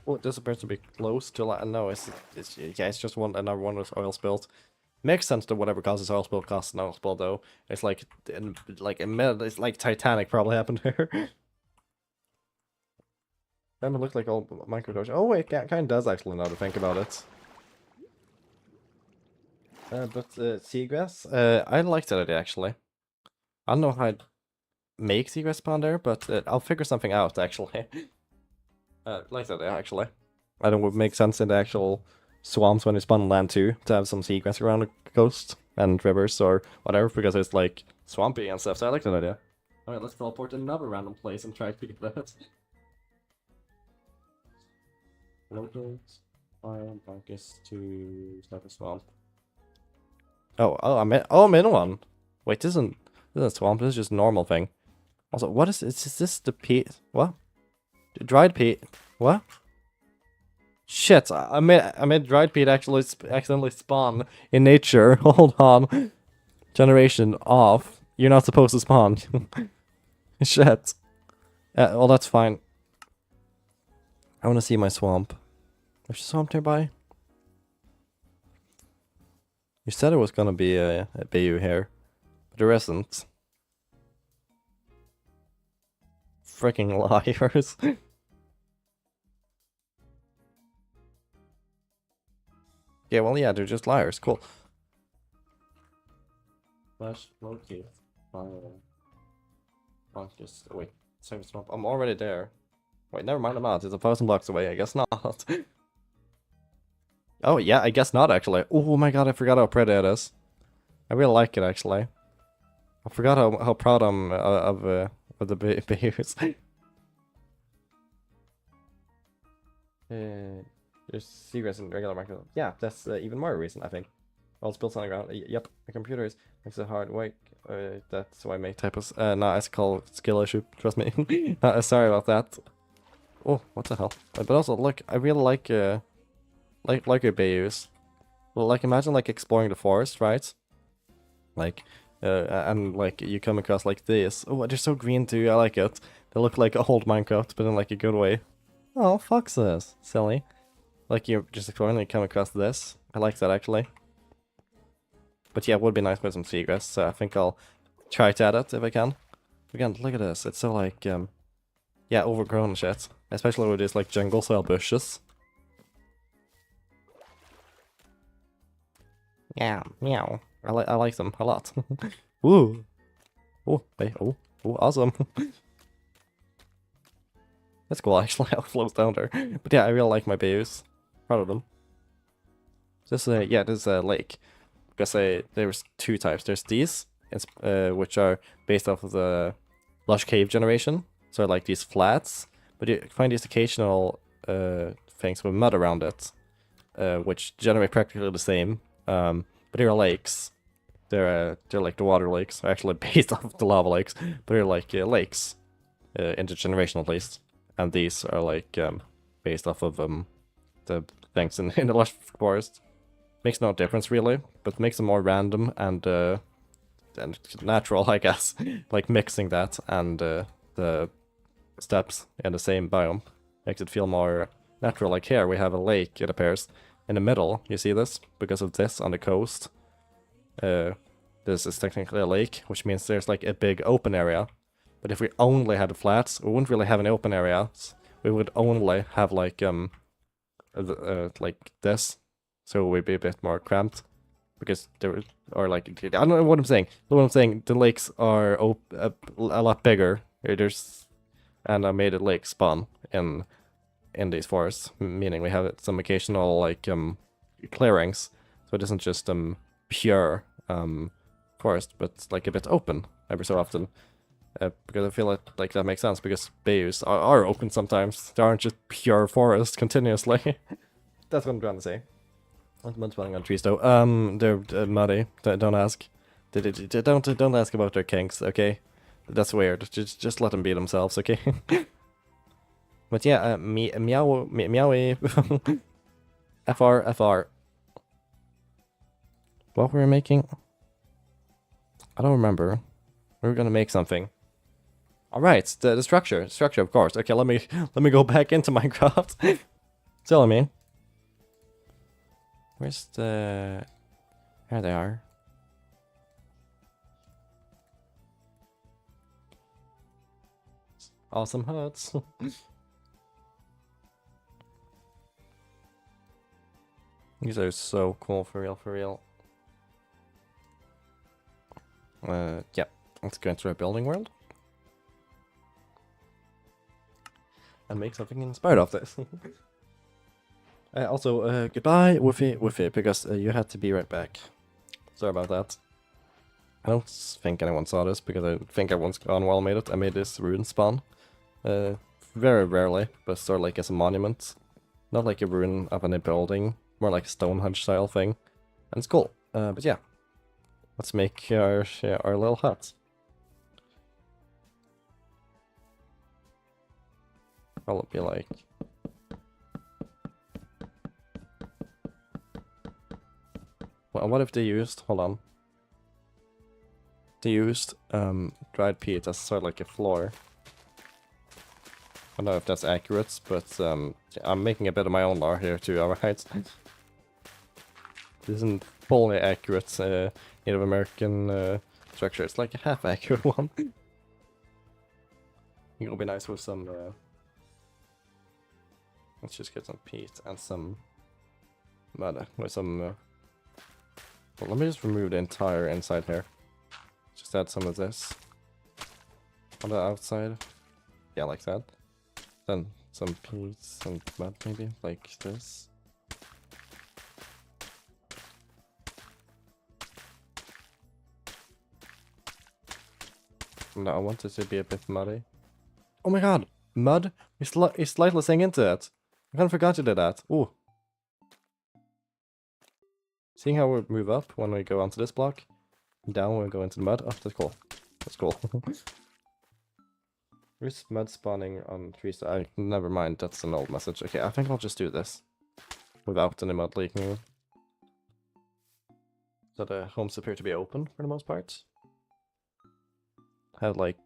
Oh, this appears to be close to like no, it's just another one with oil spills. Makes sense that whatever causes oil spill causes an oil spill though. It's like it's like Titanic probably happened here. That look like all microdosing. Oh wait, it kind of does actually now to think about it. But seagrass, I like that idea actually. I don't know how I'd make seagrass spawn there, but I'll figure something out actually. Like that actually. I don't would make sense in the actual swamps when they spawn on land too, to have some seagrass around the coast and rivers or whatever, because it's like swampy and stuff, so I like that idea. Alright, let's teleport to another random place and try to figure that out. Locate fire focus to Cypress swamp. I'm in one. Wait, this isn't a swamp, this is just a normal thing. Also, what is this the peat? What? Dried peat? What? Shit, I made dried peat actually accidentally spawn in nature. Hold on. Generation off. You're not supposed to spawn. Shit. Well, that's fine. I want to see my swamp. There's a swamp nearby. You said it was gonna be a bayou here, but there isn't. freaking liars. Yeah, well, yeah, they're just liars. Cool. Flash, Loki. Just wait. I'm already there. Wait, never mind. I'm not. It's 1,000 blocks away. I guess not. Oh yeah, I guess not actually. Oh my god, I forgot how pretty it is. I really like it actually. I forgot how proud I'm of the behaviors. There's secrets in regular market. Yeah, that's even more reason I think. Well, it's built on the ground. Yep, the computer makes it hard work. That's why I make typos. Not a skill issue. Trust me. Sorry about that. Oh, what the hell? But also, look, I really like your bayous. Well, like imagine like exploring the forest, right? Like, and like you come across like this. Oh, they're so green too. I like it. They look like old Minecraft, but in like a good way. Oh, foxes, silly. Like you're just exploring and you come across this. I like that actually. But yeah, it would be nice with some seagrass, so I think I'll try to add it if I can. Again, look at this. It's so like, yeah, overgrown shit. Especially with these like jungle style bushes. Yeah, meow. I like them a lot. Woo! Oh, hey, oh, awesome. That's cool actually, how it flows down there. But yeah, I really like my bayous. Proud of them. This yeah, this is a lake. Because there's two types. There's these, which are based off of the lush cave generation. So like these flats, but you find these occasional things with mud around it, which generate practically the same. But they're lakes. They're like the water lakes, are actually based off of the lava lakes, but they're like lakes, intergenerational at least. And these are like based off of the things in the lush forest. Makes no difference really, but makes them more random and natural, I guess. Like mixing that and the steps in the same biome makes it feel more natural. Like here we have a lake, it appears, in the middle. You see this? Because of this on the coast. This is technically a lake, which means there's like a big open area. But if we only had the flats, we wouldn't really have any open areas. We would only have like this. So we'd be a bit more cramped, because there are like, I don't know what I'm saying. What I'm saying, the lakes are a lot bigger. And I made a lake spawn in these forests, meaning we have some occasional like clearings, so it isn't just pure forest, but like a bit open every so often. Because I feel like that makes sense, because bayous are open sometimes. They aren't just pure forest continuously. That's what I'm trying to say. I'm spawning on trees though. They're muddy. Don't ask. Don't ask about their kinks, okay? That's weird. Just let them be themselves, okay? But yeah, meowie. FR. What were we making? I don't remember. We were gonna make something. All right, the structure, of course. Okay, let me go back into Minecraft. Tell me. Where's the... There they are. Awesome huts. These are so cool, for real. Yeah. Let's go into a building world. And make something inspired of this. Also, goodbye, Woofy, because you had to be right back. Sorry about that. I don't think anyone saw this, because I think everyone's gone while I made it. I made this rune spawn. Very rarely, but sort of like as a monument. Not like a rune up in a building, more like a Stonehenge style thing. And it's cool. But yeah. Let's make our little hut. Will it be like... What if they used... Hold on. They used dried peat as sort of like a floor. I don't know if that's accurate, but I'm making a bit of my own lore here too, alright? This isn't fully accurate Native American structure, it's like a half accurate one. It'll be nice with some, let's just get some peat and some mud with some, well, let me just remove the entire inside here. Just add some of this on the outside. Yeah, like that. Then some peat and mud maybe, like this. No, I want it to be a bit muddy. Oh my god! Mud? You slightly sink into it. I kind of forgot you did that. Ooh. Seeing how we move up when we go onto this block, down when we go into the mud. Oh, that's cool. That's cool. There's mud spawning on trees. Never mind, that's an old message. Okay, I think I'll just do this. Without any mud leaking. So the homes appear to be open for the most part. Have like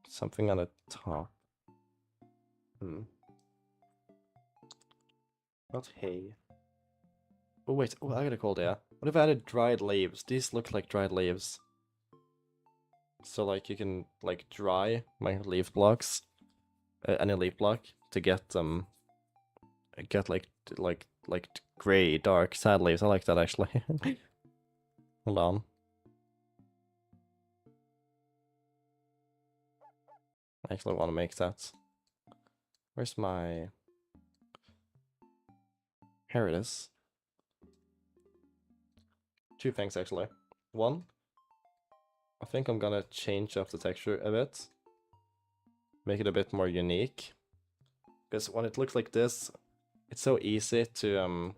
something on the top. Not hay. Oh wait, oh I got a cool idea. What if I added dried leaves? These look like dried leaves. So like you can like dry my leaf blocks, any leaf block, to get like gray, dark, sad leaves. I like that actually. Hold on. I actually want to make that. Where's my... Here it is. Two things actually. One, I think I'm gonna change up the texture a bit. Make it a bit more unique. Because when it looks like this, it's so easy to,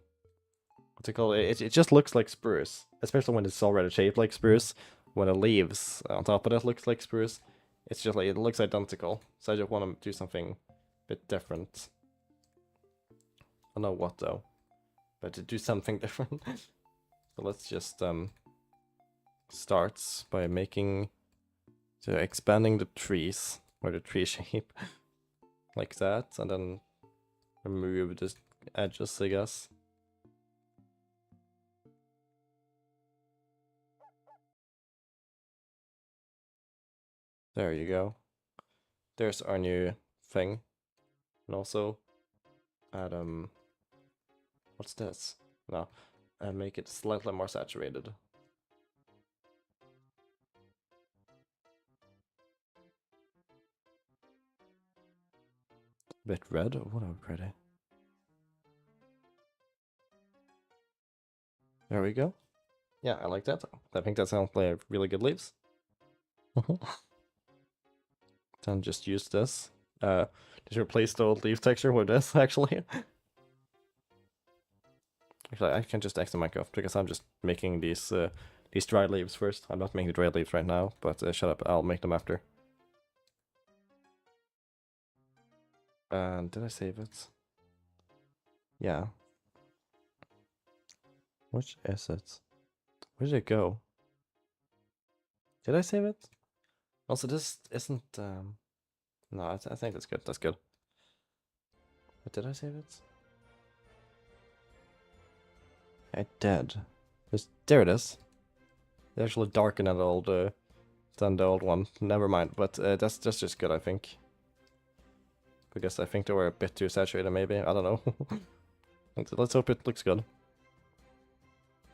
what to call it? It just looks like spruce. Especially when it's already shaped like spruce. When the leaves on top of it looks like spruce. It's just like, it looks identical. So I just want to do something a bit different. I don't know what though. But to do something different. So let's just start by expanding the trees, or the tree shape, like that, and then remove the edges, I guess. There you go. There's our new thing. And also add what's this? No, and make it slightly more saturated. Bit red, or whatever, pretty. There we go. Yeah, I like that. I think that sounds like really good leaves. Then just use this. Just replace the old leaf texture with this, actually. Actually, I can just exit Minecraft because I'm just making these dry leaves first. I'm not making the dry leaves right now, but shut up, I'll make them after. And did I save it? Yeah. Which is it? Where did it go? Did I save it? Also, this isn't... No, I think that's good. That's good. But did I save it? I did. There it is. It's actually darker than the old one. Never mind. But that's just good, I think. Because I think they were a bit too saturated, maybe. I don't know. Let's hope it looks good.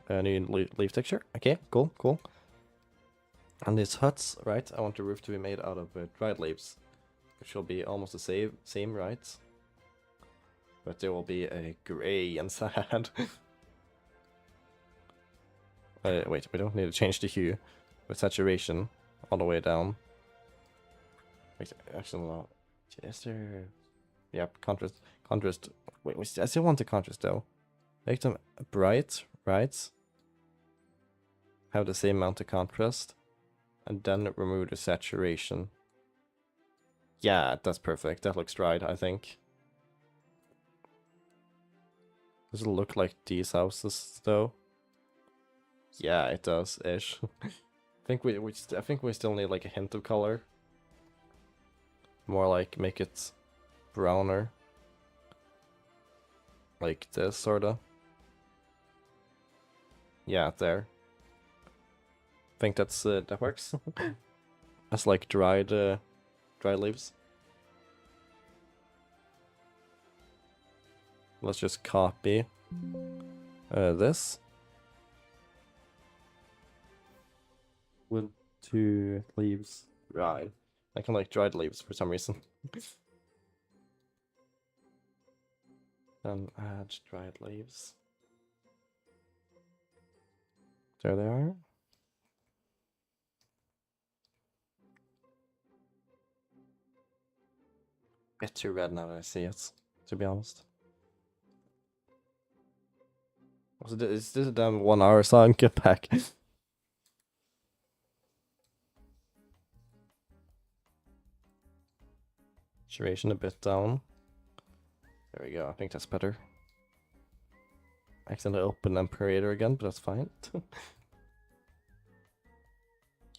New leaf texture. Okay, cool, cool. And these huts, right? I want the roof to be made out of dried leaves. Which will be almost the same, right? But there will be a gray and sad. Wait, we don't need to change the hue with saturation all the way down. Wait, actually no. Is there... Yep, contrast. Wait, I still want the contrast though. Make them bright, right? Have the same amount of contrast. And then remove the saturation. Yeah, that's perfect. That looks right, I think. Does it look like these houses though? Yeah, it does, ish. I think we still need like a hint of color. More like make it browner. Like this, sorta. Yeah, there. I think that works. That's like dried dried leaves. Let's just copy this. Wood to leaves dried. I can like dried leaves for some reason. Then add dried leaves. There they are. Bit too red now that I see it, to be honest. Is this a damn 1 hour song? Get back. Saturation a bit down. There we go, I think that's better. Accidentally open Imperator again, but that's fine.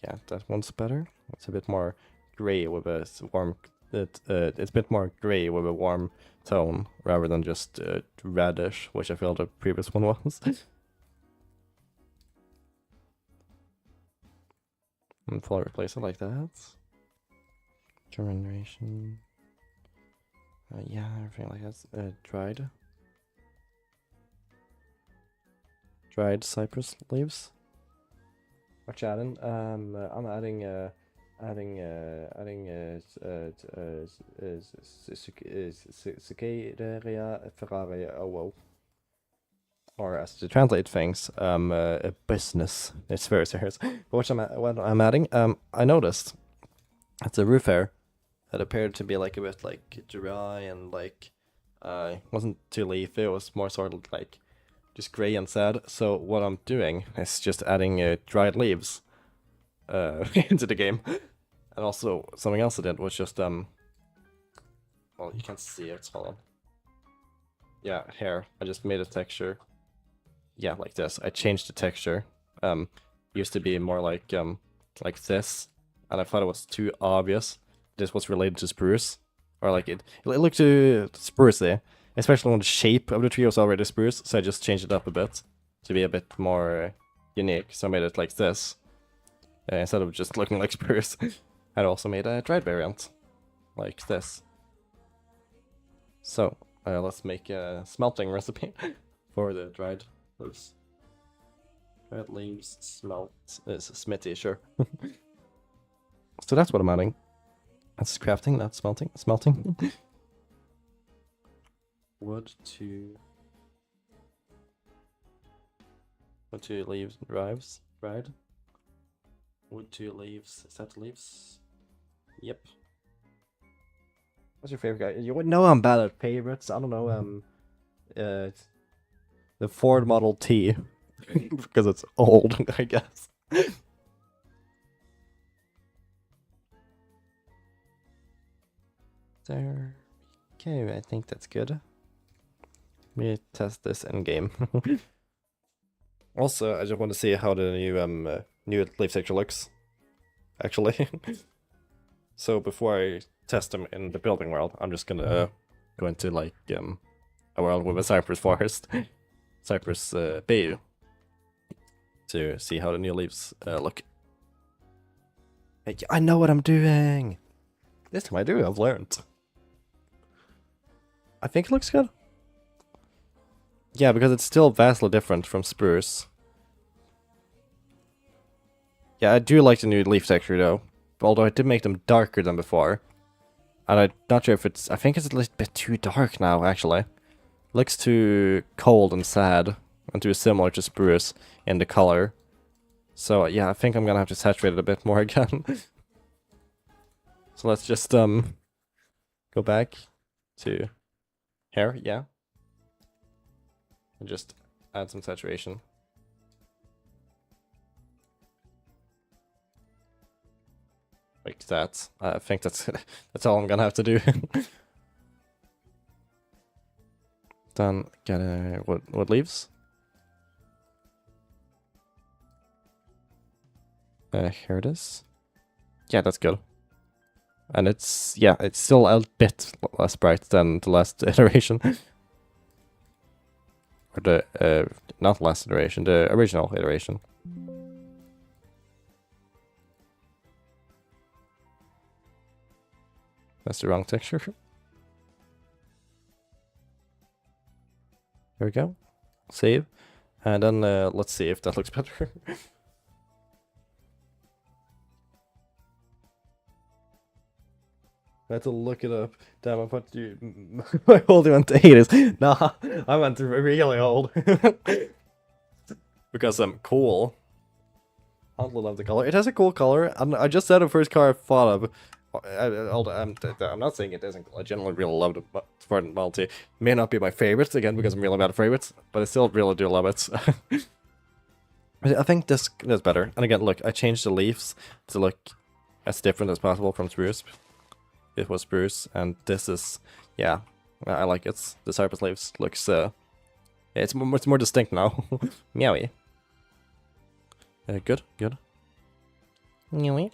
Yeah, that one's better. It's a bit more gray with a warm. It's a bit more gray with a warm tone rather than just reddish, which I feel the previous one was. And fully replace it like that. Generation. Yeah, everything like that. Dried Cypress leaves. What you adding? I'm adding Cicaria Ferrari. Oh whoa. Or as to translate things, a business. It's very serious. But what I'm adding, I noticed it's a roof hair that appeared to be like a bit like dry and like wasn't too leafy. It was more sort of like just gray and sad. So what I'm doing is just adding dried leaves into the game. And also something else I did was just well, you can't see it. Hold on. Yeah, hair. I just made a texture. Yeah, like this. I changed the texture. Used to be more like this, and I thought it was too obvious. This was related to spruce, or like it looked too sprucey, especially when the shape of the tree was already spruce. So I just changed it up a bit to be a bit more unique. So I made it like this instead of just looking like spruce. I also made a dried variant like this. So let's make a smelting recipe for the dried leaves. Dried leaves smelt is smithy, sure. So that's what I'm adding. That's crafting, not smelting. Smelting. Wood to leaves dried. Wood to leaves. Is that leaves? Yep. What's your favorite guy? You would know I'm bad at favorites. I don't know. The Ford Model T, because it's old, I guess. There. Okay, I think that's good. Let me test this in game. Also, I just want to see how the new leaf texture looks. Actually. So before I test them in the building world, I'm just gonna go into like a world with a cypress forest, cypress bayou, to see how the new leaves look. Hey, I know what I'm doing. This time I do. I've learned. I think it looks good. Yeah, because it's still vastly different from spruce. Yeah, I do like the new leaf texture though. Although I did make them darker than before. And I'm not sure if it's... I think it's a little bit too dark now, actually. Looks too cold and sad. And too similar to spruce in the color. So yeah, I think I'm gonna have to saturate it a bit more again. So let's just go back to hair, yeah. And just add some saturation. Like that. I think that's all I'm gonna have to do. Then get a wood leaves. Here it is. Yeah, that's good. And it's still a bit less bright than the last iteration. Or the not last iteration, the original iteration. That's the wrong texture. There we go. Save. And then let's see if that looks better. I had to look it up. Damn, I put you. My old went to 80s. Nah, I went to really old. Because I'm cool. I love the color. It has a cool color. I just said the first car I thought of. I'm not saying it isn't. I generally really love the Spartan Model T. May not be my favorite, again, because I'm really bad at favorites, but I still really do love it. I think this is better. And again, look, I changed the leaves to look as different as possible from spruce. It was spruce, and this is, yeah, I like it. The Cypress leaves looks, it's more distinct now. Meowy. Good. Meowy.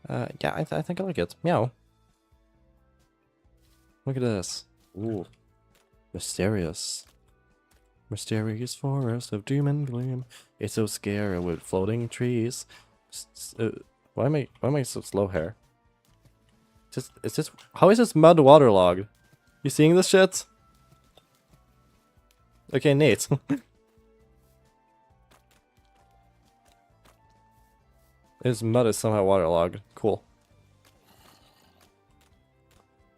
Yeah, I think I like it. Meow. Look at this. Ooh. Mysterious. Mysterious forest of doom and gloom. It's so scary with floating trees. Why am I so slow here? How is this mud waterlogged? You seeing this shit? Okay, Nate. This mud is somehow waterlogged. Cool.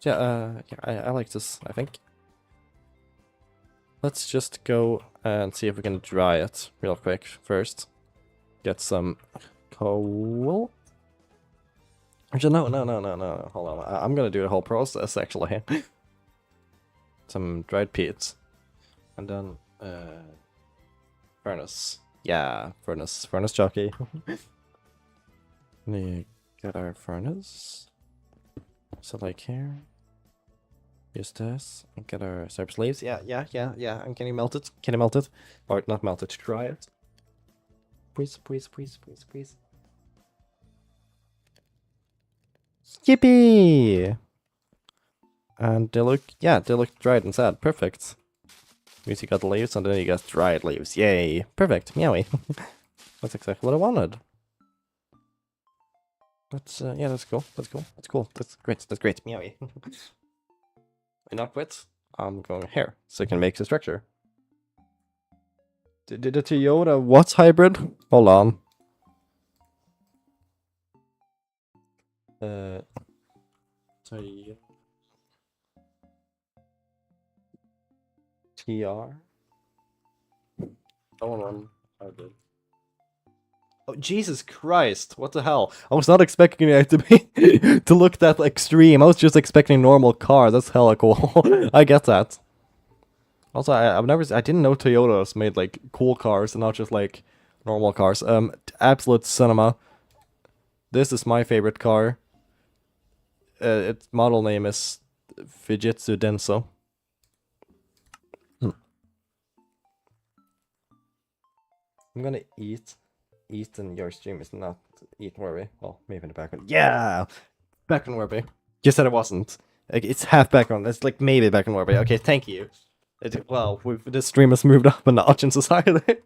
Yeah, I like this, I think. Let's just go and see if we can dry it real quick first. Get some coal. Actually, no. Hold on. I'm gonna do the whole process, actually. Some dried peat. And then, furnace. Yeah, furnace jockey. We get our furnace. So like here. Use this. And get our Cypress leaves. Yeah. And can you melt it? Can you melt it? Or not melt it, dry it. Please. Yippee! And they look dried and sad. Perfect. Means you got the leaves and then you got dried leaves. Yay! Perfect. Meowy. That's exactly what I wanted. Yeah, that's cool. That's great. Meowy. Enough with. I'm going here, so I can make the structure. Did the Toyota what hybrid? Hold on. Toyota. TR? Oh, hybrid. Oh, Jesus Christ, what the hell? I was not expecting it to be to look that extreme. I was just expecting normal car. That's hella cool. I get that. Also, I didn't know Toyotas made like cool cars and not just like normal cars. Absolute cinema. This is my favorite car. Its model name is Fujitsu Denso. I'm gonna eat and your stream is not eat Warby. Well, maybe in the background. Yeah! Background Warby. You said it wasn't. Like, it's half background. It's like maybe background Warby. Okay, thank you. Well, this stream has moved up a notch in society.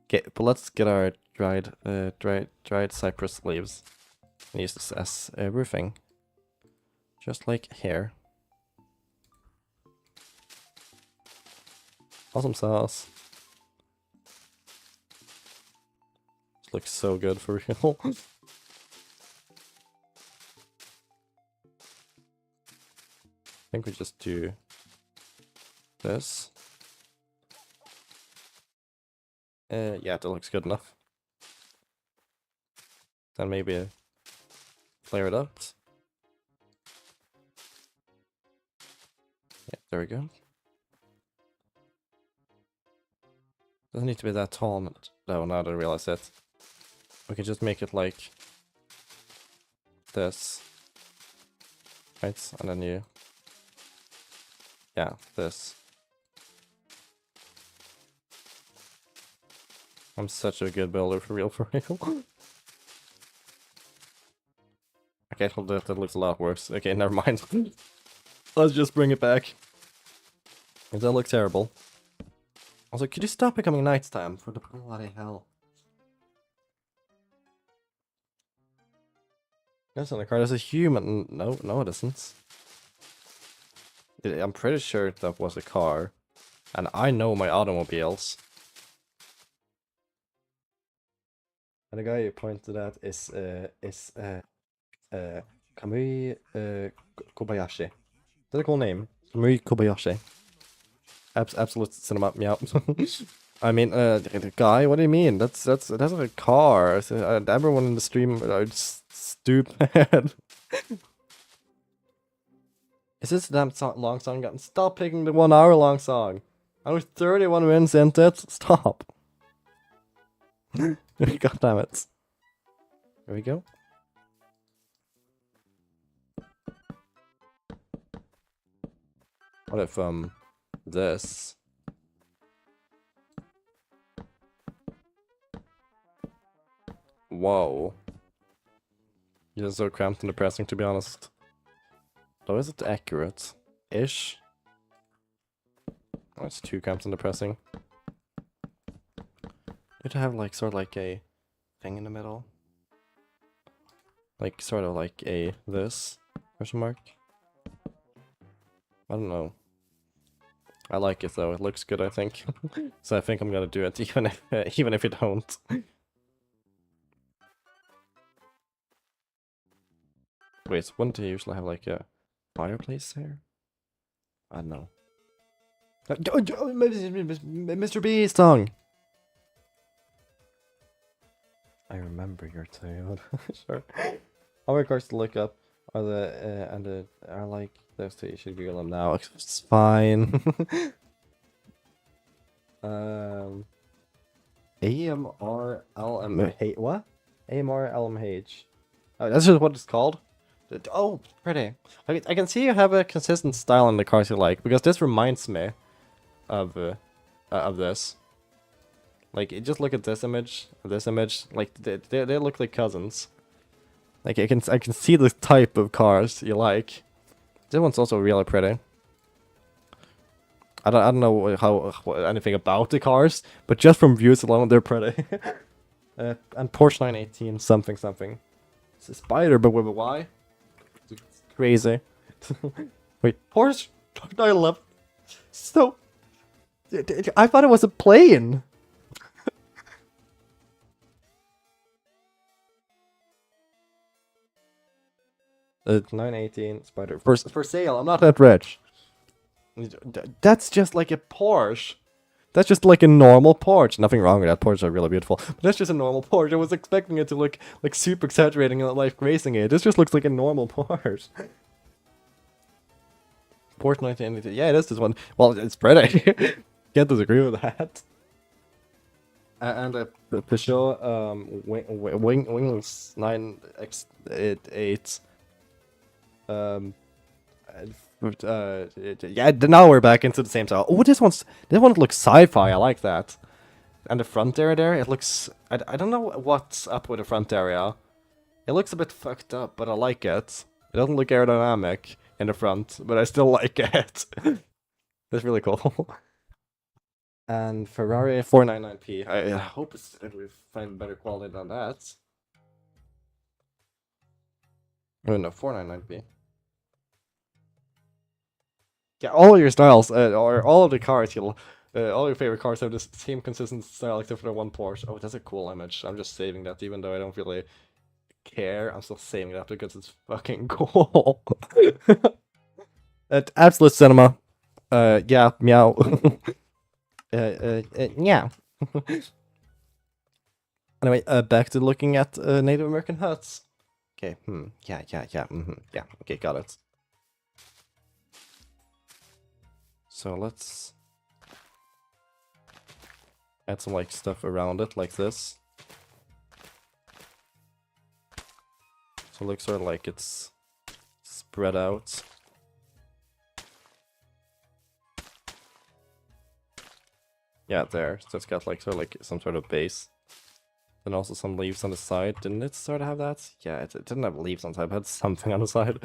Okay, but let's get our dried cypress leaves and use this as roofing. Just like here. Awesome sauce. Looks so good for real. I think we just do this. Yeah, that looks good enough. Then maybe flare it up. Yeah, there we go. Doesn't need to be that tall, though, now that I realize it. We can just make it like this. Right? And then you... Yeah, this. I'm such a good builder for real. Okay, well, that looks a lot worse. Okay, never mind. Let's just bring it back. It doesn't look terrible. Also, could you stop becoming nighttime for the bloody hell? That's not a car, that's a human. No, no it isn't. I'm pretty sure that was a car. And I know my automobiles. And the guy you pointed at is Kamui Kobayashi. Is that a cool name? Kamui Kobayashi. Absolute cinema, meow. I mean, the guy, what do you mean? That's a car. Everyone in the stream are just stupid. Is this a damn long song? Stop picking the 1 hour long song. I was 31 minutes into it. Stop. God damn it. Here we go. What if, this? Whoa. This is so cramped and depressing, to be honest. Though, is it accurate? Ish? Oh, it's too cramped and depressing. It'd have, like, sort of like a thing in the middle. Like, sort of like a this? Question mark? I don't know. I like it though, it looks good I think. So I think I'm gonna do it even if you don't. Wait, wouldn't they usually have like a fireplace there? I don't know. Mr. B's tongue! I remember your tale. Sure. How many cars to look up are are like those two? You should Google them now. It's fine. AMRLMH. What? AMRLMH. Oh, that's just what it's called. Oh, pretty. I can see you have a consistent style in the cars you like, because this reminds me of this. Like, just look at this image, like, they look like cousins. Like, I can see the type of cars you like. This one's also really pretty. I don't know anything about the cars, but just from views alone, they're pretty. And Porsche 918 something something. It's a spider, but with a Y. It's crazy. Wait, Porsche 911. So, I thought it was a plane. 918 Spider. For sale, I'm not that rich. That's just like a Porsche. That's just like a normal Porsche. Nothing wrong with that. Porsches are really beautiful. But that's just a normal Porsche. I was expecting it to look like super exaggerating and like racing it. This just looks like a normal Porsche. Porsche 1982. Yeah, it is this one. Well, it's pretty. Can't disagree with that. And the Peugeot Wings 9X8. Yeah, now we're back into the same style. Oh, this one looks sci-fi. I like that. And the front area there, it looks... I don't know what's up with the front area. It looks a bit fucked up, but I like it. It doesn't look aerodynamic in the front, but I still like it. That's really cool. And Ferrari 499p. I hope we find better quality than that. Oh no, 499p. Yeah, all of your styles, or all of the cars, all your favorite cars have the same consistent style except for the one Porsche. Oh, that's a cool image. I'm just saving that, even though I don't really care. I'm still saving that because it's fucking cool. Absolute cinema. Yeah, meow. Yeah. Anyway, back to looking at Native American huts. Okay, yeah, yeah, okay, got it. So let's add some like stuff around it, like this. So it looks sort of like it's spread out. Yeah, there. So it's got like sort of like some sort of base. Then also some leaves on the side. Didn't it sort of have that? Yeah, it didn't have leaves on the side, it had something on the side.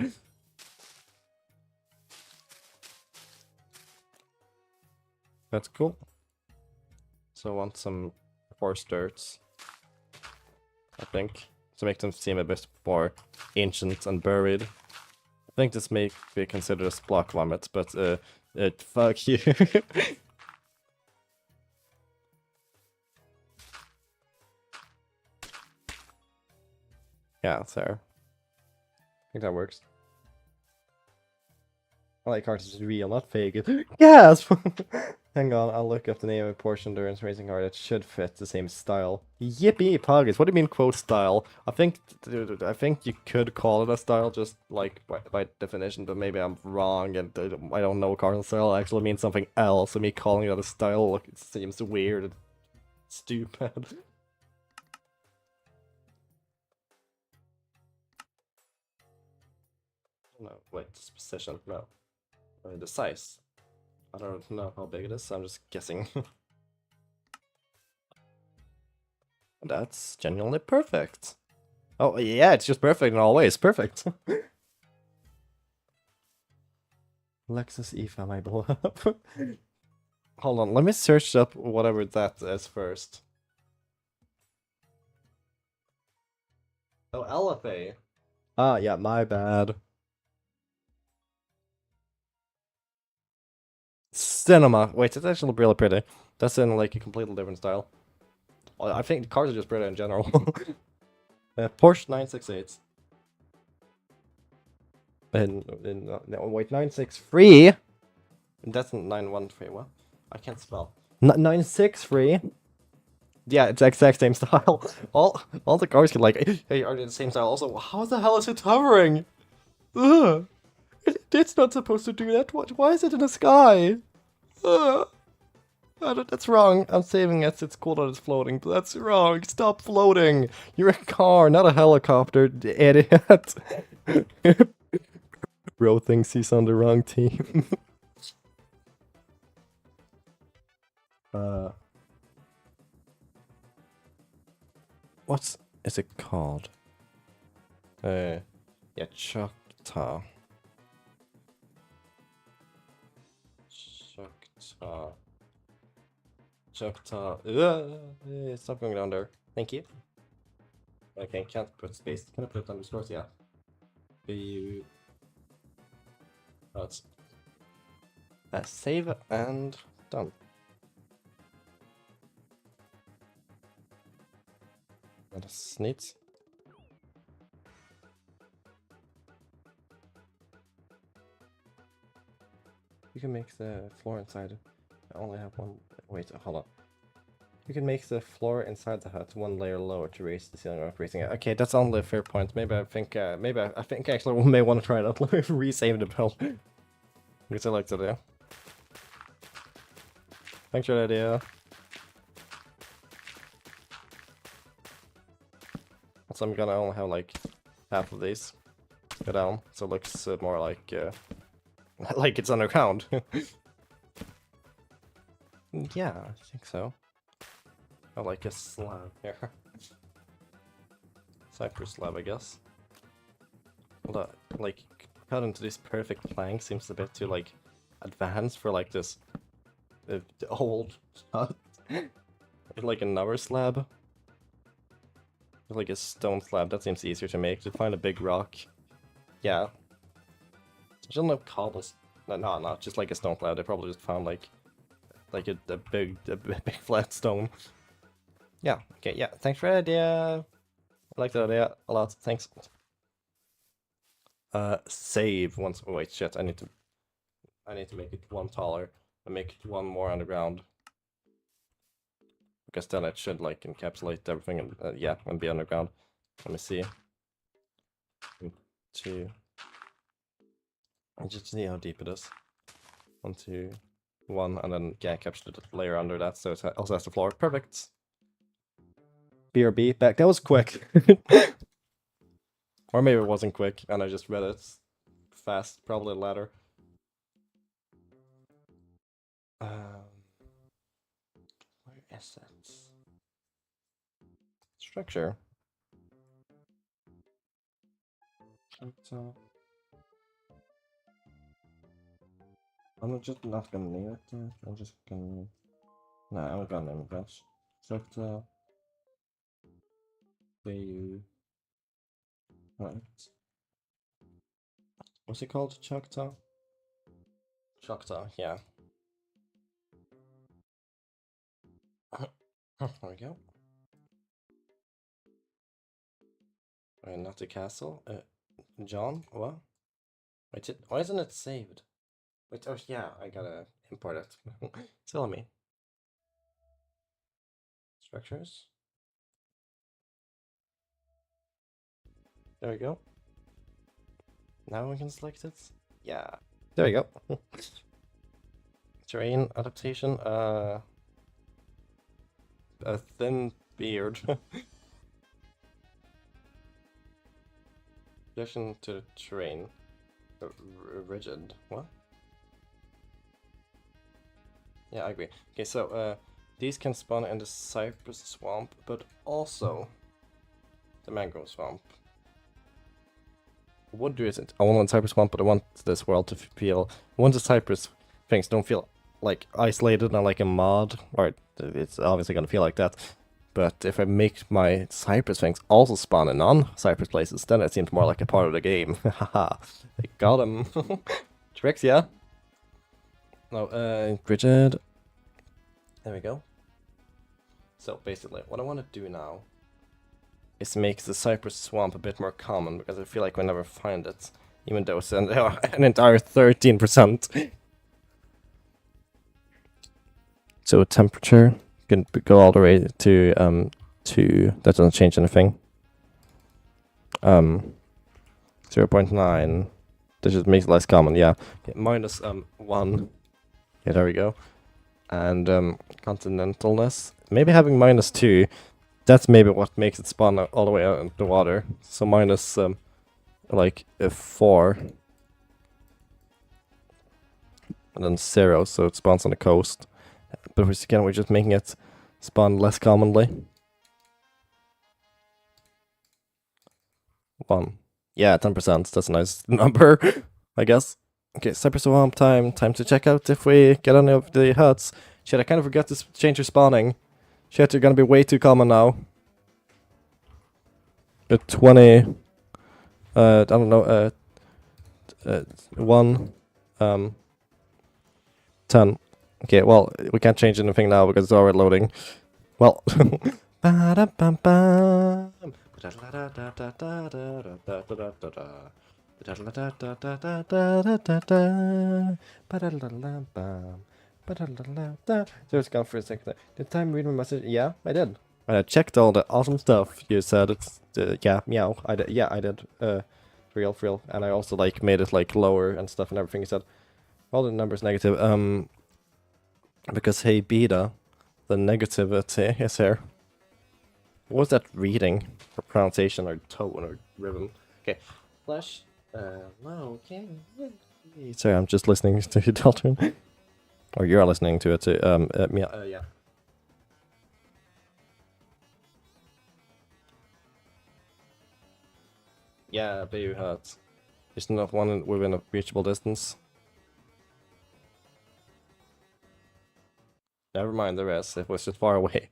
That's cool. So I want some forest dirts, I think. to make them seem a bit more ancient and buried. I think this may be considered as block vomit, but fuck you. Yeah, fair. I think that works. I like cards is real, not fake. Yes! Hang on, I'll look up the name of a Porsche Endurance racing car that should fit the same style. Yippee poggers! What do you mean quote style? I think you could call it a style just like by definition, but maybe I'm wrong and I don't know car style actually means something else. So me calling it a style, look, it seems weird and stupid. No, wait, disposition, no. The size. I don't know how big it is, so I'm just guessing. That's genuinely perfect. Oh, yeah, it's just perfect in all ways. Perfect. Lexus EFA, my beloved. Hold on, let me search up whatever that is first. Oh, LFA. Ah, yeah, my bad. Cinema. Wait, it's actually really pretty. That's in like a completely different style. Well, I think cars are just pretty in general. Porsche 968. No, wait, 963? That's 913, what? I can't spell. 963? Yeah, it's the exact same style. All the cars can like, hey, are they the same style? Also, how the hell is it hovering? Ugh. It's not supposed to do that. Why is it in the sky? Ugh. That's wrong. I'm saving it. It's cool that it's floating, but that's wrong. Stop floating. You're a car, not a helicopter, idiot. Bro thinks he's on the wrong team. What is it called? Yeah, Choctaw. Choctaw. Stop going down there. Thank you. Okay, can't put space. Can I put underscores? Yeah. B-U. Oh, it's... save and done. That's neat. You can make the floor inside. I only have one. Wait, hold on. You can make the floor inside the hut one layer lower to raise the ceiling without raising it. Okay, that's only a fair point. Maybe I think actually we may want to try that. Let me resave the build. Because I like the idea. Thanks for the idea. So I'm gonna only have like half of these go down, so it looks more like like it's underground. Yeah, I think so. I like a slab here. Cypress slab, I guess. Although, like, cut into this perfect plank seems a bit too, like, advanced for, like, this old hut. Like another slab. Like a stone slab, that seems easier to make. To find a big rock. Yeah. There's no cobbles. No, just like a stone slab. They probably just found, like a big flat stone. Yeah, okay, yeah, thanks for the idea. I like that idea a lot, thanks. Save once. Oh, wait, shit, I need to make it one taller and make it one more underground. Because then it should, like, encapsulate everything and, yeah, and be underground. Let me see. 2. Just see how deep it is. 1, 2, 1, and then, yeah, encapsulate the layer under that, so it also has the floor. Perfect. BRB, back. That was quick. Or maybe it wasn't quick, and I just read it fast. Probably the latter. Where is it? Structure. So I'm just not gonna name it. I'm just gonna. No, I'm gonna name it. Structure. Right. What's it called? Choctaw? Choctaw, yeah. There we go. Not the castle. John? What? Wait, why isn't it saved? Wait, oh yeah, I gotta import it. Tell me. Structures. There we go. Now we can select it. Yeah. There we go. Terrain adaptation. A thin beard. Addition to the terrain. Rigid. What? Yeah, I agree. Okay, so these can spawn in the Cypress swamp, but also the mangrove swamp. What do is it? I want Cypress swamp, but I want this world to feel. I want the Cypress things don't feel like isolated and like a mod. Or it's obviously gonna feel like that. But if I make my Cypress things also spawn in non-Cypress places, then it seems more like a part of the game. Haha, I got him. Tricks, yeah. No, rigid. There we go. So basically, what I want to do now is make the Cypress swamp a bit more common, because I feel like we never find it, even though it's an entire 13%. So temperature can go all the way to that doesn't change anything. 0.9. That just makes it less common, yeah. Okay, minus 1. Yeah, there we go. And continentalness. Maybe having minus 2. That's maybe what makes it spawn all the way out into the water. So minus like a 4. And then 0, so it spawns on the coast. But again, we're just making it spawn less commonly. 1. Yeah, 10%. That's a nice number, I guess. Okay, Cypress swamp time. Time to check out if we get any of the huts. Shit, I kind of forgot to change your spawning. Shit, you're gonna be way too common now. 20. I don't know. 1. 10. Okay, well, we can't change anything now because it's already loading. Well. So it's gone for a second. Did time read my message? Yeah, I did. I checked all the awesome stuff you said. It's yeah, meow. I did. Yeah, I did. For real. And I also like made it like lower and stuff and everything you said. All the numbers negative. Because hey beta, the negativity is here. What was that reading? Or pronunciation or tone or rhythm? Okay. Flash. No, okay. Sorry, I'm just listening to Deltron. Or you're listening to it too. Yeah. Yeah, Bayou Hut. There's not one within a reachable distance. Never mind the rest, it was just far away.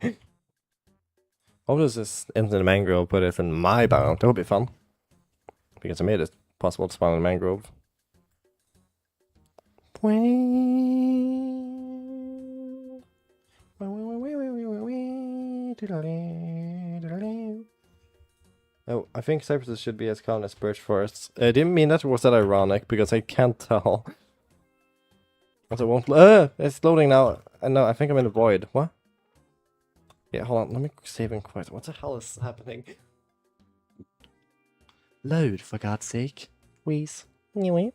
What does this into the mangrove put it in my biome? That would be fun. Because I made it possible to spawn in a mangrove. Oh, I think cypresses should be as common as birch forests. I didn't mean that, or was that ironic? Because I can't tell. Also, won't. It's loading now. No, I think I'm in a void. What? Yeah, hold on. Let me save and quit. What the hell is happening? Load, for God's sake. Please. Anyway.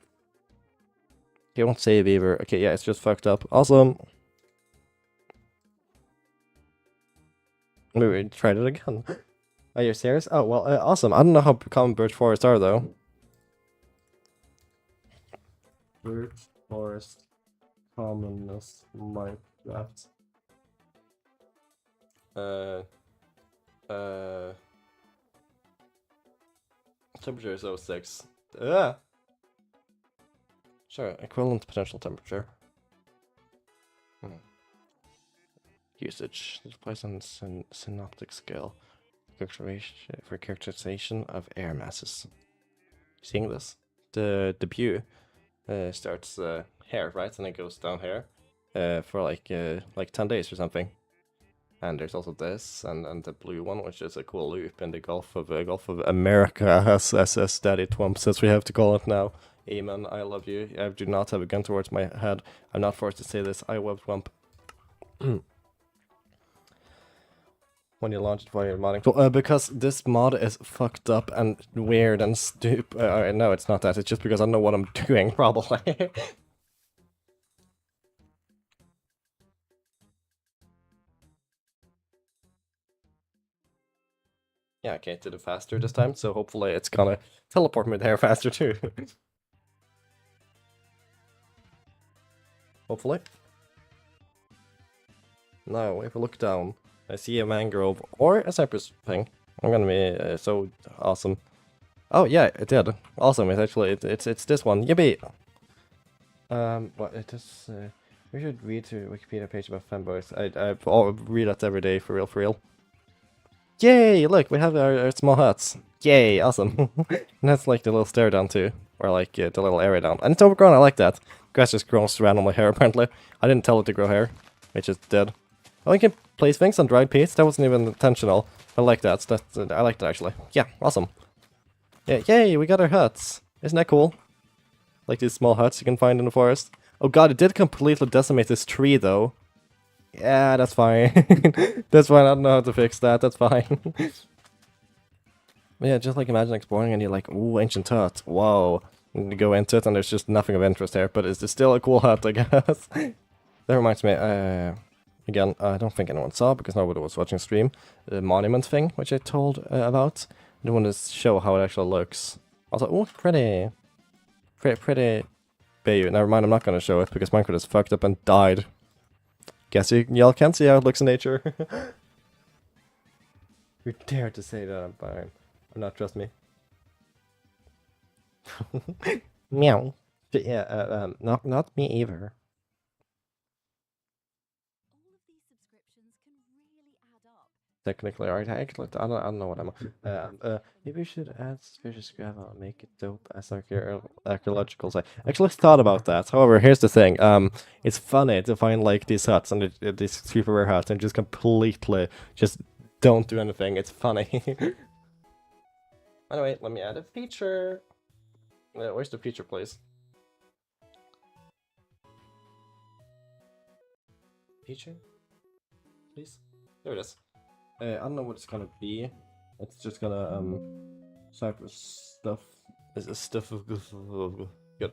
Okay, won't save either. Okay, yeah, it's just fucked up. Awesome. Maybe we tried it again. Are you serious? Oh, well, awesome. I don't know how common birch forests are, though. Birch forest commonness Minecraft. Temperature is 06. Sure, equivalent potential temperature. Usage. This applies on synoptic scale. For characterization of air masses. Seeing this? The debut starts here, right? And it goes down here for like 10 days or something. And there's also this and the blue one, which is a cool loop in the Gulf of America, as Daddy Twump says we have to call it now. Amen. I love you. I do not have a gun towards my head. I'm not forced to say this. I love Twump. When you launch it while you're modding. Well, because this mod is fucked up and weird and stupid. No, it's not that. It's just because I don't know what I'm doing, probably. Yeah, okay, it did it faster this time, so hopefully it's gonna teleport me there faster too. Hopefully. Now, if I look down, I see a mangrove or a cypress thing. I'm gonna be so awesome. Oh yeah, it did. Awesome. It's actually it's this one. Yippee! But it is. We should read to Wikipedia page about fanboys. I read that every day for real, for real. Yay! Look, we have our small huts. Yay! Awesome. And that's like the little stair down too, or like the little area down. And it's overgrown. I like that. Grass just grows randomly here. Apparently, I didn't tell it to grow here. It just did. Oh, you can place things on dried peats. That wasn't even intentional. I like that. I like that actually. Yeah, awesome. Yeah, yay! We got our huts. Isn't that cool? Like these small huts you can find in the forest. Oh god, it did completely decimate this tree though. Yeah, that's fine. That's fine. I don't know how to fix that. That's fine. Yeah, just like imagine exploring and you're like, ooh, ancient hut. Whoa. And you go into it and there's just nothing of interest here, but it's still a cool hut, I guess. That reminds me, again, I don't think anyone saw because nobody was watching stream, the monument thing, which I told about. I want to show how it actually looks. Also, oh, pretty. Pretty Bayou. Never mind, I'm not going to show it because Minecraft is fucked up and died. Guess y'all can't see how it looks in nature. You dare to say that I'm fine. Or not, trust me. Meow. Yeah, not me either. Technically, alright, I don't know what I'm maybe we should add suspicious gravel and make it dope as archaeological site. I actually thought about that. However, here's the thing. It's funny to find like these huts and these super rare huts and just completely just don't do anything. It's funny. Anyway, let me add a feature. Where's the feature, please? Feature? Please? There it is. I don't know what it's gonna be. It's just gonna Cypress stuff. Is a stuff of good.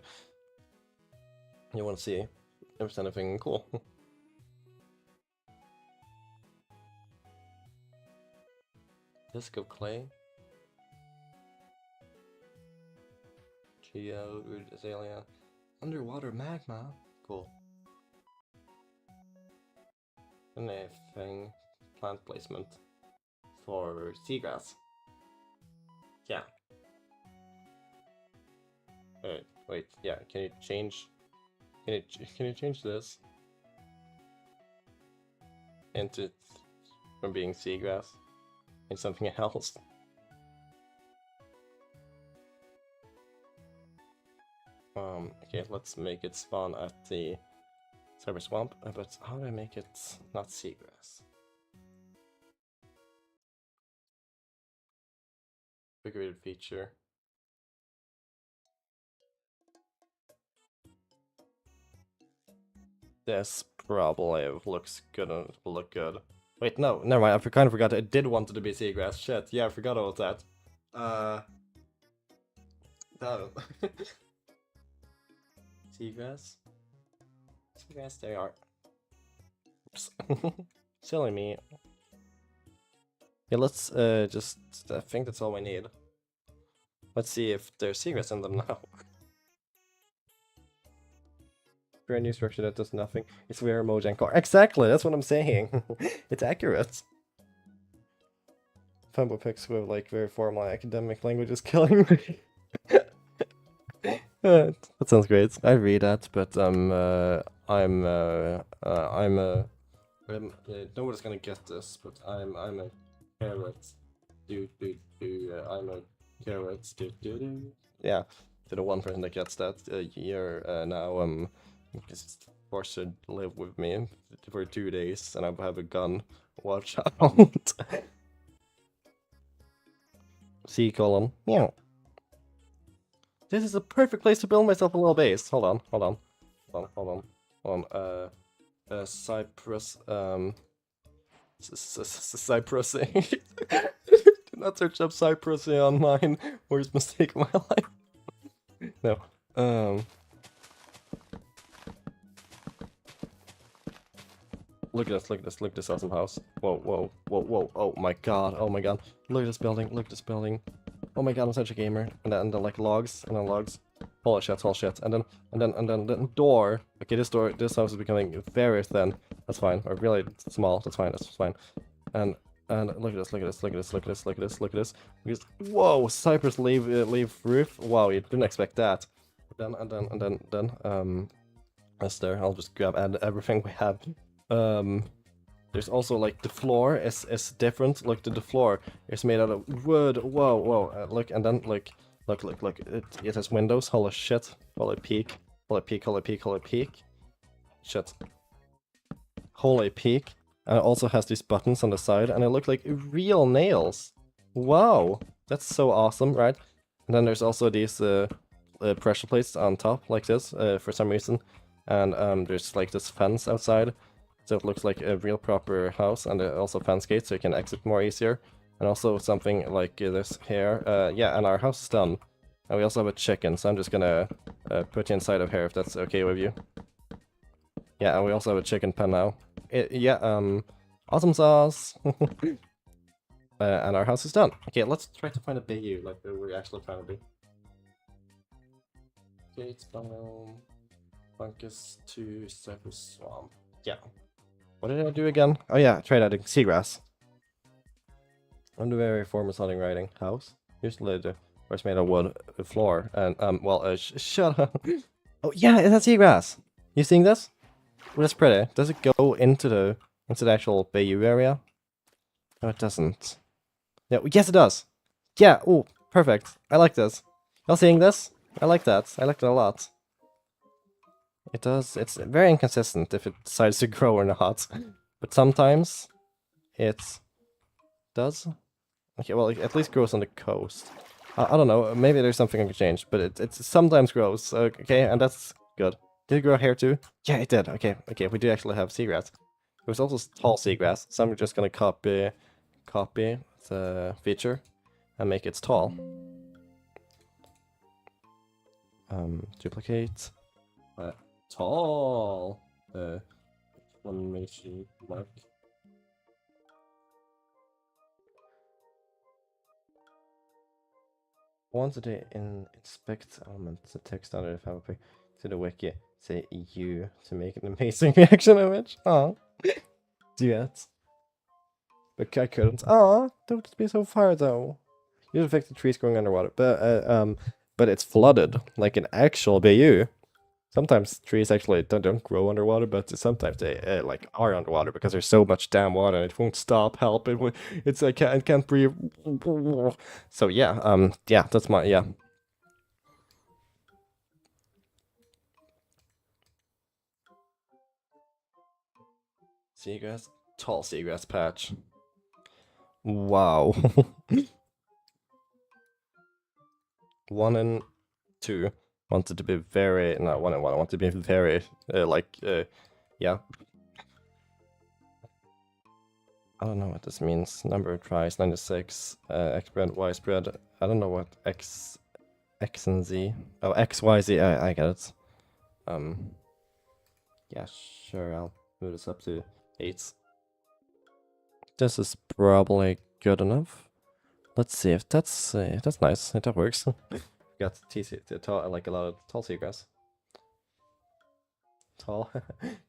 You want to see if there's anything cool? Disc of clay. Ciao, azalea. Underwater magma. Cool. Anything. Plant placement for seagrass. Yeah. Wait. Yeah. Can you change? Can you change this into from being seagrass and something else? Okay. Let's make it spawn at the Cyber Swamp. But how do I make it not seagrass? Figurative feature. This probably looks good and will look good. Wait, no, never mind. I kind of forgot. I did want it to be seagrass. Shit, yeah, I forgot about that. Damn. Seagrass? Seagrass, there you are. Oops. Silly me. Yeah, let's just. I think that's all we need. Let's see if there's seagrass in them now. Brand new structure that does nothing. It's where Mojang car. Exactly, that's what I'm saying. It's accurate. Fumble pics with like very formal academic languages killing me. That sounds great. I read that, but nobody's gonna get this, but I'm a carrot. I'm a carrot. yeah, to the one person that gets that, you're now just forced to live with me for 2 days, and I have a gun. Watch out. C colon. Meow. This is a perfect place to build myself a little base. Hold on, hold on, hold on, hold on, hold on. Cypress. Cypress. Do not search up Cypress online. Worst mistake of my life. No. Look at this, look at this, look at this awesome house. Whoa, whoa, whoa, whoa. Oh my god, oh my god. Look at this building, look at this building. Oh my god, I'm such a gamer. And then like logs, and then logs. Holy shit, holy shit. And then door. Okay, this house is becoming very thin. That's fine. Or really small, that's fine, that's fine. And look at this, look at this, look at this, look at this, look at this, look at this. Whoa, Cypress leave roof. Wow, you didn't expect that. That's there. I'll just grab everything we have. There's also like the floor is different. Look, the floor is made out of wood. Whoa, whoa. Look, and then look. It has windows. Holy shit. Holy peak. Holy peak. Holy peak. Holy peak. Shit. Holy peak. And it also has these buttons on the side, and they look like real nails. Wow, that's so awesome, right? And then there's also these pressure plates on top, like this, for some reason. And there's like this fence outside. So it looks like a real proper house, and also fence gates, so you can exit more easier. And also something like this here. Yeah, and our house is done. And we also have a chicken, so I'm just gonna put you inside of here if that's okay with you. Yeah, and we also have a chicken pen now. Awesome sauce! And our house is done. Okay, let's try to find a bayou, like we're actually trying to be. Gates, biome, fungus to Cypress swamp. Yeah. What did I do again? Oh yeah, tried adding seagrass. On the very formal sounding writing house. Usually the it's made of wood floor and shut up. Oh yeah, it has seagrass. You seeing this? Well, that's pretty. Does it go into the actual bayou area? No, it doesn't. Yeah, yes it does. Yeah, oh, perfect. I like this. Y'all seeing this? I like that. I like it a lot. It does. It's very inconsistent if it decides to grow or not. But sometimes it does. Okay, well, it at least grows on the coast. I don't know. Maybe there's something I can change, but it sometimes grows. Okay, and that's good. Did it grow here too? Yeah, it did. Okay, okay. We do actually have seagrass. There's also tall seagrass, so I'm just gonna copy the feature and make it tall. Duplicate. Tall. Exclamation mark. Once a day inspect elements, the text under the fabric to the wiki. Say you to make an amazing reaction image. Aw. Duet. But I couldn't. Aw, don't be so far though. You affect the trees growing underwater, but it's flooded like an actual bayou. Sometimes trees actually don't grow underwater, but sometimes they like are underwater because there's so much damn water and it won't stop. Help! It's like it can't breathe. So yeah, yeah, that's my yeah. Seagrass, tall seagrass patch. Wow. 1 and 2 wanted to be very, not 1 and 1. I want to be very yeah. I don't know what this means. Number of tries 96. X spread, Y spread. I don't know what X and Z. Oh, X, Y, Z. I get it. Yeah, sure. I'll move this up to 8. This is probably good enough. Let's see if that's nice. That works. Got tall, like a lot of tall seagrass. Tall,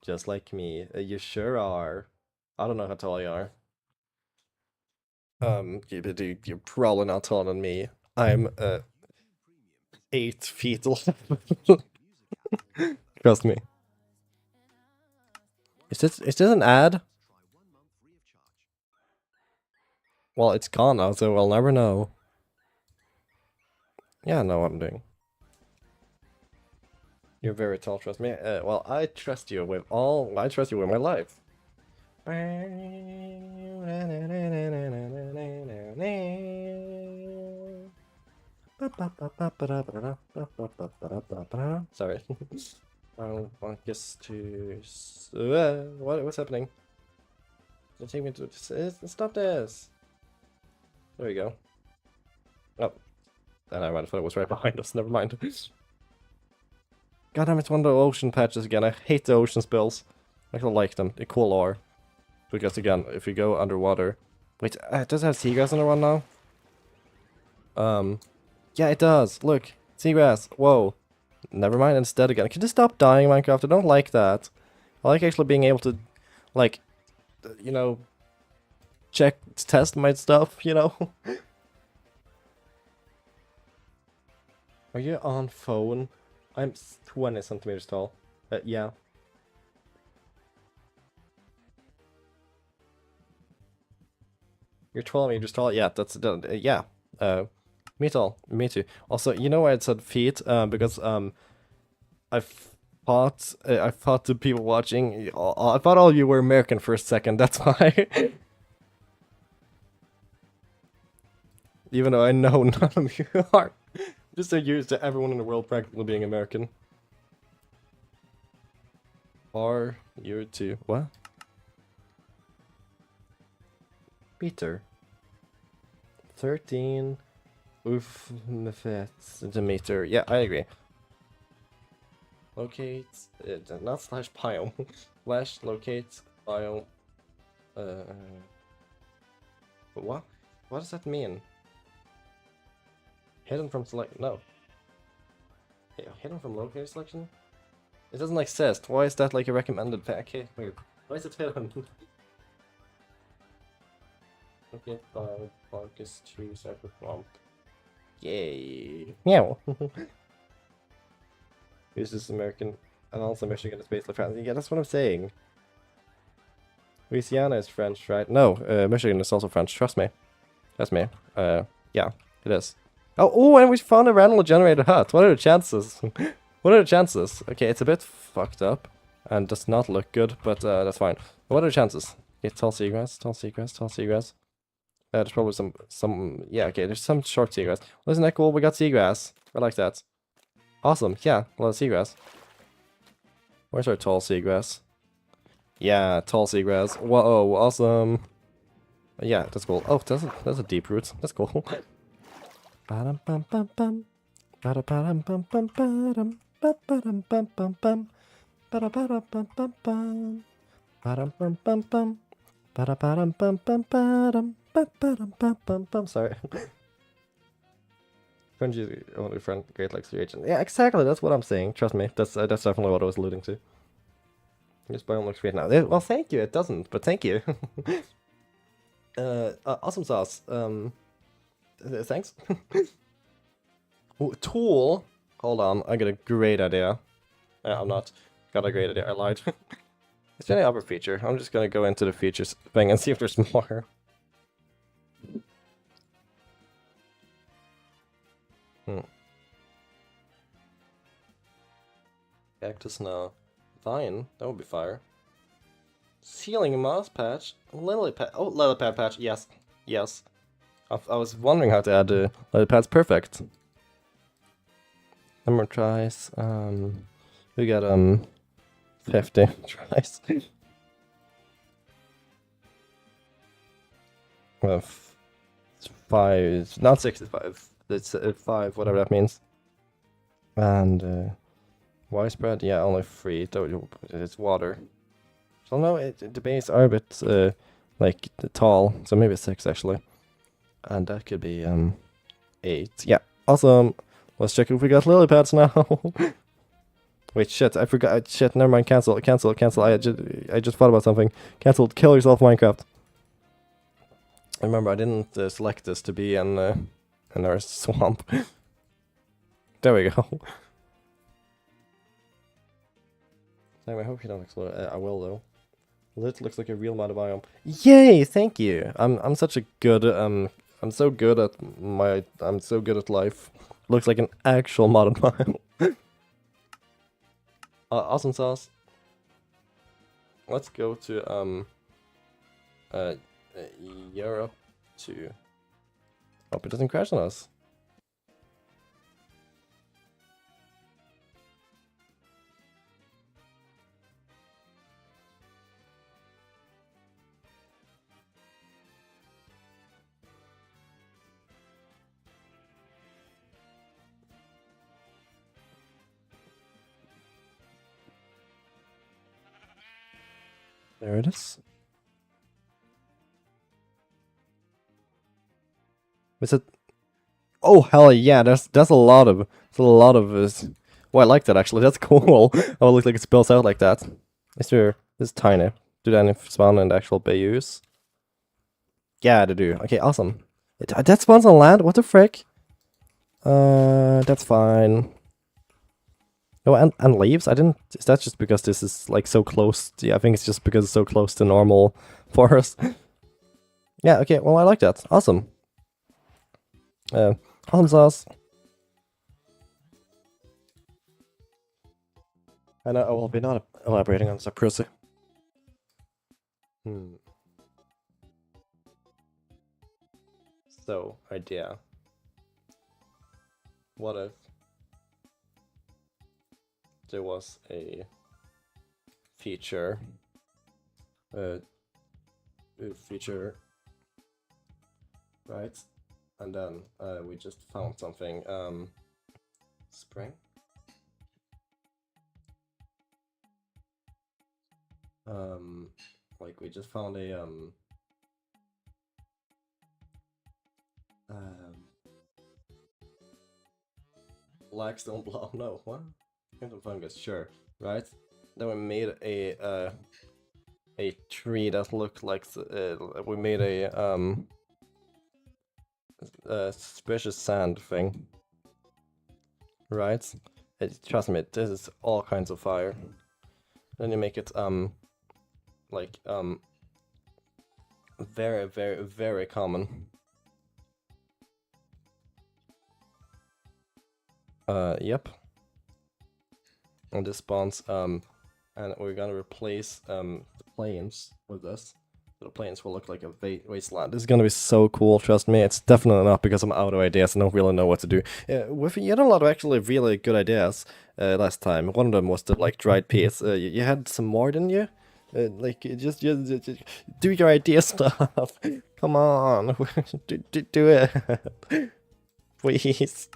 just like me. You sure are. I don't know how tall you are. You're probably not taller than me. I'm 8 feet. Trust me. Is this an ad? Well, it's gone now, so we'll never know. Yeah, I know what I'm doing. You're very tall, trust me. Well, I trust you with my life. Sorry. I want this to... what's happening? Don't take me to... Stop this! There we go. Oh. Never mind, I thought it was right behind us. Never mind. God damn, it's one of the ocean patches again. I hate the ocean spills. I don't like them. They're cool are. Because again, if you go underwater... Wait, does it have seagrass under one now? Yeah, it does. Look. Seagrass. Whoa. Never mind, it's dead again. Can you stop dying, Minecraft? I don't like that. I like actually being able to, like, you know, test my stuff, you know? Are you on phone? I'm 20 centimeters tall. Yeah. You're 12 meters tall? Yeah, that's, yeah. Me too. Also, you know why I said feet? Because, I thought the people watching, I thought all of you were American for a second, that's why. Even though I know none of you are. Just so used to everyone in the world practically being American. Are you too? What? Peter. 13 centimeter. Yeah, I agree. Locate, not slash biome, slash locate biome. What? What does that mean? Hidden from select? No. Hidden from locator selection? It doesn't exist. Why is that like a recommended pack? Okay, weird. Why is it hidden? Okay, focus to Cypress swamp. Yay! Meow. This is American, and also Michigan is basically France. Yeah, that's what I'm saying. Louisiana is French, right? No, Michigan is also French. Trust me. Trust me. Yeah, it is. Oh, and we found a randomly generated hut. What are the chances? What are the chances? Okay, it's a bit fucked up and does not look good, but that's fine. What are the chances? Okay, tall seagrass, tall seagrass, tall seagrass. There's probably some. Yeah, okay, there's some short seagrass. Well, isn't that cool? We got seagrass. I like that. Awesome. Yeah, a lot of seagrass. Where's our tall seagrass? Yeah, tall seagrass. Whoa, awesome. Yeah, that's cool. Oh, that's a deep root. That's cool. Ba-dum bum bum bum. Ba-da-ba-dum bum bum ba-dum. Ba-ba-dum bum bum bum. Ba-da-ba-dum bum bum bum. Ba-dum bum bum bum. Ba-da-ba-dum bum bum ba-dum. Ba-ba-dum bum bum bum. Sorry. Friend is only friend, Great Lakes region. Yeah, exactly. That's what I'm saying. Trust me. That's definitely what I was alluding to. This biome looks great now. Well, thank you. It doesn't, but thank you. Awesome sauce. Thanks. Ooh, tool. Hold on. I got a great idea. I'm not. Got a great idea. I lied. Is there any other feature? I'm just gonna go into the features thing and see if there's more. Cactus now. Vine. That would be fire. Ceiling moss patch. Lily pad. Oh, lily pad patch. Yes. Yes. I was wondering how to add the lily pads. Perfect. Number of tries. We got 50 tries. Well, 5. Not 65. It's 5. Whatever that means. And widespread. Yeah, only 3. It's water. So no, the base are a bit like tall, so maybe 6 actually, and that could be 8. Yeah, awesome. Let's check if we got lily pads now. Wait, shit, I forgot. Shit, never mind. Cancel. I just thought about something. Cancel. Kill yourself, Minecraft. Remember, I didn't select this to be in our swamp. There we go. Anyway, I hope you don't explode. I will though. Lit looks like a real mod biome. Yay! Thank you. I'm such a good I'm so good at life. Looks like an actual modded mile. Awesome sauce. Let's go to Europe to hope it doesn't crash on us. There it is. Is it? Oh hell yeah! That's a lot of this. Oh, I like that actually. That's cool. Oh, it looks like it spills out like that. It's tiny. Do that spawn in the actual bayous? Yeah, they do. Okay, awesome. That spawns on land. What the frick? That's fine. Oh, and leaves? I didn't. Is that just because this is like so close? Yeah, I think it's just because it's so close to normal forest. Yeah. Okay. Well, I like that. Awesome. Awesome sauce. And I will be not elaborating on Cypress. So, idea. What if there was a feature, right? And then we just found something, spring? Like we just found a, blackstone block, no, what? Quantum fungus, sure, right? Then we made a tree that looked like, we made a suspicious sand thing, right? Trust me, this is all kinds of fire. Then you make it, like, very, very, very common. Yep. And this spawns, and we're gonna replace, the plains with this. The plains will look like a wasteland. This is gonna be so cool, trust me. It's definitely not because I'm out of ideas and don't really know what to do. You had a lot of actually really good ideas last time. One of them was the like dried peas. You had some more, didn't you? Like just do your idea stuff. Come on, do it, please.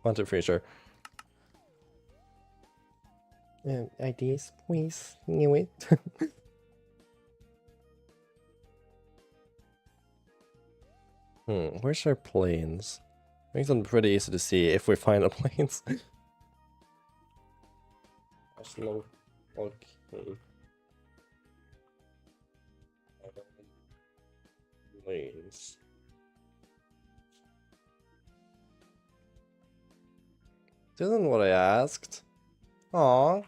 1, 2, 3, sure. Ideas, please. Knew it. Where's our planes? Makes them pretty easy to see if we find the planes. Okay. Planes. This isn't what I asked. Aww.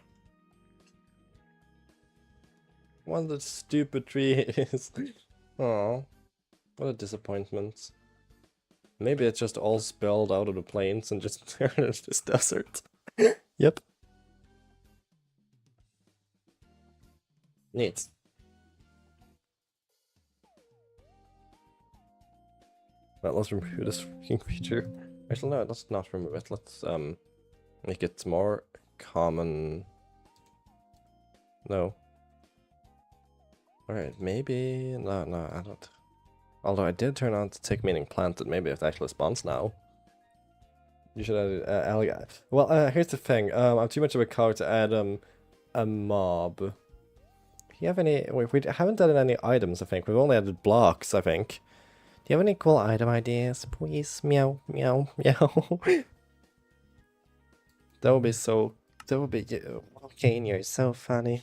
What the stupid tree is. Aww. What a disappointment. Maybe it's just all spilled out of the plains and just turned into this desert. Yep. Neat. Well, let's remove this freaking feature. Actually, no, let's not remove it. Let's make it more common. No. Alright, maybe... No, I don't... Although I did turn on to tick meaning planted, maybe it actually spawns now. You should add alligator. Well, here's the thing. I'm too much of a coward to add a mob. Do you have any... Wait, we haven't added any items, I think. We've only added blocks, I think. Do you have any cool item ideas, please? Meow, meow, meow. That would be so... That would be... Okay, you're so funny.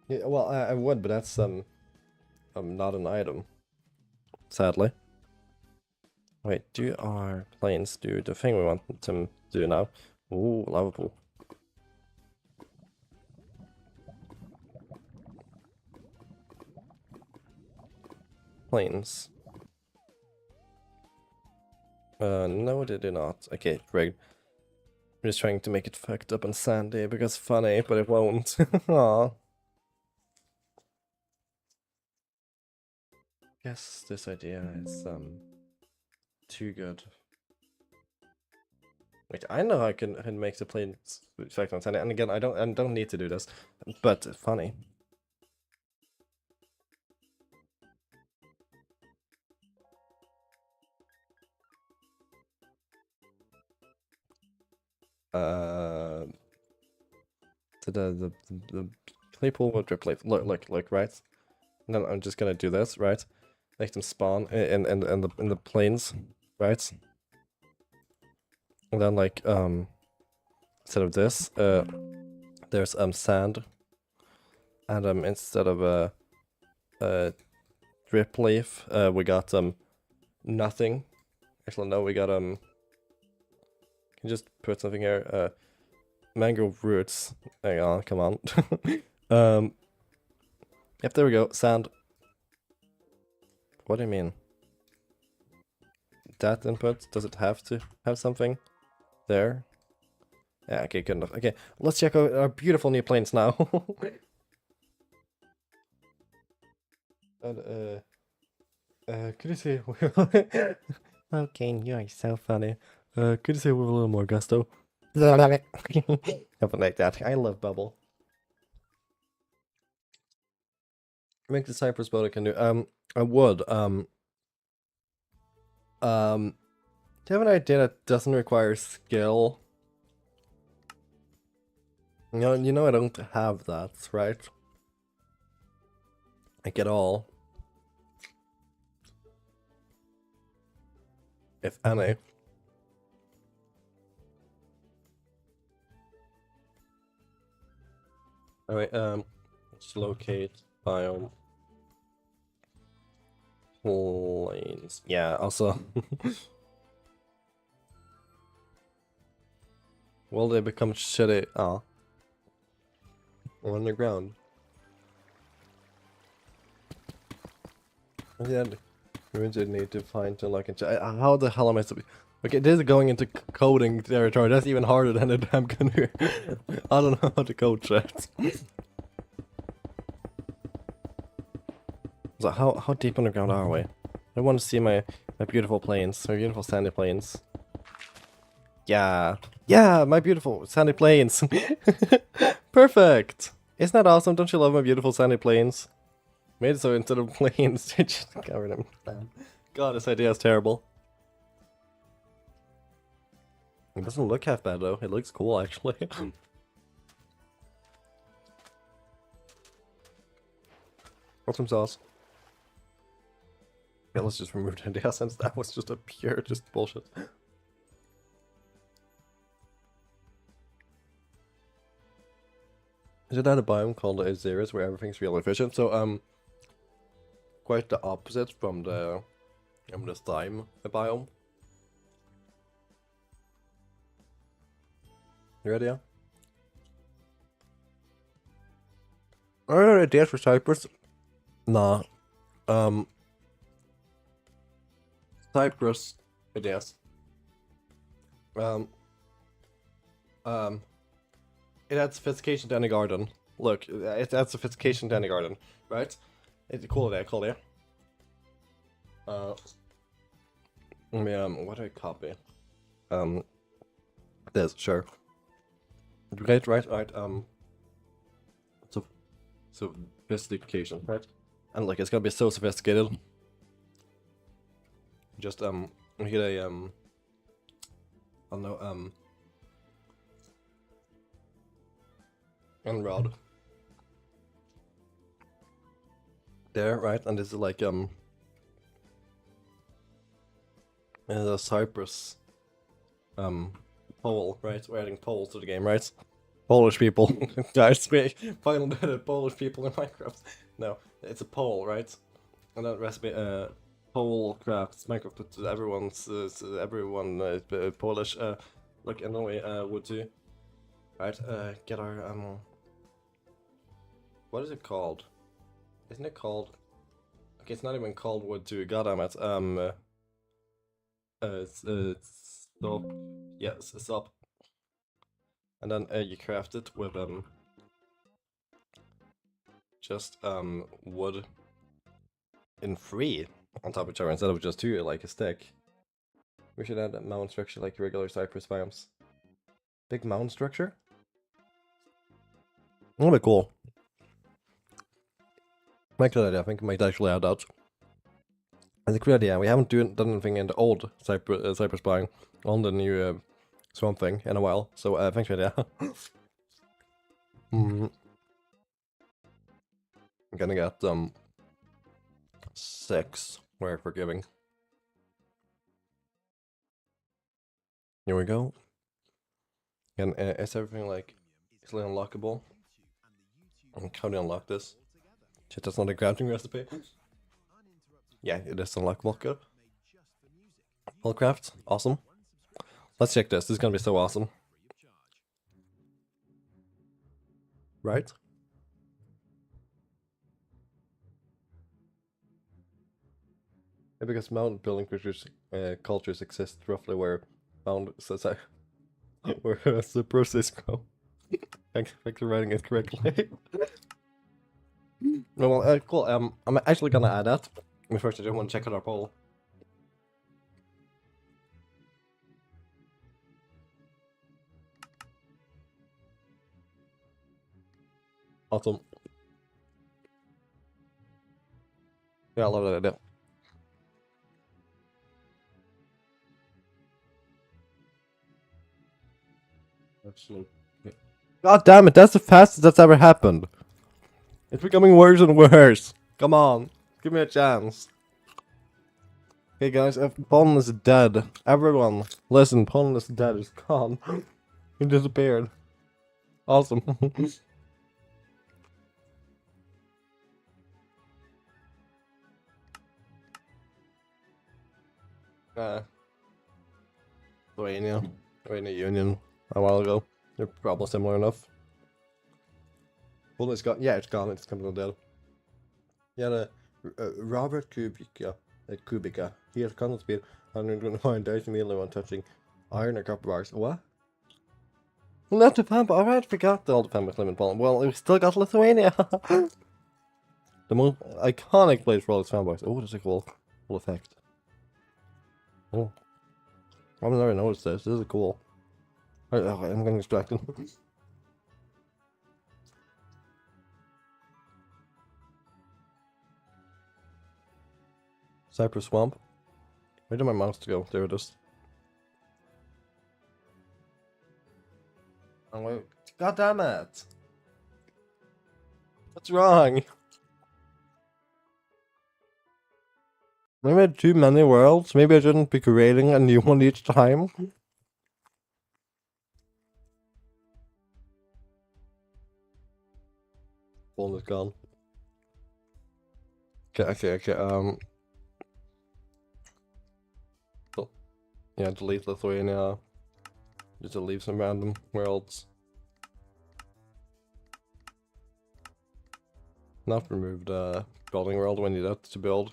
Yeah, well, I would, but that's not an item. Sadly. Wait, do our planes do the thing we want them do now. Ooh, lava pool. Planes. No, they do not. Okay, great. I'm just trying to make it fucked up and sandy because funny, but it won't. Aw. Guess this idea is too good. Wait, I know I can make the planes effect on sandy, and again, I don't need to do this, but funny. The clay pool would replace look right. And then I'm just gonna do this, right? Make them spawn in the planes, right? And then like instead of this, there's sand, and instead of drip leaf, we got nothing. Actually, no, we got can just put something here. Mangrove roots. Hang on, come on. Yep, there we go. Sand. What do you mean? That input, does it have to have something there? Yeah, okay, good enough. Okay, let's check out our beautiful new planes now. And, could you say... Okay, you are so funny. Could you say with a little more gusto? Something like that. I love bubble. Make the Cypress boat a canoe. I would. Do you have an idea that doesn't require skill? You know I don't have that, right? Like at all. If any. Alright, let's locate biome. Planes. Yeah, also. Will they become shitty? Oh. Underground. Yeah, we did need to find to like how the hell am I supposed? Okay, this is going into coding territory. That's even harder than a damn canoe. I don't know how to code that. So how deep underground are we? I want to see my beautiful plains, my beautiful sandy plains. Yeah, yeah, my beautiful sandy plains. Perfect. Isn't that awesome? Don't you love my beautiful sandy plains? Made it so instead of planes, they just covered them. God, this idea is terrible. It doesn't look half bad though. It looks cool actually. Want some sauce? Yeah, let's just remove the idea since that was just a pure bullshit. Is it not a biome called Azeris where everything's real efficient? So quite the opposite from the slime biome. You ready? Yeah. Alright, ideas for Cypress? Nah. Cypress ideas. It adds sophistication to any garden. Look, it adds sophistication to any garden, right? It's a cool idea, cool idea. Let me, what do I copy? This, sure. Right, so sophistication, right? And like, it's gonna be so sophisticated. Just, we get a, I don't know, rod. There, right? And this is like, a Cypress, pole, right? We're adding poles to the game, right? Polish people. Guys, we finally added Polish people in Minecraft. No, it's a pole, right? And that recipe, pole crafts Minecraft, but everyone Polish, Like in the way would do. Right, get our what is it called? Isn't it called? Okay, it's not even called wood 2. Goddamn it. Stop. Yes, stop. And then you craft it with just wood in 3 on top of each other instead of just 2 like a stick. We should add a mound structure like regular Cypress biomes. Big mound structure? That'll be cool. Make that idea. I think I might actually add that. It's a good idea. We haven't done anything in the old Cypress biome on the new swamp thing in a while. So thanks for the idea. I'm gonna get 6 where forgiving. Here we go. And is everything like easily unlockable? How do you unlock this? Shit, that's not a crafting recipe. Yeah, it is unlockable. Good. All craft. Awesome. Let's check this. This is gonna be so awesome. Right? Yeah, because mountain building cultures exist roughly where where Cypress is grow. Thanks for writing it correctly. No, well, cool. I'm actually gonna add that. But first, I just want to check out our poll. Awesome. Yeah, I love that idea. Absolutely. God damn it, that's the fastest that's ever happened. It's becoming worse and worse. Come on, give me a chance. Okay guys, if Pollen is dead, everyone, listen, Pollen is dead, he's gone. He disappeared. Awesome. Lithuania Union a while ago. They're probably similar enough. Well, it's gone. Yeah, it's gone. It's kind of dead. Yeah, Robert Kubica. He has constant speed 125 dice immediately when touching iron or copper bars. What? Well, not Japan, but alright, forgot the old family claim in Poland. Well, we still got Lithuania. The most iconic place for all its fanboys. Oh, that's a cool effect. Oh, I've never noticed this. This is cool. I'm getting distracted. Cypress Swamp. Where did my mouse go? There it is. Oh, wait. God damn it! What's wrong? I made too many worlds. Maybe I shouldn't be creating a new one each time. Phone is gone. Okay. Oh, yeah, delete Lithuania. Just to leave some random worlds. Not remove the building world when you need that to build.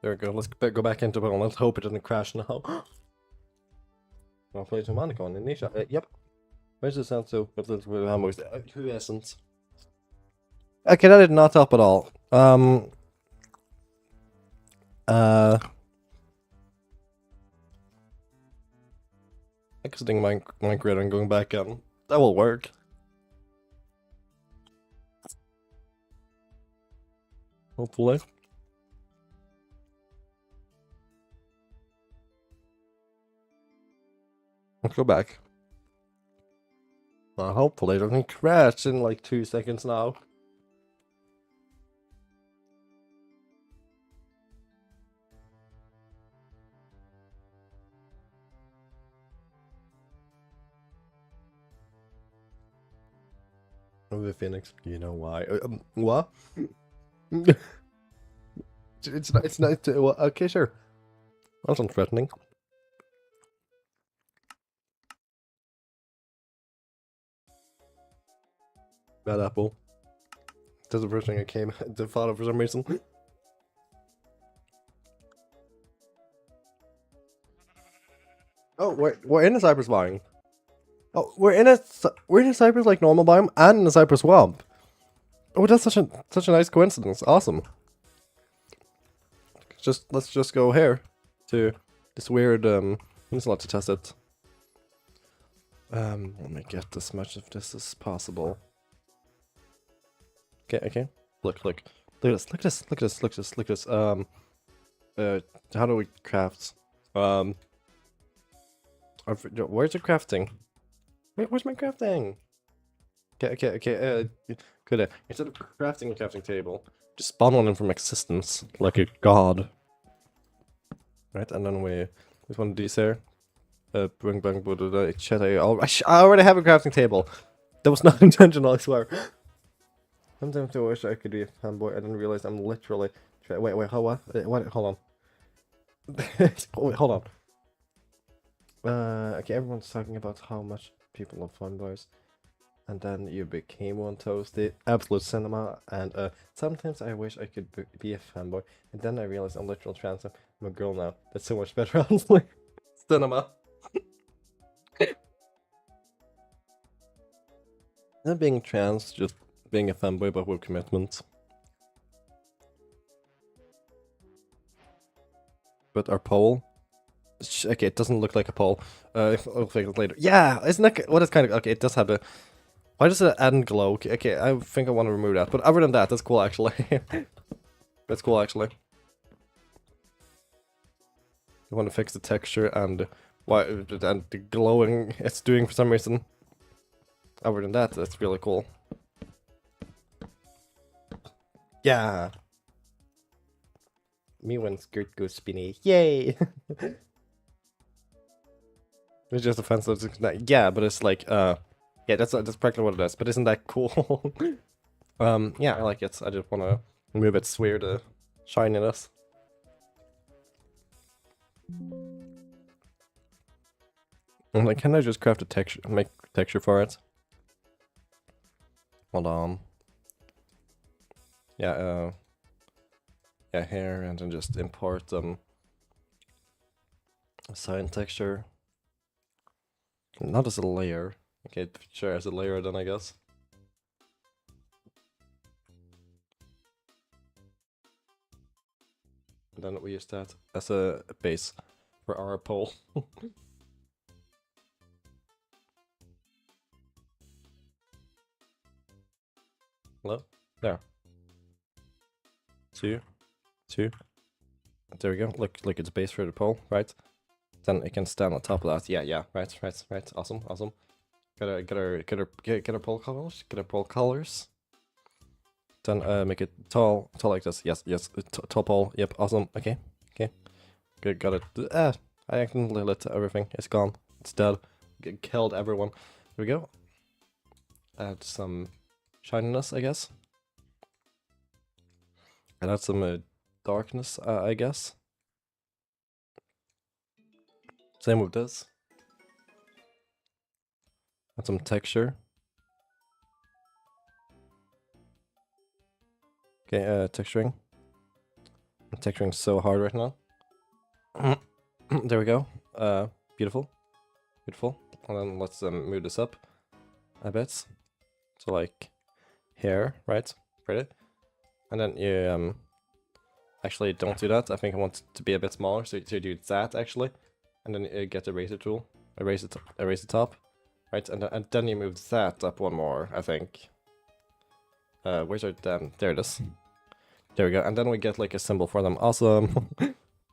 There we go. Let's go back into building. Let's hope it doesn't crash now. I'll play some Monaco in Nisha. Yep. Where's the sound so? Who isn't? Okay, that did not help at all. Exiting Minecraft and going back in. That will work. Hopefully. Let's go back. Hopefully it doesn't crash in like 2 seconds now. Oh, the Phoenix. You know why? What? It's not. Well, okay, sure. That's unthreatening. Bad apple. That's the first thing I came to thought of for some reason. Oh, we're in a Cypress biome. Oh, we're in a Cypress like normal biome and in a Cypress swamp. Oh, that's such a nice coincidence. Awesome. Let's just go here to this weird slot to test it. Let me get as much of this as possible. Okay. Look at this. How do we craft? Where's the crafting? Wait, where's my crafting? Okay. Good. Instead of crafting a crafting table, just spawn one in from existence, like a god. Right, and then we put one of these here. Bring bang, shit, I already have a crafting table. That was not intentional, I swear. Sometimes I wish I could be a fanboy. I didn't realize I'm literally. Wait, what? Hold on. Wait, hold on. Okay, everyone's talking about how much people love fanboys. And then you became one, Toasty. Absolute cinema. And sometimes I wish I could be a fanboy. And then I realized I'm literally trans. I'm a girl now. That's so much better, honestly. Cinema. Not being trans, just being a fanboy but with commitment. But our poll. Okay, it doesn't look like a poll. I'll fix it later. Yeah, isn't that what it's kind of okay? It does have a. Why does it end glow? Okay, I think I want to remove that. But other than that, that's cool actually. That's cool actually. You want to fix the texture and the glowing it's doing for some reason. Other than that, that's really cool. Yeah. Me when skirt goes spinny. Yay! It's just offensive. Yeah, but it's like yeah, that's practically what it is. But isn't that cool? Yeah, I like it. I just want to move its weird shininess. And like, can I just craft a texture, make texture for it? Hold on. Yeah, yeah, here, and then just import assign texture. Not as a layer. Okay, sure, as a layer then I guess. And then we use that as a base for our pole. Hello? There. Two. There we go. Look, it's a base for the pole, right? Then it can stand on top of that. Yeah. Right. Awesome. Get our pole colors. Get our pole colors. Then make it tall like this. Yes. Tall pole. Yep. Awesome. Okay. Good. Got it. I accidentally lit everything. It's gone. It's dead. Killed everyone. Here we go. Add some shininess, I guess. And add some darkness, I guess. Same with this. Add some texture. Okay, texturing. I'm texturing so hard right now. There we go. Beautiful. And then let's move this up a bit. So like here, right? Pretty. And then you actually don't do that. I think I want it to be a bit smaller, so you do that actually. And then you get the eraser tool. Erase the top. Right, and then you move that up one more, I think. Where's our then? There it is. There we go. And then we get like a symbol for them. Awesome.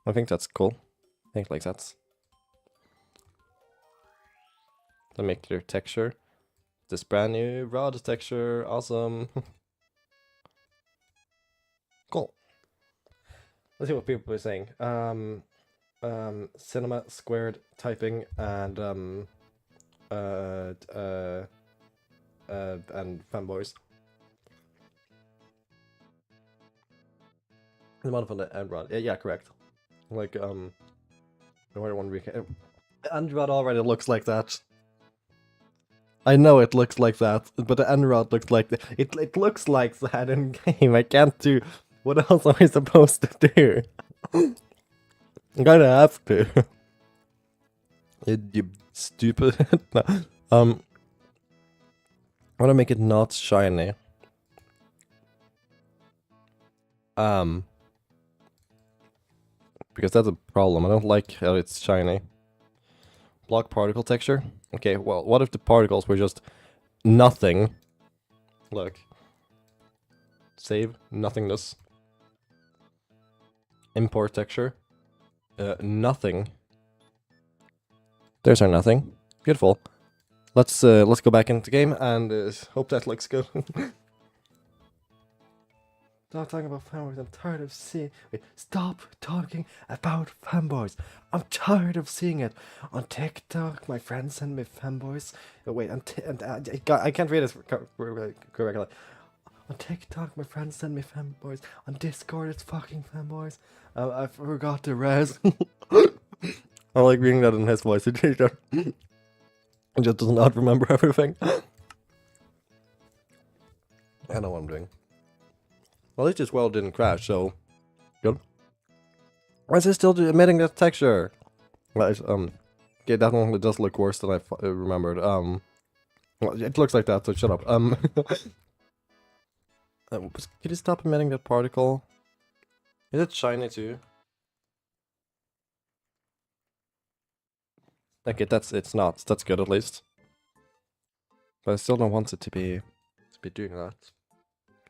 I think that's cool. I think like that. Then make your texture. This brand new raw texture. Awesome. Cool. Let's see what people are saying. Cinema squared typing and fanboys. The model for the end rod. Yeah, correct. Like, the one we can. End rod already looks like that. I know it looks like that, but the end rod looks like it looks like that in game. I can't do. What else am I supposed to do? I'm gonna have to. You stupid. No. I want to make it not shiny. Because that's a problem. I don't like how it's shiny. Block particle texture. Okay, well, what if the particles were just nothing? Look. Save. Nothingness. Import texture. Nothing. There's our nothing. Beautiful. Let's go back into the game and hope that looks good. Stop talking about fanboys. I'm tired of seeing. Wait, stop talking about fanboys. I'm tired of seeing it on TikTok. My friends send me fanboys. Wait, I can't read this correctly. On TikTok, my friends send me fanboys. On Discord, it's fucking fanboys. I forgot the res. I like reading that in his voice. He just does not remember everything. I know what I'm doing. Well, at least this well didn't crash, so good. Why is it still emitting that texture? Well, okay, that one does look worse than I remembered. Well, it looks like that, so shut up. Could you stop emitting that particle? Is it shiny too? Okay, it's not. That's good at least. But I still don't want it to be doing that.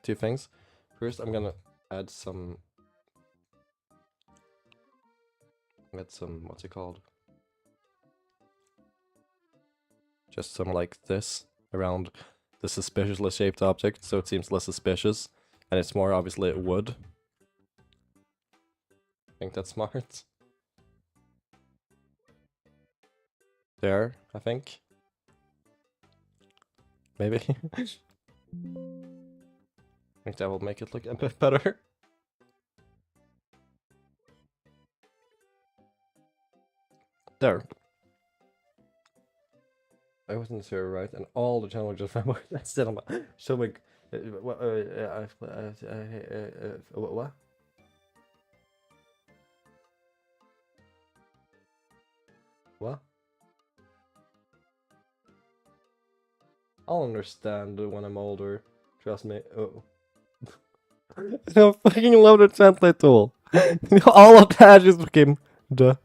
Two things. First, I'm gonna add some. What's it called? Just some like this around the suspiciously shaped object, so it seems less suspicious, and it's more obviously wood. I think that's smart. There, I think. Maybe. I think that will make it look a bit better. There. I wasn't sure, right? And all the channel just fanboys. That's still not showing. What? What? What? I'll understand when I'm older. Trust me. Oh. I fucking love the translate tool. All of that just became the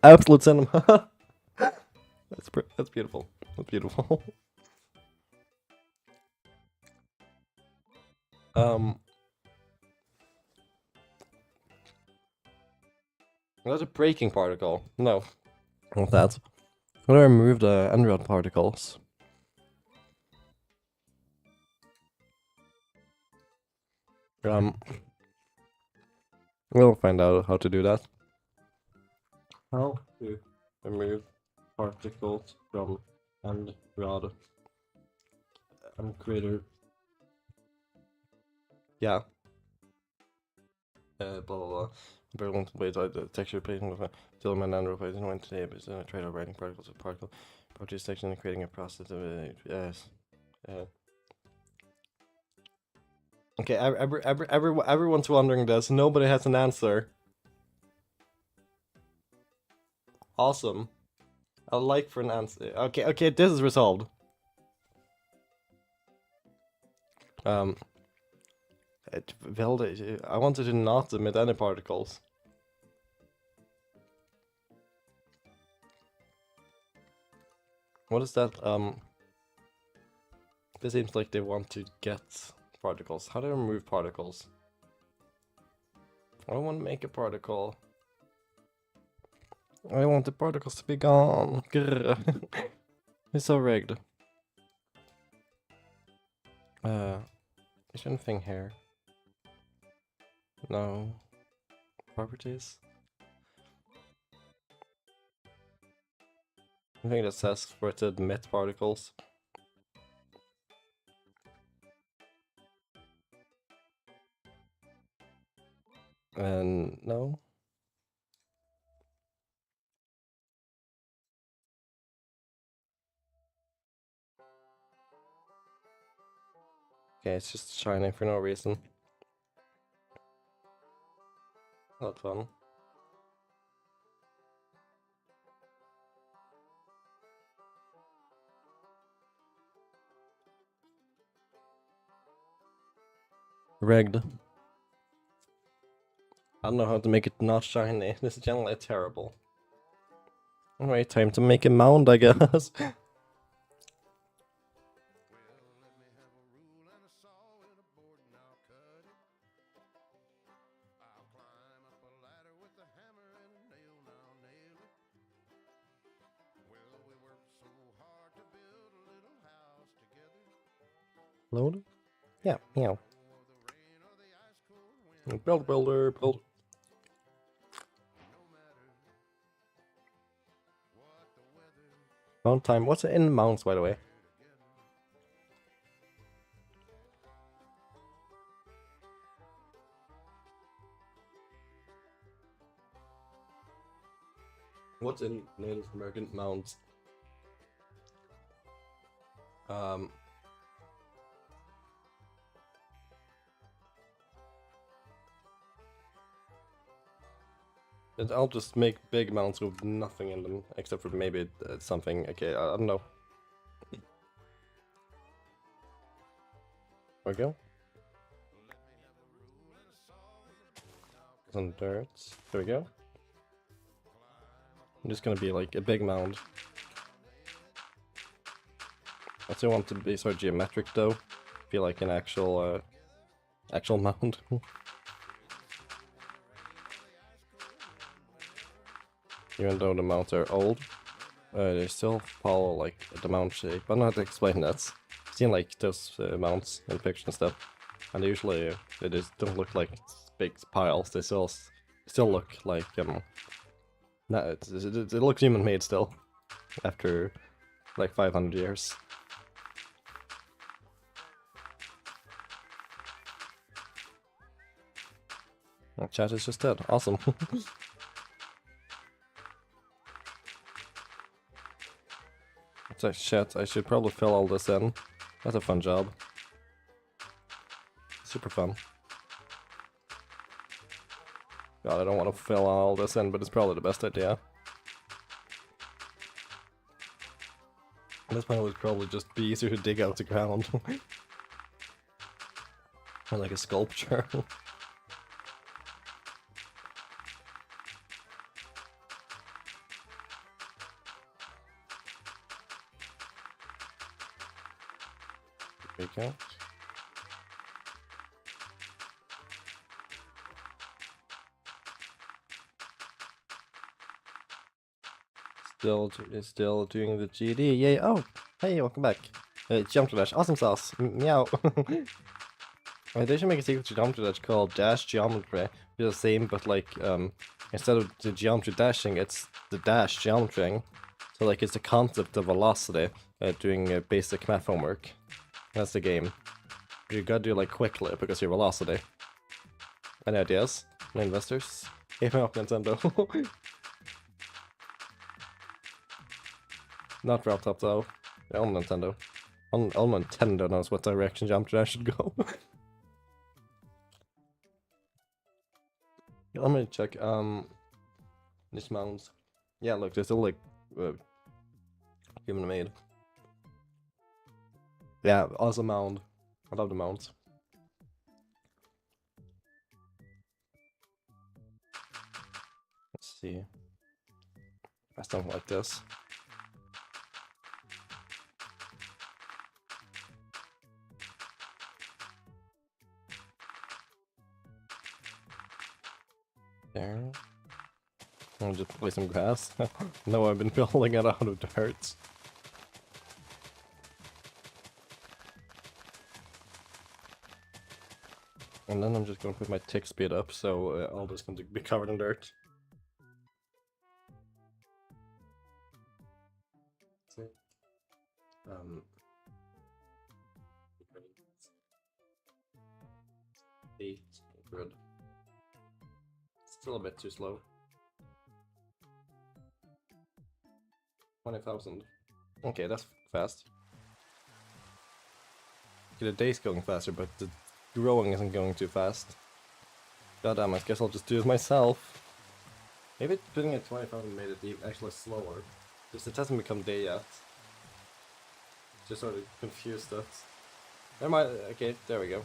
absolute cinema. That's beautiful. That's beautiful. That's a breaking particle. No, not that. I'm gonna remove the end particles. We'll find out how to do that. How to remove particles from end rod creator. Yeah. Blah blah blah. Berlin ways the texture placing with a filament and replacing when today is in a trade of writing particles with particle properties section and creating a process of yes. Okay, everyone's wondering this. Nobody has an answer. Awesome. I'd like for an answer. Okay, this is resolved. I wanted to not emit any particles. What is that? This seems like they want to get particles. How do I remove particles? I don't want to make a particle. I want the particles to be gone. It's so rigged. Is anything here? No. Properties? I think that says for it to emit particles. And no. Okay, it's just shining for no reason. Not fun. Rigged. I don't know how to make it not shiny. This is generally terrible. Alright, time to make a mound, I guess. Load? Yeah, meow. Build, builder, build. Mount time. What's in mounts, by the way? What's in Native American mounts? I'll just make big mounts with nothing in them, except for maybe something. Okay, I don't know. There we go. Some dirt. There we go. I'm just gonna be like a big mound. I still want to be sort of geometric though. Feel like an actual mound. Even though the mounts are old, they still follow like the mount shape. I don't know how to explain that. I've seen like those mounts in pictures and stuff, and usually they just don't look like big piles. They still look like no, it looks human made still after like 500 years. Oh, chat is just dead. Awesome. So shit, I should probably fill all this in. That's a fun job. Super fun. God, I don't want to fill all this in, but it's probably the best idea. At this point, it would probably just be easier to dig out the ground. Or like a sculpture. There we go. Still doing the GD. Yay! Oh, hey, welcome back. Geometry Dash, awesome sauce. Meow. They should make a sequel to Geometry Dash called Dash Geometry. It's the same, but like instead of the geometry dashing, it's the dash geometrying. So like it's the concept of velocity, doing basic math homework. That's the game. You gotta do like quickly because you're velocity. Any ideas? No investors? Hit me up, Nintendo. Not wrapped up though. On Nintendo. On Nintendo knows what direction Geometry Dash should go. Let me check. These mounds. Yeah, look, they're still like human made. Yeah, awesome mound. I love the mounds. Let's see. I don't like this. There. I'll just play some grass. No, I've been filling it out of dirt. And then I'm just gonna put my tick speed up, so all this can be covered in dirt. See? 800. Still a bit too slow. 20,000. Okay, that's fast. Okay, the day's going faster, but the growing isn't going too fast. God damn, I guess I'll just do it myself. Maybe putting it 20,000 made it actually slower. Because it hasn't become day yet. Just sort of confused it. Never mind, okay, there we go.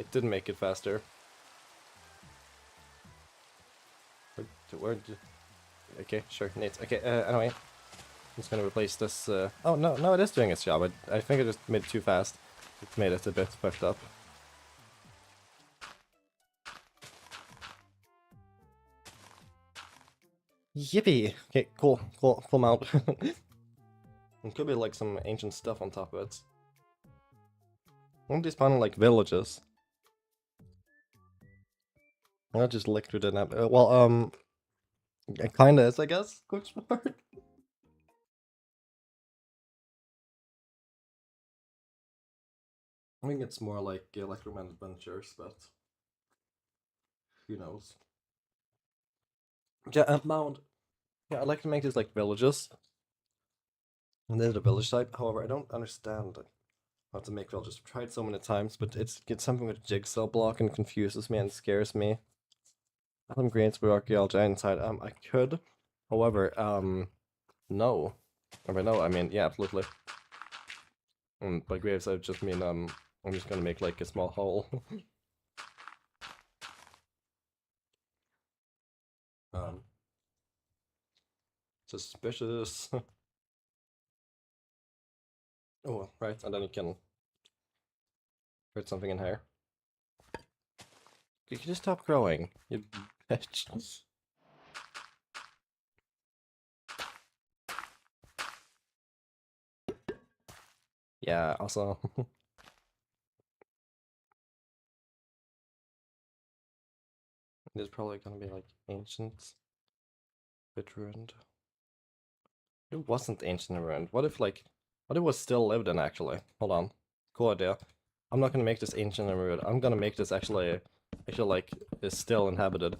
It didn't make it faster. Okay, sure, neat. Okay, anyway. I'm just gonna replace this, oh, no, it is doing its job. I think I just made it too fast. It made it a bit fucked up. Yippee! Okay, cool mount. It could be like some ancient stuff on top of it. Won't they spawn in like villages? Not just licked through the nap. Well, it kinda is, I guess. Question mark. I think it's more like Electroman Adventures, but who knows? Yeah, mound. Yeah, I'd like to make these like villages. And there's a village type. However, I don't understand how to make villages. I've tried so many times, but it's something with a jigsaw block and confuses me and scares me. I'm great with archaeology inside. I could, however, no. Or by no, I mean yeah, absolutely. By graves, I just mean I'm just gonna make like a small hole. um, Suspicious. Oh, right, and then you can put something in here. You can just stop growing, you bitch. Yeah, also. There's probably gonna be like ancient, bit ruined. It wasn't ancient and ruined. What if like, what if it was still lived in actually? Hold on, cool idea. I'm not gonna make this ancient and ruined. I'm gonna make this actually like is still inhabited,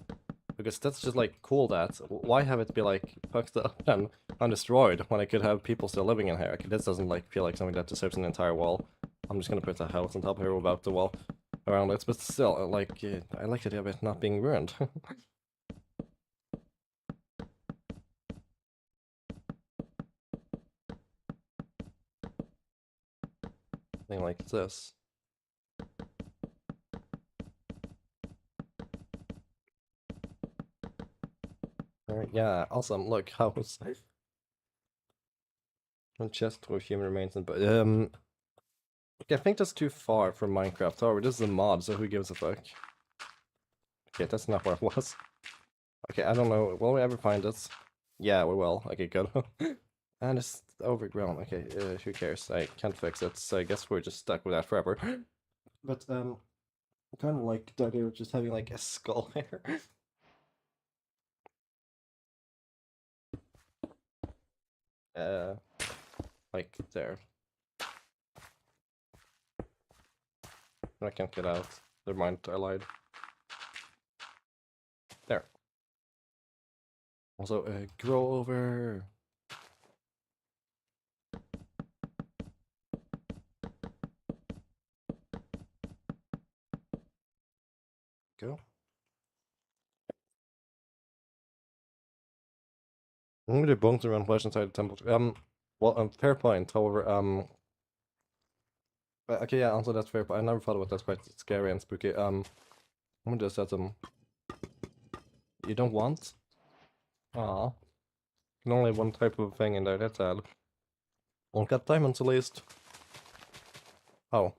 because that's just like cool. That why have it be like fucked up and undestroyed when I could have people still living in here? Okay, this doesn't like feel like something that deserves an entire wall. I'm just gonna put a house on top here without the wall around it, but still, like, I like the idea of it not being ruined. Thing like this. Alright, yeah, awesome. Look, house. A chest with human remains and okay, I think that's too far from Minecraft. However, this is a mod, so who gives a fuck? Okay, that's not where it was. Okay, I don't know. Will we ever find it? Yeah, we will. Okay, good. And it's overgrown. Okay, who cares? I can't fix it, so I guess we're just stuck with that forever. But, I kind of like the idea of just having, like, a skull here. uh, like, there. I can't get out. Never mind, I lied. There. Also, grow over. Go. I'm gonna do bones around flesh inside the temple. Well, fair point. However, okay, yeah, also that's fair. But I never thought about that. That's quite scary and spooky. I'm gonna just set them. You don't want? Ah, can only have one type of thing in there. That's sad. Won't get diamonds at least. Oh,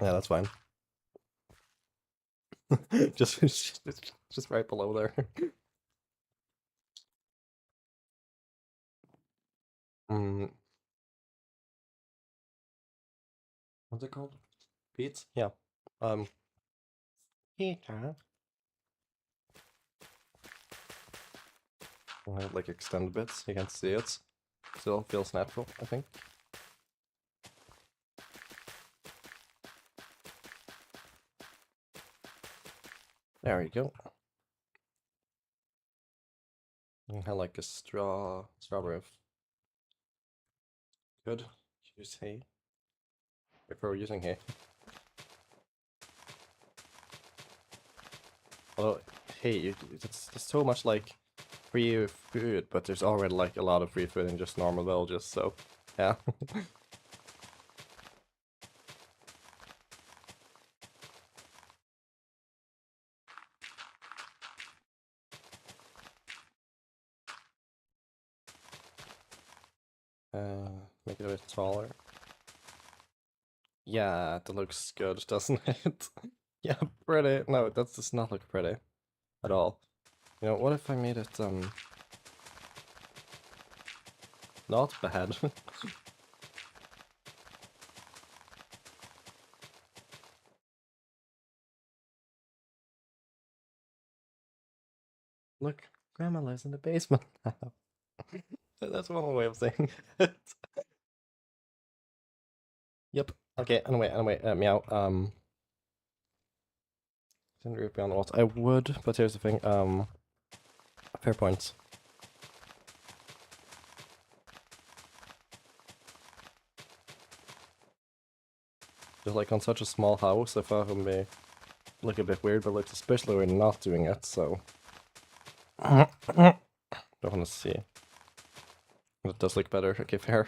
yeah, that's fine. just right below there. Hmm. What's it called? Pete? Yeah. Peter. I'll have like extend bits. You can't see it. Still feels natural, I think. There we go. I like a strawberry. Good. Use hay. If we're using hay. Although, hey, it's so much like free food, but there's already like a lot of free food in just normal villages, so yeah. Make it a bit taller. Yeah, that looks good, doesn't it? Yeah, pretty. No, that does not look pretty at all. You know, what if I made it, not bad? Look, Grandma lives in the basement now. That's one way of saying it. Yep. Okay, anyway, meow, didn't agree beyond what I would, but here's the thing, fair points. Just like on such a small house, I thought it would be look a bit weird, but like especially when not doing it, so don't want to see. It does look better. Okay, fair.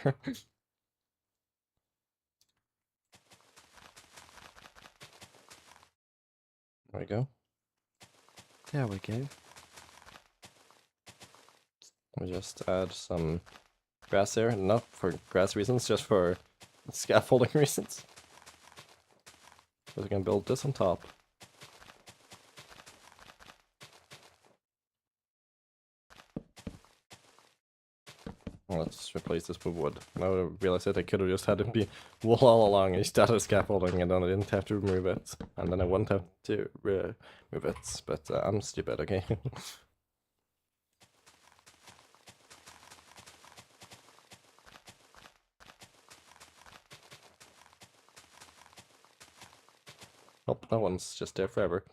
There we go. There we go. We just add some grass here, not for grass reasons, just for scaffolding reasons. We're gonna build this on top. Let's replace this with wood. Now I realized that I could have just had it be wool all along. I started scaffolding and then I didn't have to remove it. And then I wouldn't have to remove it. But I'm stupid, okay? Oh, that one's just there forever.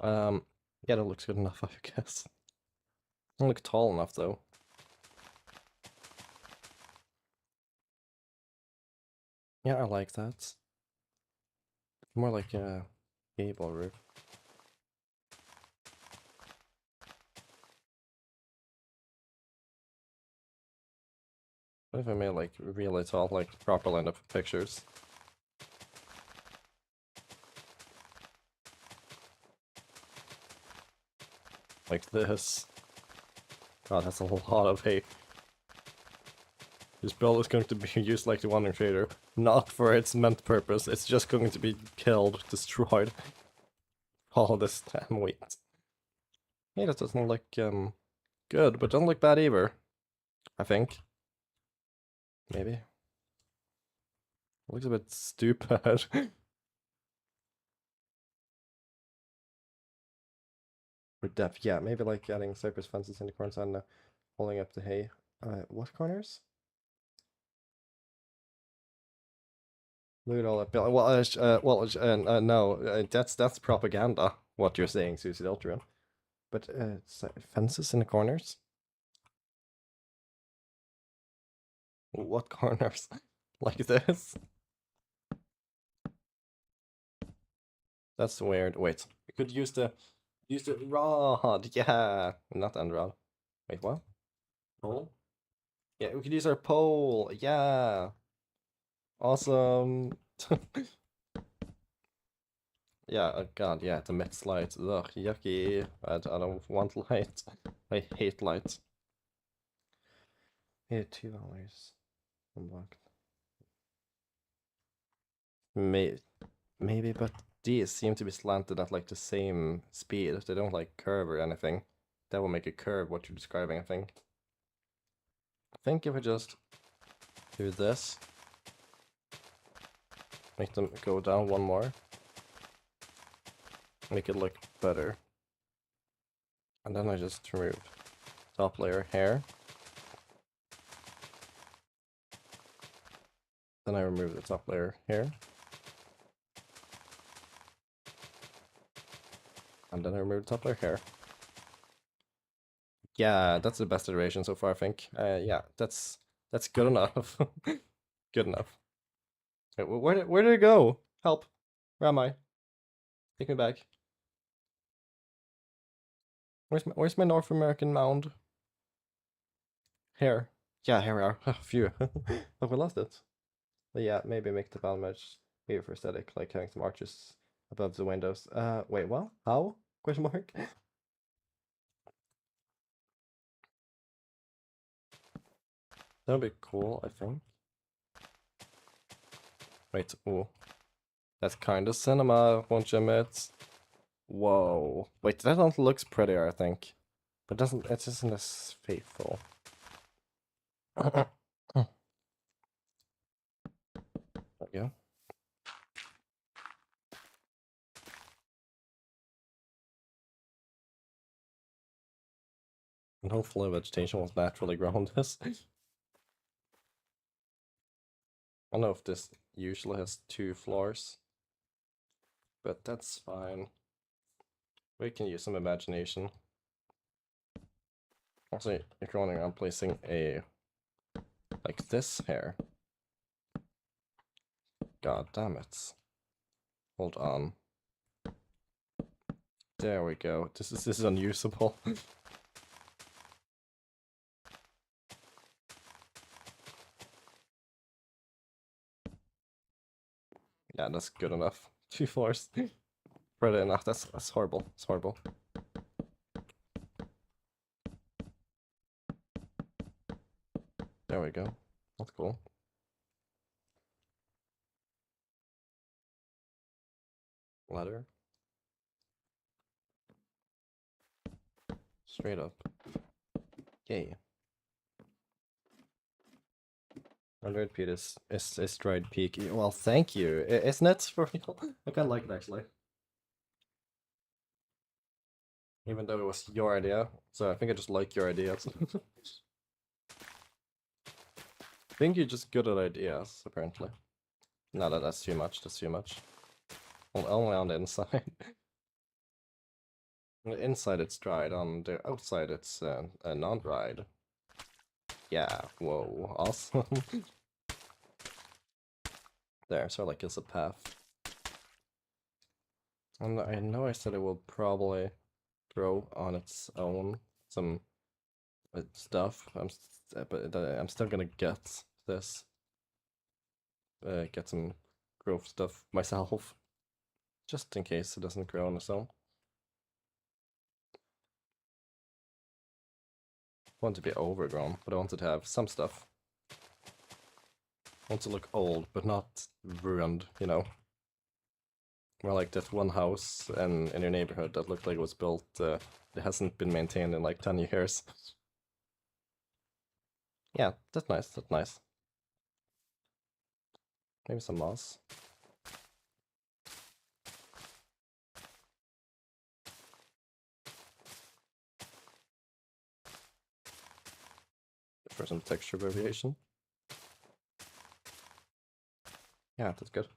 Yeah, that looks good enough, I guess. Doesn't look tall enough, though. Yeah, I like that. More like a gable roof. What if I made like really tall, like proper line of pictures? Like this. God, that's a lot of hay. This build is going to be used like the Wandering Trader, not for its meant purpose. It's just going to be killed, destroyed. All this damn wheat. Hey, that doesn't look good, but doesn't look bad either. I think. Maybe. Looks a bit stupid. For depth, yeah, maybe like adding cypress fences in the corners and holding up the hay. What corners? Look at all that build. No, that's propaganda. What you're saying, Susie Deltron. But fences in the corners. What corners? Like this? That's weird. Wait, we could use the rod. Yeah, not end rod. Wait, what? Pole? Yeah, we could use our pole. Yeah, awesome. Yeah, God, yeah, the Mets light. Ugh, yucky. I don't want light. I hate light. Yeah, $2 unblocked. Maybe, but these seem to be slanted at like the same speed. They don't like curve or anything. That will make a curve, what you're describing, I think. I think if I just do this, make them go down one more, make it look better. And then I just remove top layer hair. Then I remove the top layer here. And then I remove the top layer here. Yeah, that's the best iteration so far, I think. Yeah, that's good enough. Good enough. Wait, where did it go? Help. Where am I? Take me back. Where's my North American mound? Here. Yeah, here we are. Phew. But we lost it. But yeah, maybe make the battle match maybe for aesthetic, like having some arches above the windows. Wait, what? How? Question mark? That would be cool, I think. Wait, oh. That's kind of cinema, won't you admit? Whoa. Wait, that one looks prettier, I think. But it isn't as faithful. There we go. And hopefully vegetation will naturally grow on this. I don't know if this usually has 2 floors. But that's fine. We can use some imagination. Also, if you're wondering, I'm placing a like this here. God damn it. Hold on. There we go. This is unusable. Yeah, that's good enough. 2 floors. Pretty enough. That's horrible. It's horrible. There we go. That's cool. Ladder. Straight up. Yay. Android Pete is dried peak. Well, thank you. Isn't it for real? I kinda like it actually. Even though it was your idea. So I think I just like your ideas. I think you're just good at ideas, apparently. No, that's too much, that's too much. Well, only on the inside. On the inside it's dried, on the outside it's non-dried. Yeah, whoa, awesome. There, so like it's a path. And I know I said it will probably grow on its own some stuff, but I'm still gonna get this. Get some growth stuff myself. Just in case it doesn't grow on its own. I want it to be overgrown, but I want it to have some stuff. I want it to look old, but not ruined, you know? More like that one house in your neighborhood that looked like it was built, it hasn't been maintained in like 10 years. Yeah, that's nice, that's nice. Maybe some moss. For some texture variation. Yeah, that's good.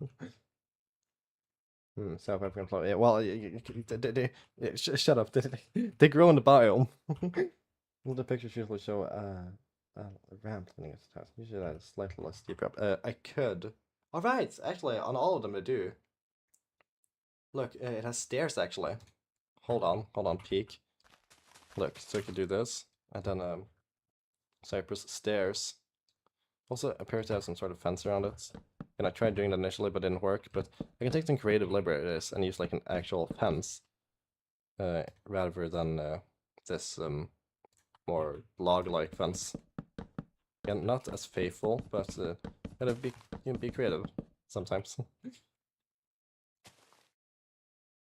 South African flower. Yeah, well, shut up. They grow in the biome. Well, the pictures usually show a ramp leading us to house. Usually that is slightly less steep up. I could. All right, actually, on all of them I do. Look, it has stairs actually. Hold on, peek. Look, so I could do this, and then Cypress stairs. Also appears to have some sort of fence around it. And I tried doing that initially, but didn't work. But I can take some creative liberties and use like an actual fence, rather than this more log-like fence. Again, not as faithful, but gotta be creative sometimes.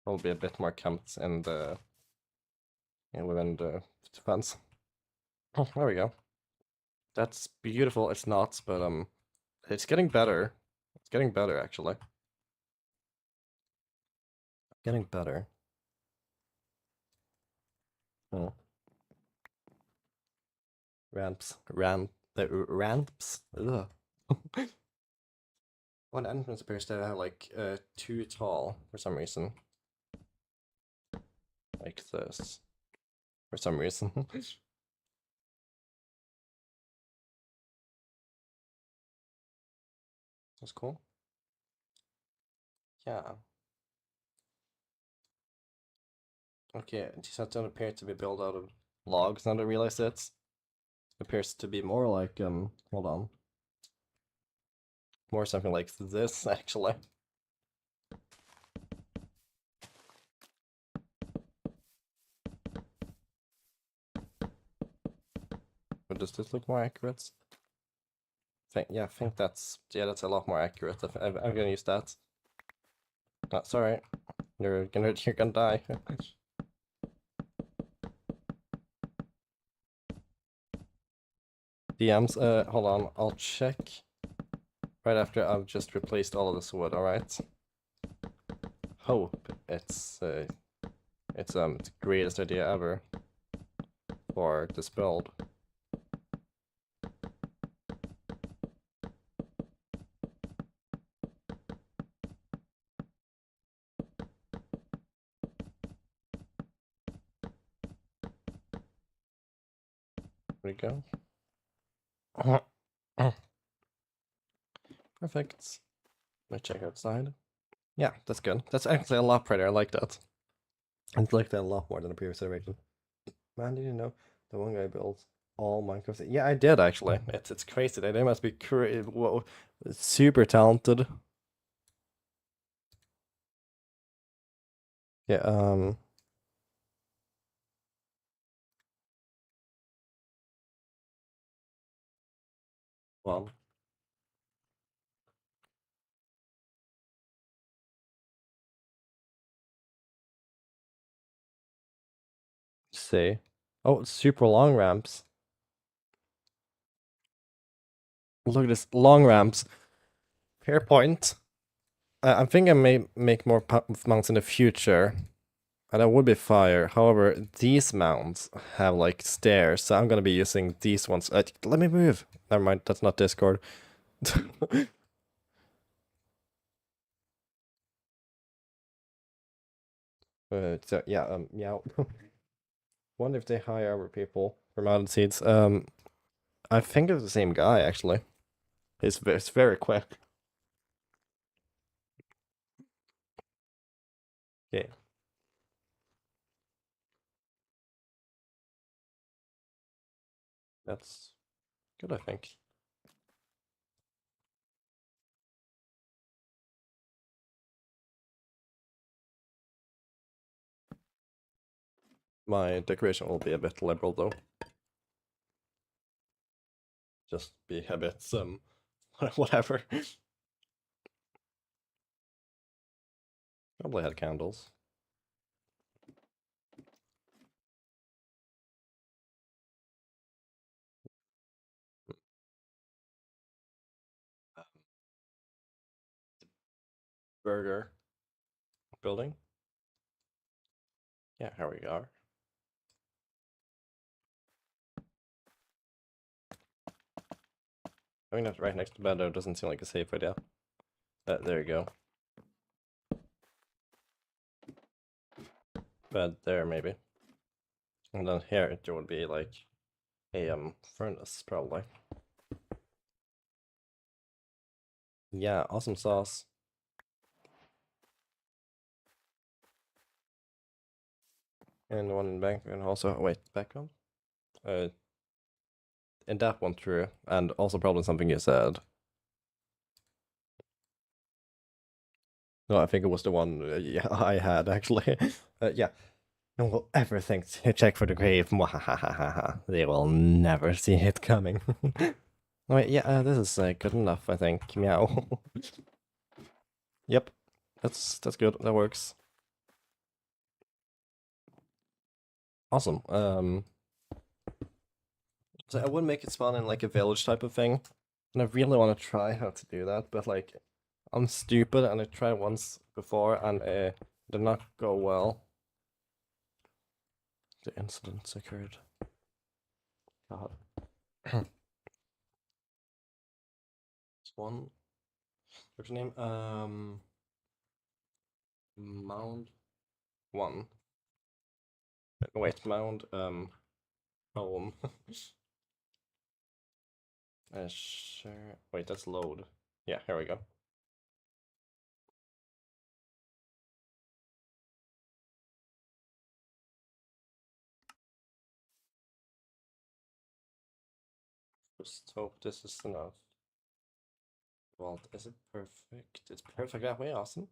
Probably a bit more camped in the within the fence. Oh, there we go. That's beautiful. It's not, but it's getting better. It's getting better actually. Getting better. Oh. Ramps. Ugh. One entrance appears to have like too tall for some reason. like this for some reason. That's cool. Yeah. Okay, these don't appear to be built out of logs now that I realize it. Appears to be more like, hold on. More something like this, actually. But does this look more accurate? Yeah, I think that's a lot more accurate. I'm gonna use that. That's alright. You're gonna die. DMs, hold on, I'll check right after I've just replaced all of this wood, alright? Hope it's the greatest idea ever for this build. There we go. Perfect. Let me check outside. Yeah, that's good. That's actually a lot prettier. I like that. I like that a lot more than the previous iteration. Man, did you know the one guy built all Minecraft? Yeah, I did actually. It's crazy. They must be whoa, super talented. Yeah. Well, see. Oh, super long ramps. Look at this long ramps. Fair point. I think I may make more mounts in the future. And that would be fire. However, these mounts have like stairs, so I'm gonna be using these ones. Let me move. Never mind, that's not Discord. So yeah, meow. Wonder if they hire other people for mounted seeds. I think it's the same guy actually. It's very quick. Okay, that's good, I think. My decoration will be a bit liberal though. Just be a bit whatever. Probably had candles. Burger building. Yeah, here we are. I mean, that's right next to bed though doesn't seem like a safe idea. There you go. Bed there maybe. And then here there would be like a furnace probably. Yeah, awesome sauce. And the one in bank and also wait, background? And that one true. And also probably something you said. No, I think it was the one yeah, I had actually. Yeah. No one will ever think to check for the grave. Mwahahaha. They will never see it coming. Wait, yeah, this is good enough, I think. Meow. Yep, that's good. That works. Awesome. So I would make it spawn in like a village type of thing, and I really want to try how to do that, but like I'm stupid and I tried once before and did not go well. The incidents occurred. God. This one. What's your name? Mound 1. Wait, mound, home. Sure. Wait, that's load. Yeah, here we go. Just hope this is enough. Well, is it perfect? It's perfect that way, awesome.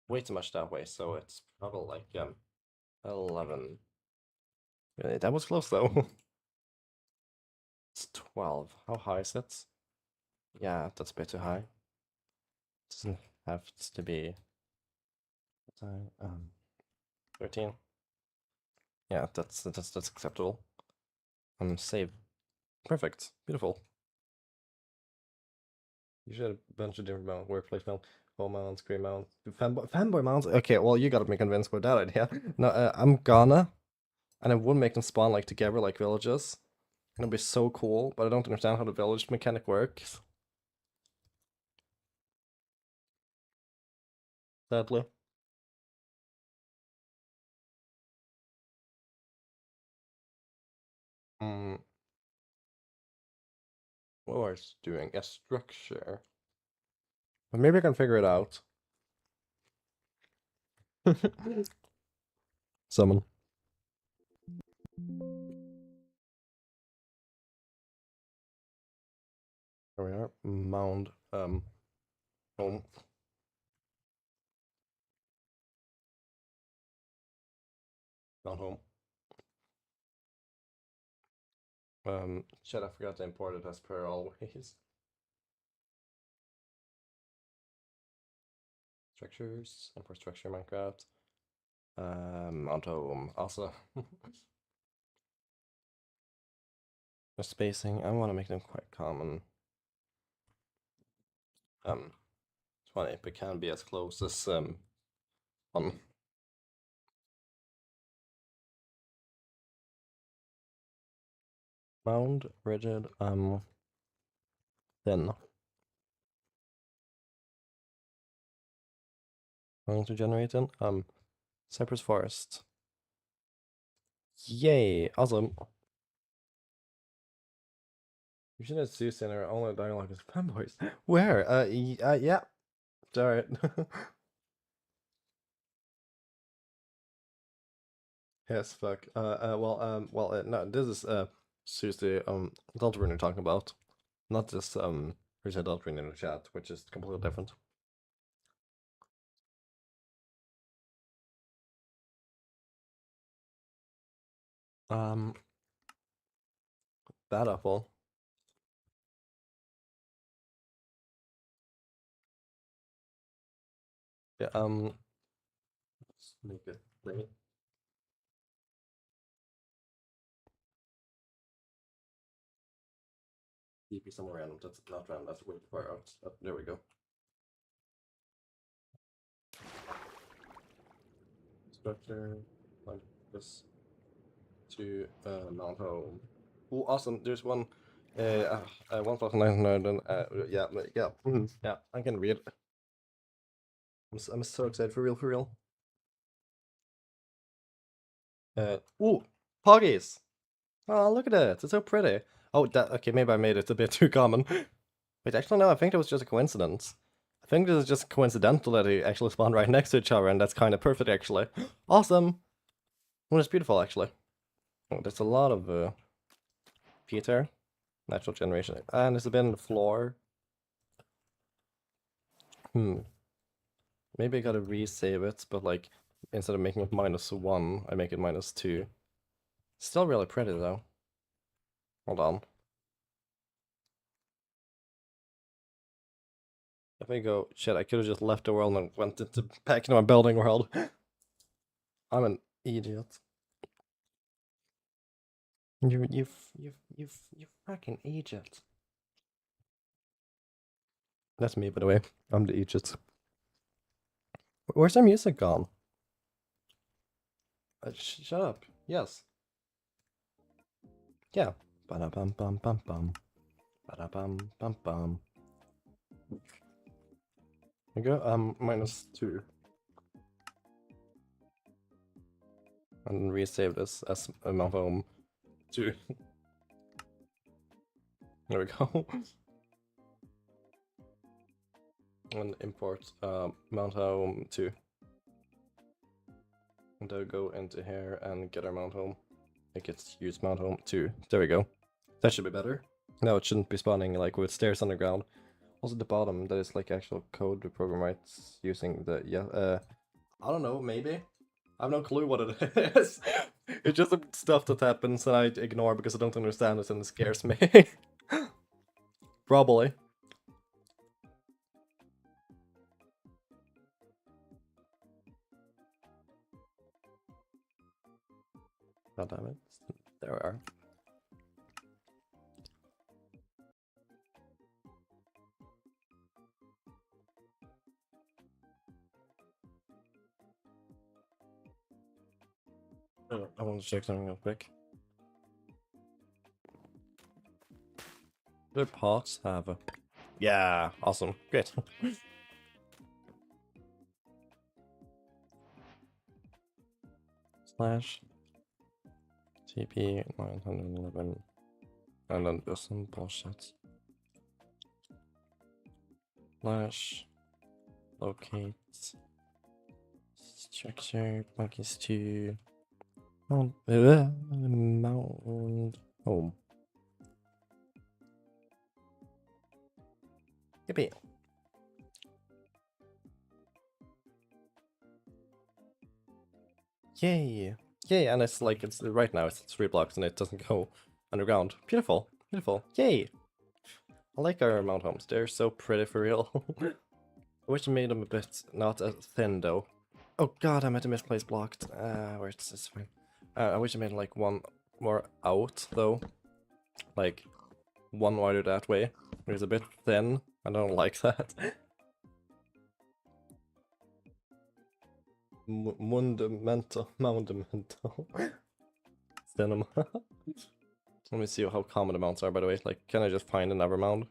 Way too much that way, so it's probably like 11. That was close though. It's 12. How high is it? Yeah, that's a bit too high. Doesn't have to be 13. Yeah, that's acceptable. Save. Perfect. Beautiful. You should have a bunch of different mounts, workplace mount, home mounts, grey mounts, fanboy mounts. Okay, well you gotta be convinced with that idea. No, I'm gonna, and I would make them spawn like together, like villages. And it'd be so cool, but I don't understand how the village mechanic works. Sadly. Hmm. What was doing? A structure. But maybe I can figure it out. Summon. There we are. Mound. Home. Not home. Shit, I forgot to import it as per always. Structures. Import structure Minecraft. Mount home. Also. The spacing. I want to make them quite common. 20, but can be as close as on. Mound, rigid, thin. Going to generate in Cypress forest. Yay! Awesome. You should have Zeus in our only dialogue is fanboys. Where? Yeah. Alright. Yes, fuck. No, this is seriously adultery you're talking about, not just there's adultery in the chat, which is completely different. Um, Bad apple. Yeah. Let's make it bring it. DP somewhere random. That's not random. That's way too far out. There we go. Structure like this to Mount Home. Oh, awesome! There's one. 1,900. Yeah, yeah. I can read. I'm so excited for real, for real. Ooh, Poggies! Oh, look at it. It's so pretty. Oh, that, okay, maybe I made it a bit too common. Wait, actually, no, I think that was just a coincidence. I think this is just coincidental that they actually spawned right next to each other, and that's kind of perfect, actually. Awesome! Well, it's beautiful, actually. Oh, there's a lot of Peter. Natural generation. And there's a bit on the floor. Maybe I gotta resave it, but like, instead of making it -1, I make it -2. Still really pretty, though. Hold on. If I go, shit, I could have just left the world and went into back into my building world. I'm an idiot. You fucking idiot. That's me, by the way. I'm the idiot. Where's our music gone? Shut up. Yes. Yeah. Ba-da-bum bum bum bum. Ba-da-bum bum bum. I go -2. and resave this as a mount home 2. There we go. And import mount home 2. And then go into here and get our mount home. Make it use mount home 2. There we go. That should be better. Now it shouldn't be spawning like with stairs underground. Also the bottom, that is like actual code the program writes using the I don't know, maybe. I have no clue what it is. It's just some stuff that happens and I ignore because I don't understand it and it scares me. Probably. God damn it. There we are. I want to check something real quick. Do pots have a... Yeah, awesome. Great. Slash TP 911 and then do some bullshit. Slash locate structure monkeys to mount home. Yippee. Yay! Yay! And it's like it's right now it's 3 blocks and it doesn't go underground. Beautiful, beautiful. Yay! I like our mount homes. They're so pretty for real. I wish I made them a bit not as thin though. Oh god, I'm at a misplaced blocked. Where's this fine? I wish I made like one more out though. Like one wider that way. It's a bit thin. I don't like that. Monumental. Cinema. Let me see how common the mounts are, by the way. Like, can I just find another mount?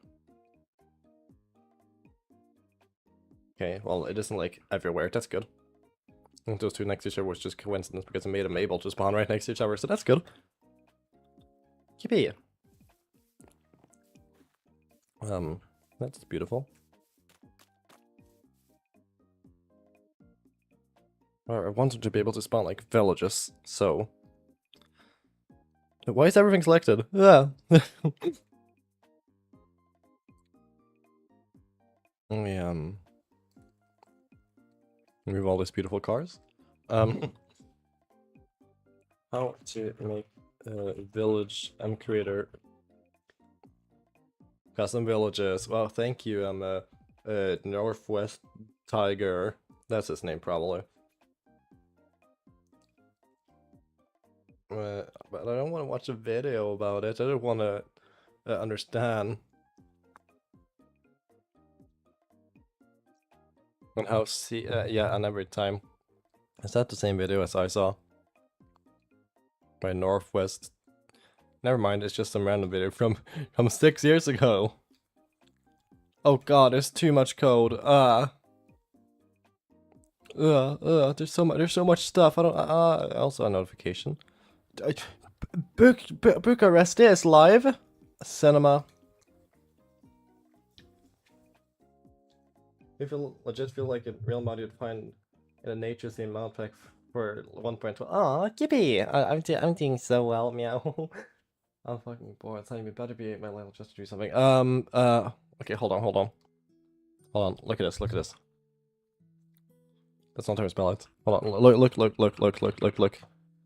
Okay, well, it isn't like everywhere. That's good. I think those two next to each other was just coincidence because I made them able to spawn right next to each other, so that's good. Yippee! That's beautiful. I wanted to be able to spawn like villages, so. Why is everything selected? Yeah. Let me move all these beautiful cars. How to make a village creator custom villages. Well, thank you. I'm a Northwest Tiger. That's his name, probably. But I don't want to watch a video about it. I don't want to understand. And how see yeah, and every time. Is that the same video as I saw? By Northwest. Never mind, it's just some random video from 6 years ago. Oh god, there's too much code. There's so much stuff. I don't also a notification. Bucharest is live. Cinema. I just feel like a real mod you'd find in a nature scene mount pack for 1.12. Aw, Gibby! I'm doing so well, meow. I'm fucking bored. It's not even better be my level just to do something. Okay, hold on. Look at this. That's not how you spell it. Hold on, look.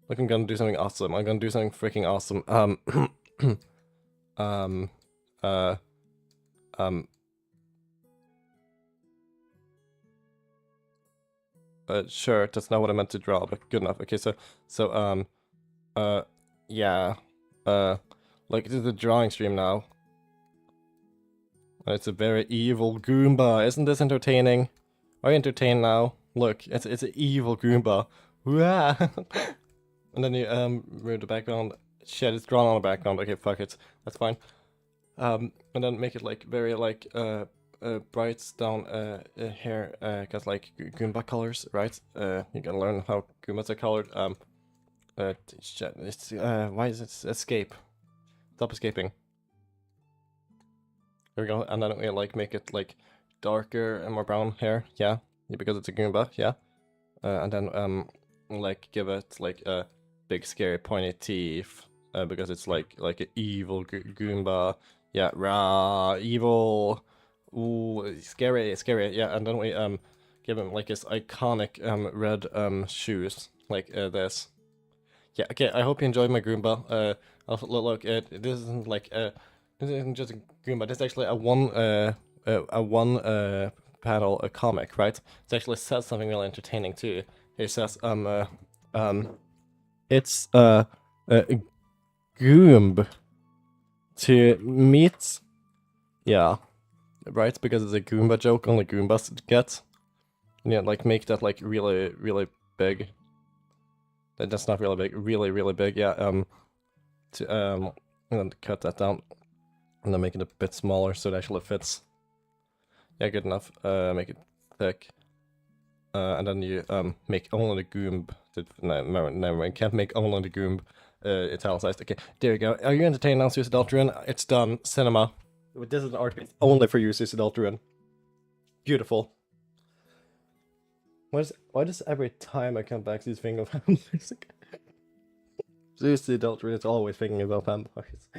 Look, I'm gonna do something awesome. I'm gonna do something freaking awesome. Sure, that's not what I meant to draw, but good enough. Okay, yeah. Like, this is a drawing stream now. It's a very evil Goomba. Isn't this entertaining? Are you entertained now? Look, it's an evil Goomba. And then you, move the background. Shit, it's drawn on the background. Okay, fuck it. That's fine. And then make it, like, very, like, bright down here, cause like Goomba colors, right? You can learn how Goombas are colored. Why is it escape? Stop escaping. There we go. And then we like make it like darker and more brown hair. Yeah, because it's a Goomba. Yeah. And then like give it like a big scary pointy teeth. Because it's like an evil Goomba. Yeah, rah, evil. Ooh, scary, scary. Yeah, and then we give him like his iconic red shoes like this. Yeah, okay. I hope you enjoyed my Goomba. Look, this isn't like this isn't just a Goomba. This is actually a one panel a comic, right? It actually says something really entertaining too. It says it's Goomb to meet, yeah, right, because it's a Goomba joke only Goombas get. Yeah, like make that like really big. That's not really big, really big. Yeah. And then cut that down, and then make it a bit smaller so it actually fits. Yeah, good enough. Make it thick. And then you make only the Goomb. No, never mind. Can't make only the Goomb italicized. Okay, there you go. Are you entertained now, Suicidaltruan? It's done. Cinema. This is an art piece only for you, Suicidaltruan. Beautiful. Why does every time I come back to these finger vampires? Suicidaltruan is always thinking about vampires.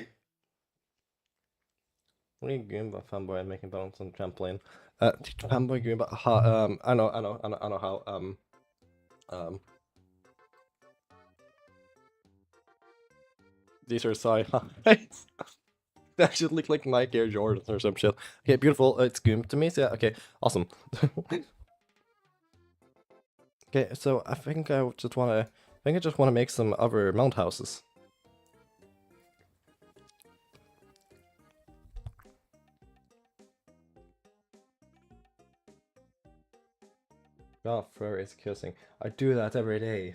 What are you Goomba fanboy and making bounce on the trampoline? Fanboy Goomba. I know how. These are sci-highs. That should look like Nike Air Jordans or some shit. Okay, beautiful. It's Goom to me. So yeah, okay, awesome. Okay, so I think I just wanna make some other mount houses. Oh, fur is kissing. I do that every day.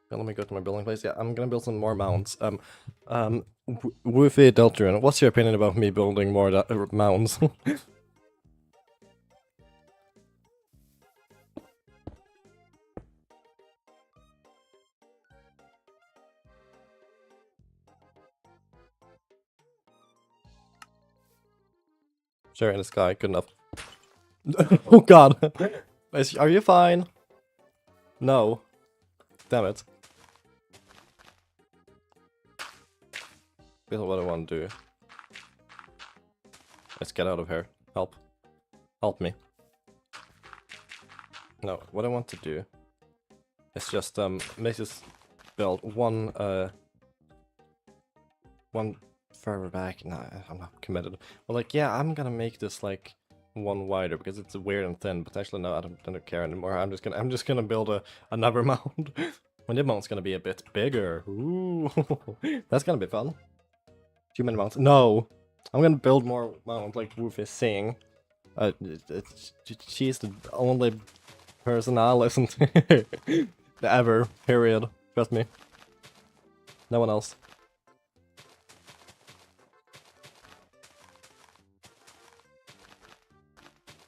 Let me go to my building place. Yeah, I'm gonna build some more mounds. Woofy Deltron, what's your opinion about me building more mounds? Sure, in the sky, good enough. Oh god! Are you fine? No. Damn it. This is what I want to do. Let's get out of here. Help. Help me. No, what I want to do is just make this build one further back. No, I'm not committed. Well, like, yeah, I'm gonna make this like one wider because it's weird and thin. But actually, no, I don't care anymore. I'm just gonna build another mound. And the mount's gonna be a bit bigger. Ooh, that's gonna be fun. Too many mounts. No, I'm gonna build more mounts like Woof is saying. She's the only person I listen to ever. Period. Trust me. No one else.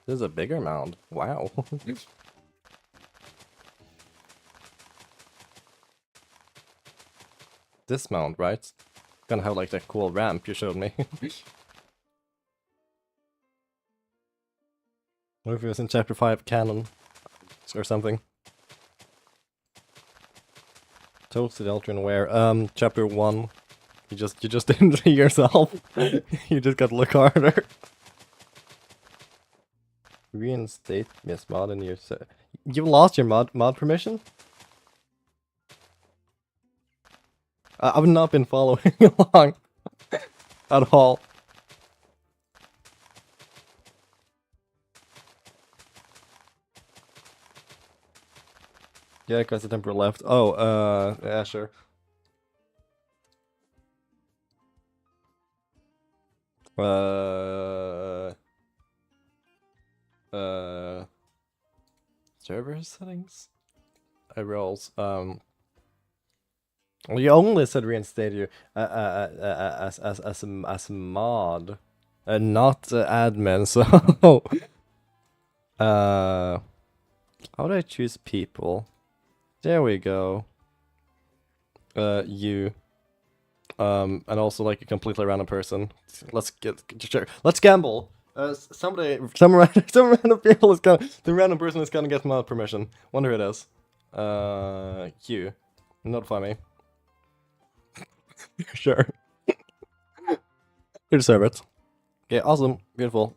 This is a bigger mound. Wow. This mound, right? Gonna have like that cool ramp you showed me. What if it was in chapter 5 canon? Or something. Toasted Eldrin where? Chapter 1. You just injure yourself. You just gotta look harder. Reinstate Miss Mod in your you lost your mod permission? I've not been following along at all. Yeah, because the temper left. Oh, yeah, sure. Server settings? I rolls. Well, you only said reinstate you as a mod, and not admin. So How do I choose people? There we go. You. And also like a completely random person. Let's gamble. Some random people is gonna, the random person is gonna get my permission. Wonder who it is. You. Notify me. Sure. You deserve it. Okay, awesome. Beautiful.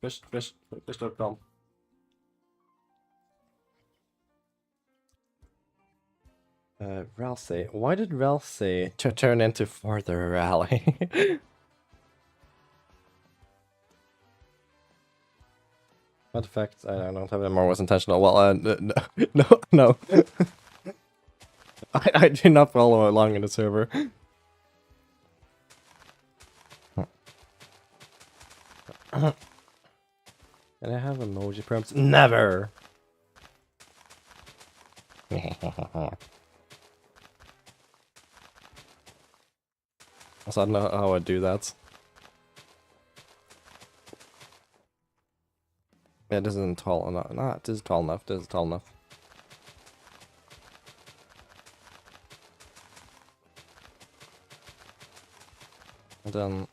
Fish.com. Ralsei. Why did Ralsei turn into Farther Rally? What fact? I don't have it more was intentional. Well, no. I do not follow along in the server. And I have emoji prompts. Never! Also, I don't know how I do that. Yeah, this isn't tall enough. Nah, this is tall enough. This is tall enough. And then...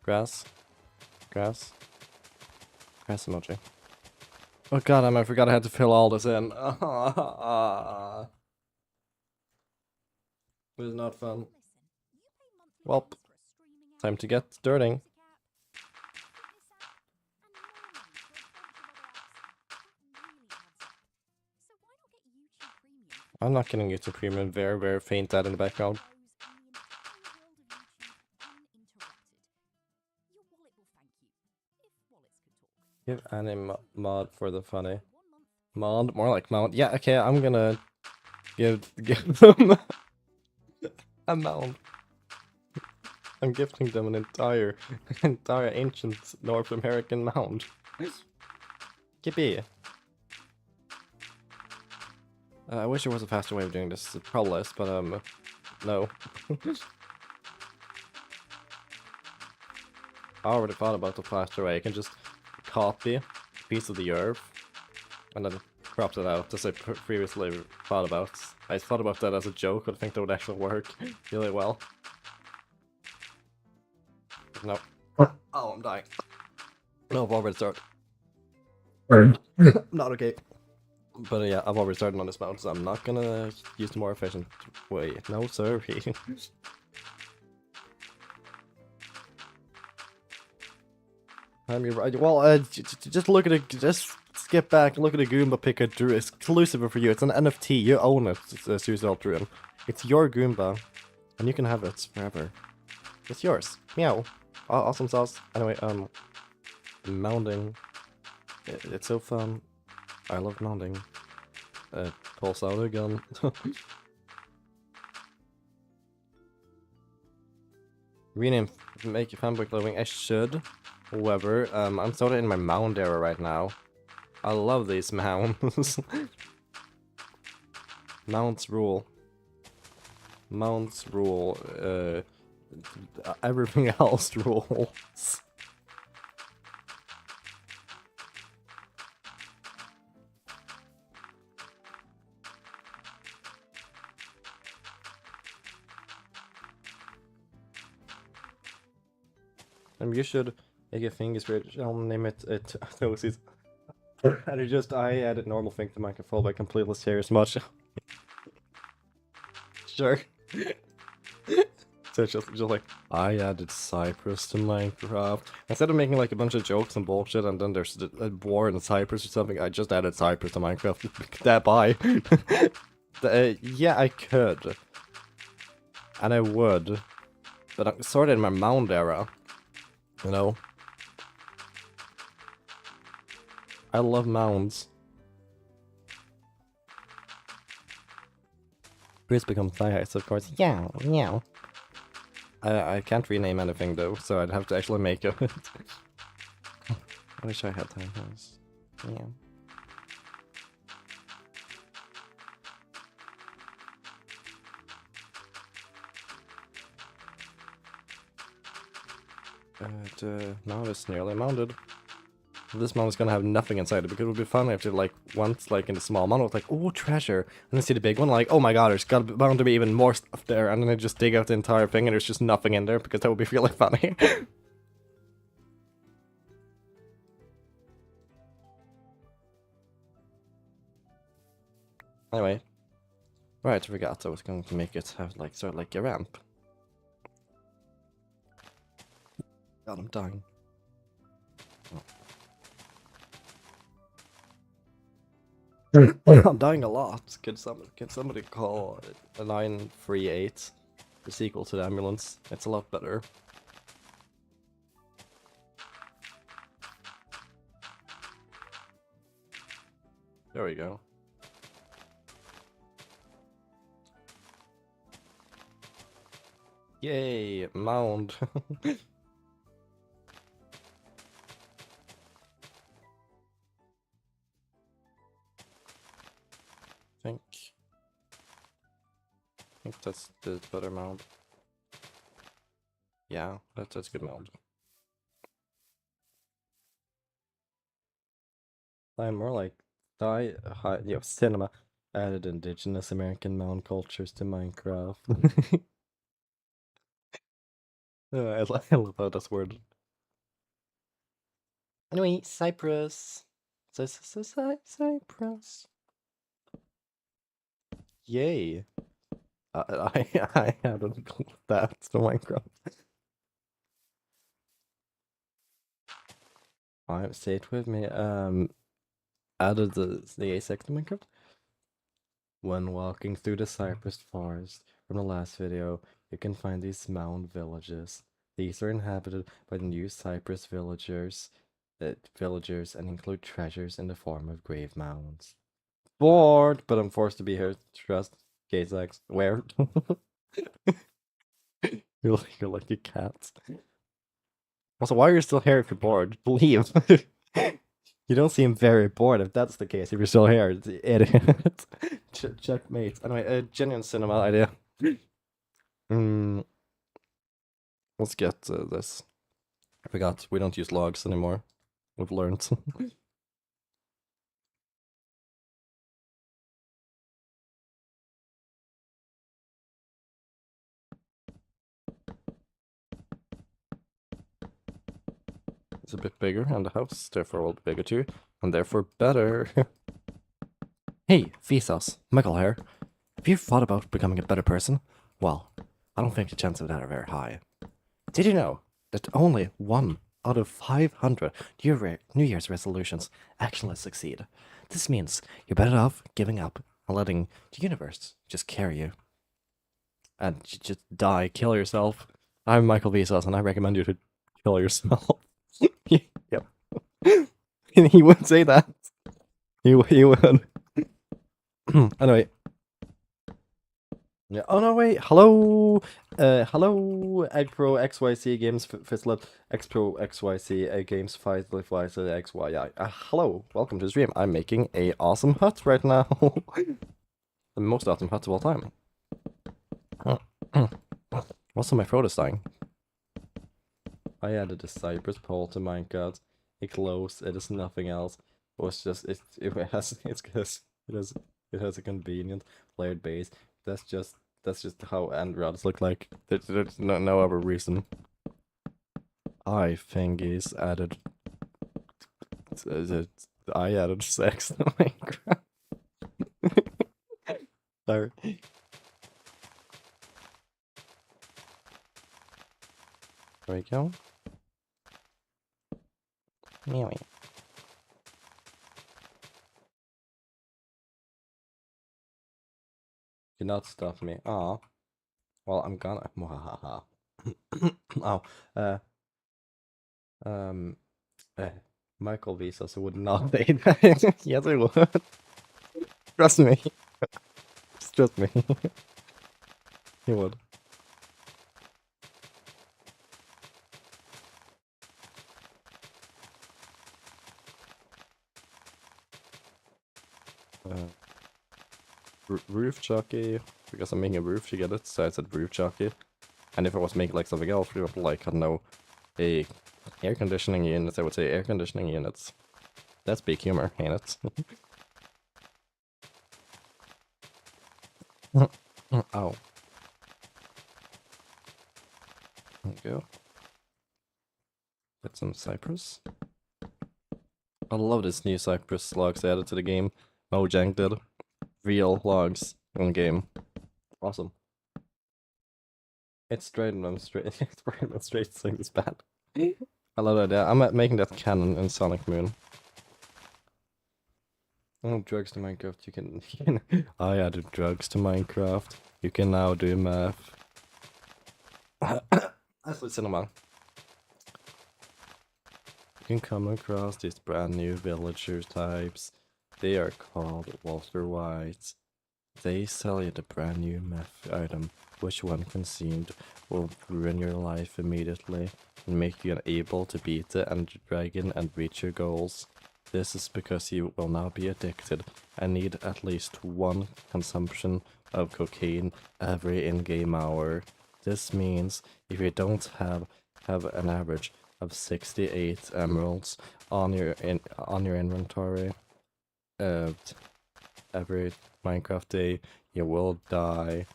Grass. Grass emoji. Oh god, I forgot I had to fill all this in. It was not fun. Well, time to get dirting. I'm not getting YouTube Premium. Very, very faint ad in the background. Give any mod for the funny. Mod? More like mount. Yeah, okay, I'm gonna give them a mount. I'm gifting them an entire ancient North American mound. Yippee! I wish there was a faster way of doing this. It probably is, but no. I already thought about the faster way. I can just copy a piece of the earth and then crop it out, as I previously thought about. I thought about that as a joke, but I think that would actually work really well. No. Oh, I'm dying. No, I've already started. Not okay. But yeah, I've already started on this mount, so I'm not gonna use the more efficient way. No, sorry. Well, just look at it. Just skip back, look at the Goomba picker Drew. It's exclusive for you. It's an NFT. You own it, Suicide Drew. It's your Goomba, and you can have it forever. It's yours. Meow. Awesome sauce. Anyway, mounding. It's so fun. I love mounding. Pulse out again. Rename, make your fanboy glowing. I should. However, I'm sort of in my mound era right now. I love these mounds. Mounts rule. Mounts rule. Everything else rules. You should make a thing spirit. I'll name it Toesies. And I added normal thing to microphone by completely serious much. Sure. So it's just like, I added Cypress to Minecraft. Instead of making like a bunch of jokes and bullshit and then there's a war in Cypress or something, I just added Cypress to Minecraft. That bye. Yeah, I could. And I would. But I'm sort of in my mound era. You know? I love mounds. Chris becomes Thigh-Heights, of course. Yeah, yeah. I can't rename anything though, so I'd have to actually make it. I wish I had Thigh-Heights. Yeah. Now it's nearly mounted. this mound is gonna have nothing inside it, because it would be fun if it like once like in the small mound it's like, oh, treasure, and then see the big one like, oh my god, there's bound to be even more stuff there, and then I just dig out the entire thing and there's just nothing in there, because that would be really funny. Anyway, right, I forgot I was going to make it have like sort of like a ramp. God, I'm dying. I'm dying a lot. Can somebody call a 938 the sequel to the ambulance? It's a lot better. There we go. Yay, mound. I think that's the better mound. Yeah, that's a good mound. I'm more like cinema added indigenous American mound cultures to Minecraft. I love how that's worded. Anyway, Cypress. Cypress. Yay. I hadn't included that to Minecraft. Alright, say it with me. Added the asect to Minecraft. When walking through the cypress forest from the last video, you can find these mound villages. These are inhabited by the new cypress villagers and include treasures in the form of grave mounds. Bored, but I'm forced to be here. Trust. Gazex. Where? You're like a cat. Also, why are you still here if you're bored? Leave. You don't seem very bored if that's the case. If you're still here, idiot. Checkmate. Anyway, a genuine cinema idea. Let's get this. I forgot, we don't use logs anymore. We've learned. It's a bit bigger, and the house therefore will be bigger too, and therefore better. Hey, Vsauce, Michael here. Have you thought about becoming a better person? Well, I don't think the chances of that are very high. Did you know that only 1 out of 500 New Year's resolutions actually succeed? This means you're better off giving up and letting the universe just carry you. And you just die, kill yourself. I'm Michael Vsauce, and I recommend you to kill yourself. Yep. He would say that. He would. Anyway. Yeah. Oh no, wait. Hello. Hello. Eggpro XYC Games Fizzlet. Xpro XYC Games Fizzlet XYI. Hello. Welcome to the stream. I'm making a awesome hut right now. The most awesome hut of all time. Also, my throat is dying. I added a Cypress pole to Minecraft. It closed. It is nothing else. It was just it has a convenient layered base. That's just how end rods look like. There's no other reason. I thingies added. I added sex to Minecraft. Sorry. There we go. Meow. Cannot stop me. Ah. Well, I'm gonna. Oh. Michael Vsauce would not say that. Yes, I would. Trust me. Just trust me. He would. Roof jockey, because I'm making a roof to get it, so I said roof jockey. And if I was making like something else, for example, like, I don't know, a Air conditioning units, I would say air conditioning units. That's big humor, ain't it? Ow. There we go. Get some Cypress. I love this new Cypress logs added to the game. Mojang did. Real logs in game. Awesome. It's straight and straight. It's straight and straight saying this bad. I love that idea. I'm making that canon in Sonic Moon. Oh, drugs to Minecraft. You can I added drugs to Minecraft. You can now do math. That's like cinema. You can come across these brand new villager types. They are called Walter Whites. They sell you the brand new meth item, which when consumed will ruin your life immediately and make you unable to beat the Ender Dragon and reach your goals. This is because you will now be addicted and need at least one consumption of cocaine every in-game hour. This means if you don't have an average of 68 emeralds on your inventory every Minecraft day, you will die.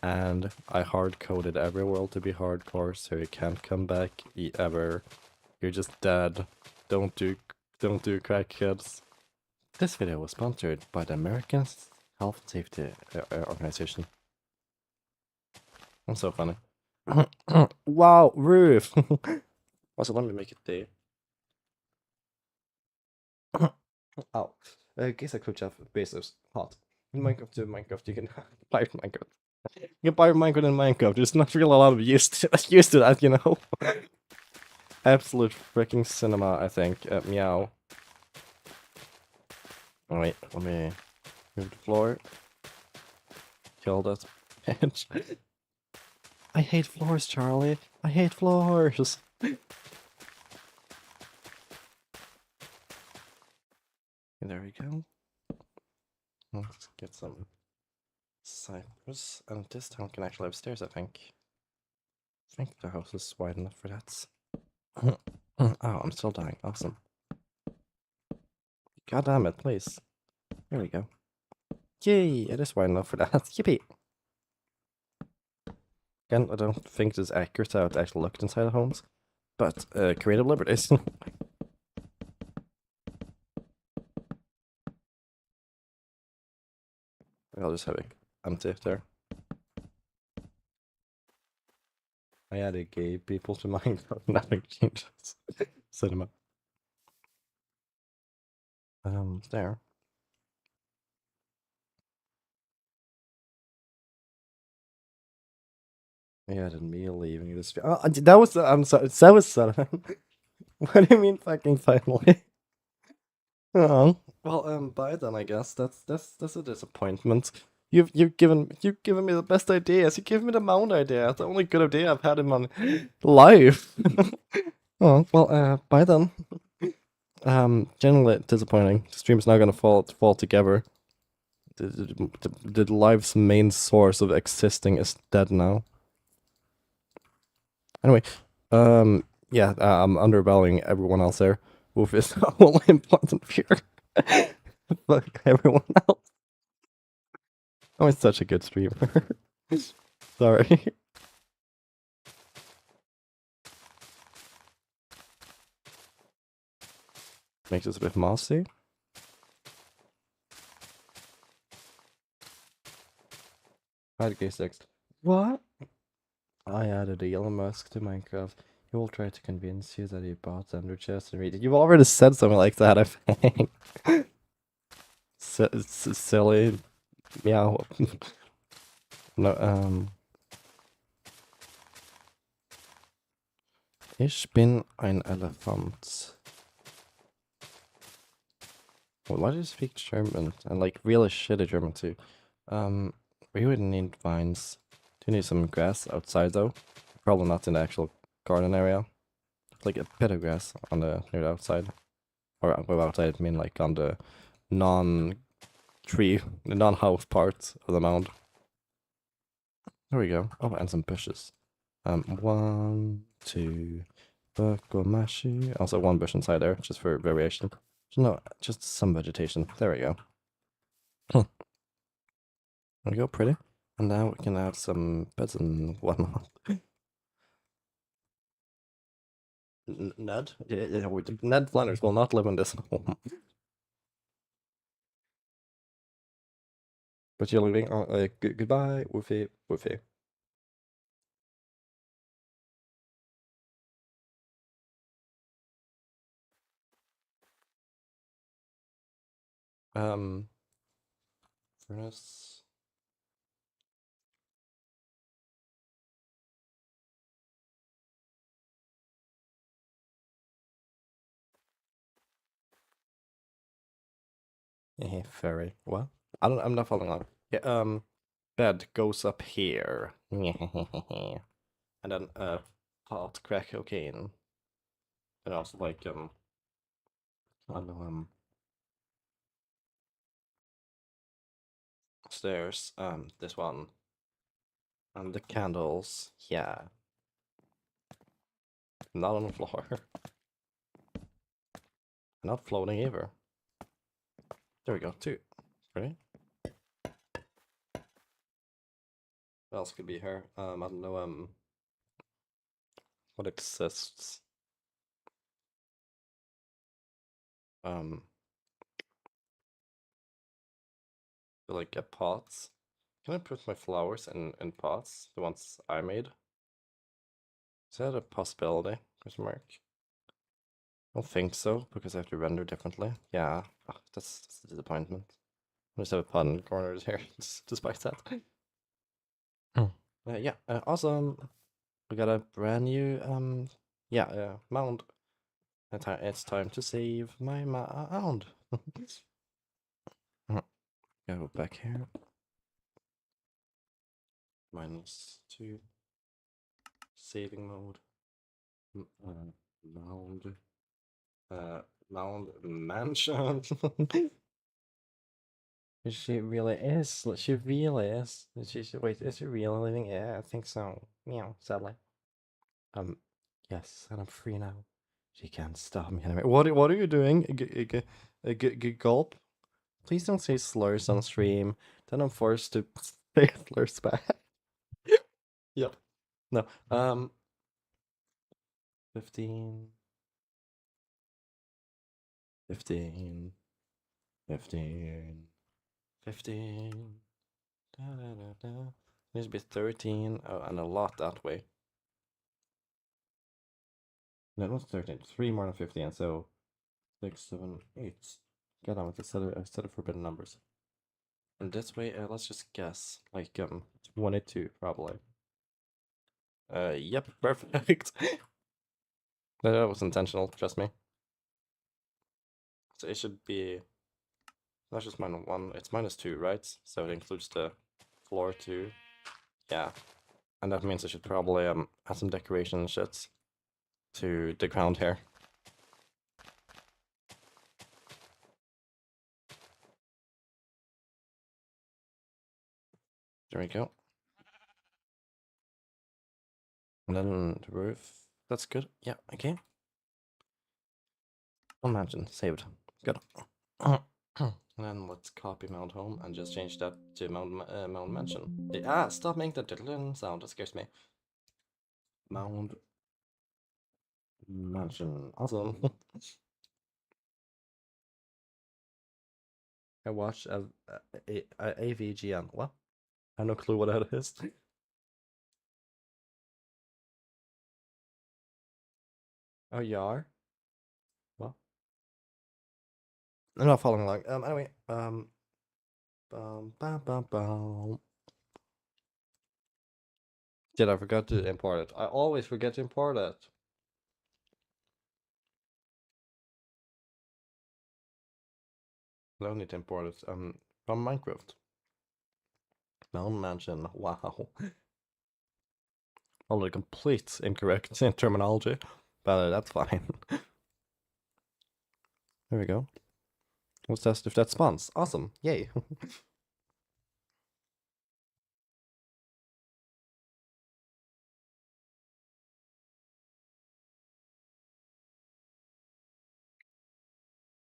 And I hard-coded every world to be hardcore, so you can't come back ever. You're just dead. Don't do crack, kids. This video was sponsored by the American Health and Safety Organization. I'm so funny. Wow, roof! Also, let me make it day. Ow. Guess I could have bases hot. In Minecraft to Minecraft, you can buy Minecraft. You can buy Minecraft in Minecraft. There's not really a lot of use to that, you know? Absolute freaking cinema, I think. Meow. Oh, wait, let me move the floor. Kill that bench. I hate floors, Charlie. I hate floors. There we go. Let's get some Cypress. And this town can actually have stairs, I think. I think the house is wide enough for that. Oh, I'm still dying. Awesome. God damn it, please. There we go. Yay, it is wide enough for that. Yippee! Again, I don't think it is accurate how it actually looked inside the homes, but creative liberties. I'll just have it empty there. I added gay people to Minecraft, nothing changes. Cinema. There. I added me leaving this. Oh, that was. I'm sorry. That was sudden. What do you mean, fucking finally? Oh, well, bye then. I guess that's a disappointment. You've given me the best ideas. You give me the mount idea. It's the only good idea I've had in my life. Oh well, bye then. Generally disappointing. The stream's not gonna fall together. The life's main source of existing is dead now. Anyway, yeah, I'm undervaluing everyone else there. Wolf is the only important viewer. Fuck everyone else. Oh, it's such a good streamer. Sorry. Makes us a bit mossy. Hide K6. What? I added Elon Musk to Minecraft. He will try to convince you that he bought the Ender chest and read it. You've already said something like that, I think. Silly. Meow. No, Ich bin ein Elefant. Well, why do you speak German? And like really shitty German too. We would need vines. Do you need some grass outside though? Probably not in the actual garden area. Like a bit of grass on the near the outside. Or outside, I mean like on the non-tree, the non-house part of the mound. There we go. Oh, and some bushes. 1, 2, Bakomashi. Also one bush inside there, just for variation. No, just some vegetation. There we go. There we go, pretty. And now we can add some beds and whatnot. Ned? Yeah, Ned Flanders will not live in this home. But you're leaving? Goodbye, Woofy, Woofy. Furnace. Fairy. What? I'm not following along. Yeah, bed goes up here. And then, pot crack cocaine. And also, like, I don't know, stairs, this one. And the candles, yeah. Not on the floor. Not floating either. There we go, two. Ready? What else could be here? I don't know, what exists? Um, like, pots. Can I put my flowers in pots? The ones I made? Is that a possibility? Question mark. I don't think so, because I have to render differently. Yeah, that's a disappointment. I just have a pot in the corners here, despite that. Yeah, awesome. We got a brand new, mound. It's time to save my mound. Go back here. -2. Saving mode. Mound. Mound mansion. She really is. She really is. Wait, is she really living? Yeah, I think so. Meow, sadly. Yes, and I'm free now. She can't stop me anyway. What are you doing? Gulp? Please don't say slurs on stream. Then I'm forced to say slurs back. Yep. No. 15. 15. 15. 15. Da, da, da, da. Needs to be 13. Oh, and a lot that way. No, not 13. 3 more than 15. So 6, 7, 8. God damn it, I said it forbidden numbers. And this way, let's just guess. Like, 22, probably. Yep, perfect. That was intentional, trust me. So it should be... That's just -1. It's -2, right? So it includes the floor too. Yeah. And that means I should probably add some decoration shit to the ground here. There we go. And then the roof. That's good. Yeah, okay. Imagine, saved. Good. And then let's copy Mount Home and just change that to Mount Mansion. Stop making that diddling sound, that scares me. Mount Mansion. Awesome. I watched AVGN. What? I have no clue what that is. Oh, you are? What? I'm not following along. Anyway, Did I forgot to import it? I always forget to import it. I don't need to import it. From Minecraft. Mountain Mansion. Wow. Only complete incorrect in terminology, but that's fine. There we go. Let's test if that spawns. Awesome. Yay.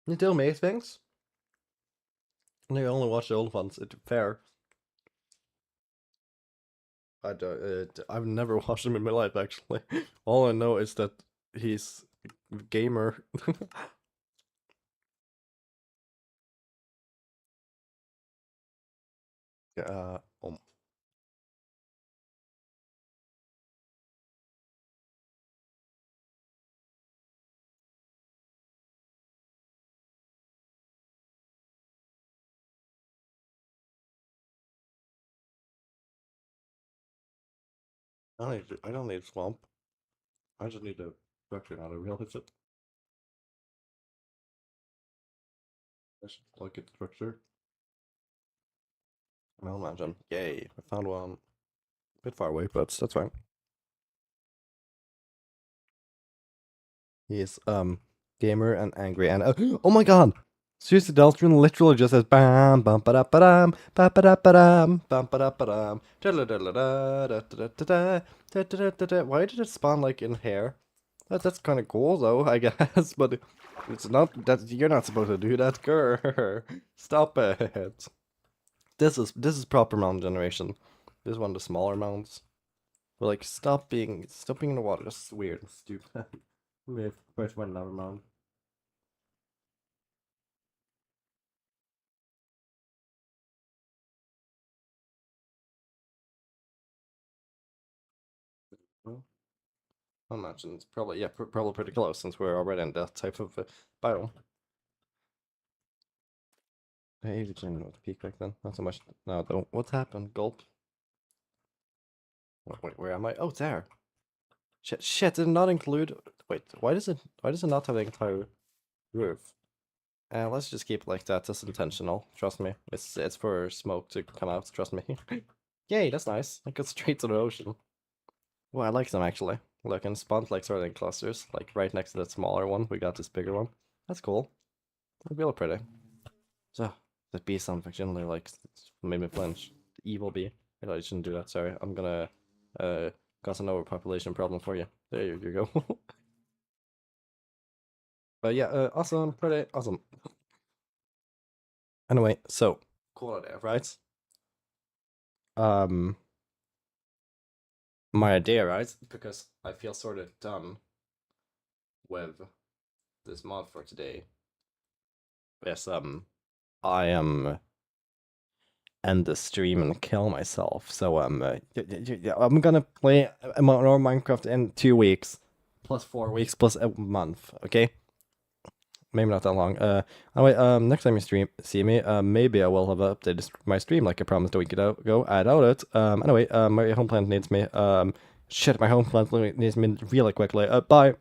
You tell me things. You only watch the old ones. It's fair. I don't, I've never watched him in my life, actually. All I know is that he's a gamer. uh, um, I don't need swamp. I just need to structure how to realize it. I should look at structure. Well, imagine. Yay! I found one. A bit far away, but that's fine. He is gamer and angry and oh my god! Seriously, Deltron literally just says bam bam ba da ba dam ba ba da ba dam bam ba da ba dam da da da da da da da da da da da da. Why did it spawn like in hair? That's kind of cool though, I guess, but it's not that you're not supposed to do that, girl. Stop it. This is proper mound generation. This is one of the smaller mounds. But like stop being in the water. That's weird and stupid. We have first one another mound. Well, I imagine it's probably probably pretty close since we're already in that type of biome. I usually came with the peak back then. Not so much now though. What happened? Gulp. Wait, where am I? Oh, there. Shit, did it not include? Wait, why does it not have the entire roof? Let's just keep it like that. That's intentional. Trust me. It's for smoke to come out. Trust me. Yay, that's nice. It goes straight to the ocean. Well, I like them actually. Look, and spawned like sort of in clusters, like right next to that smaller one. We got this bigger one. That's cool. It'd be all pretty. So the bee sound fiction, they like made me flinch. The evil bee. I shouldn't do that. Sorry, I'm gonna cause an overpopulation problem for you. There you go. But yeah, awesome, pretty awesome. Anyway, so cool idea, right? Um, my idea, right? Because I feel sort of done with this mod for today. Yes, I am end the stream and kill myself. So I'm gonna play more Minecraft in 2 weeks, plus 4 weeks, plus a month. Okay, maybe not that long. Anyway, next time you see me, maybe I will have updated my stream like I promised a week ago. I doubt it. Anyway, my home planet needs me. Shit, my home planet needs me really quickly. Bye.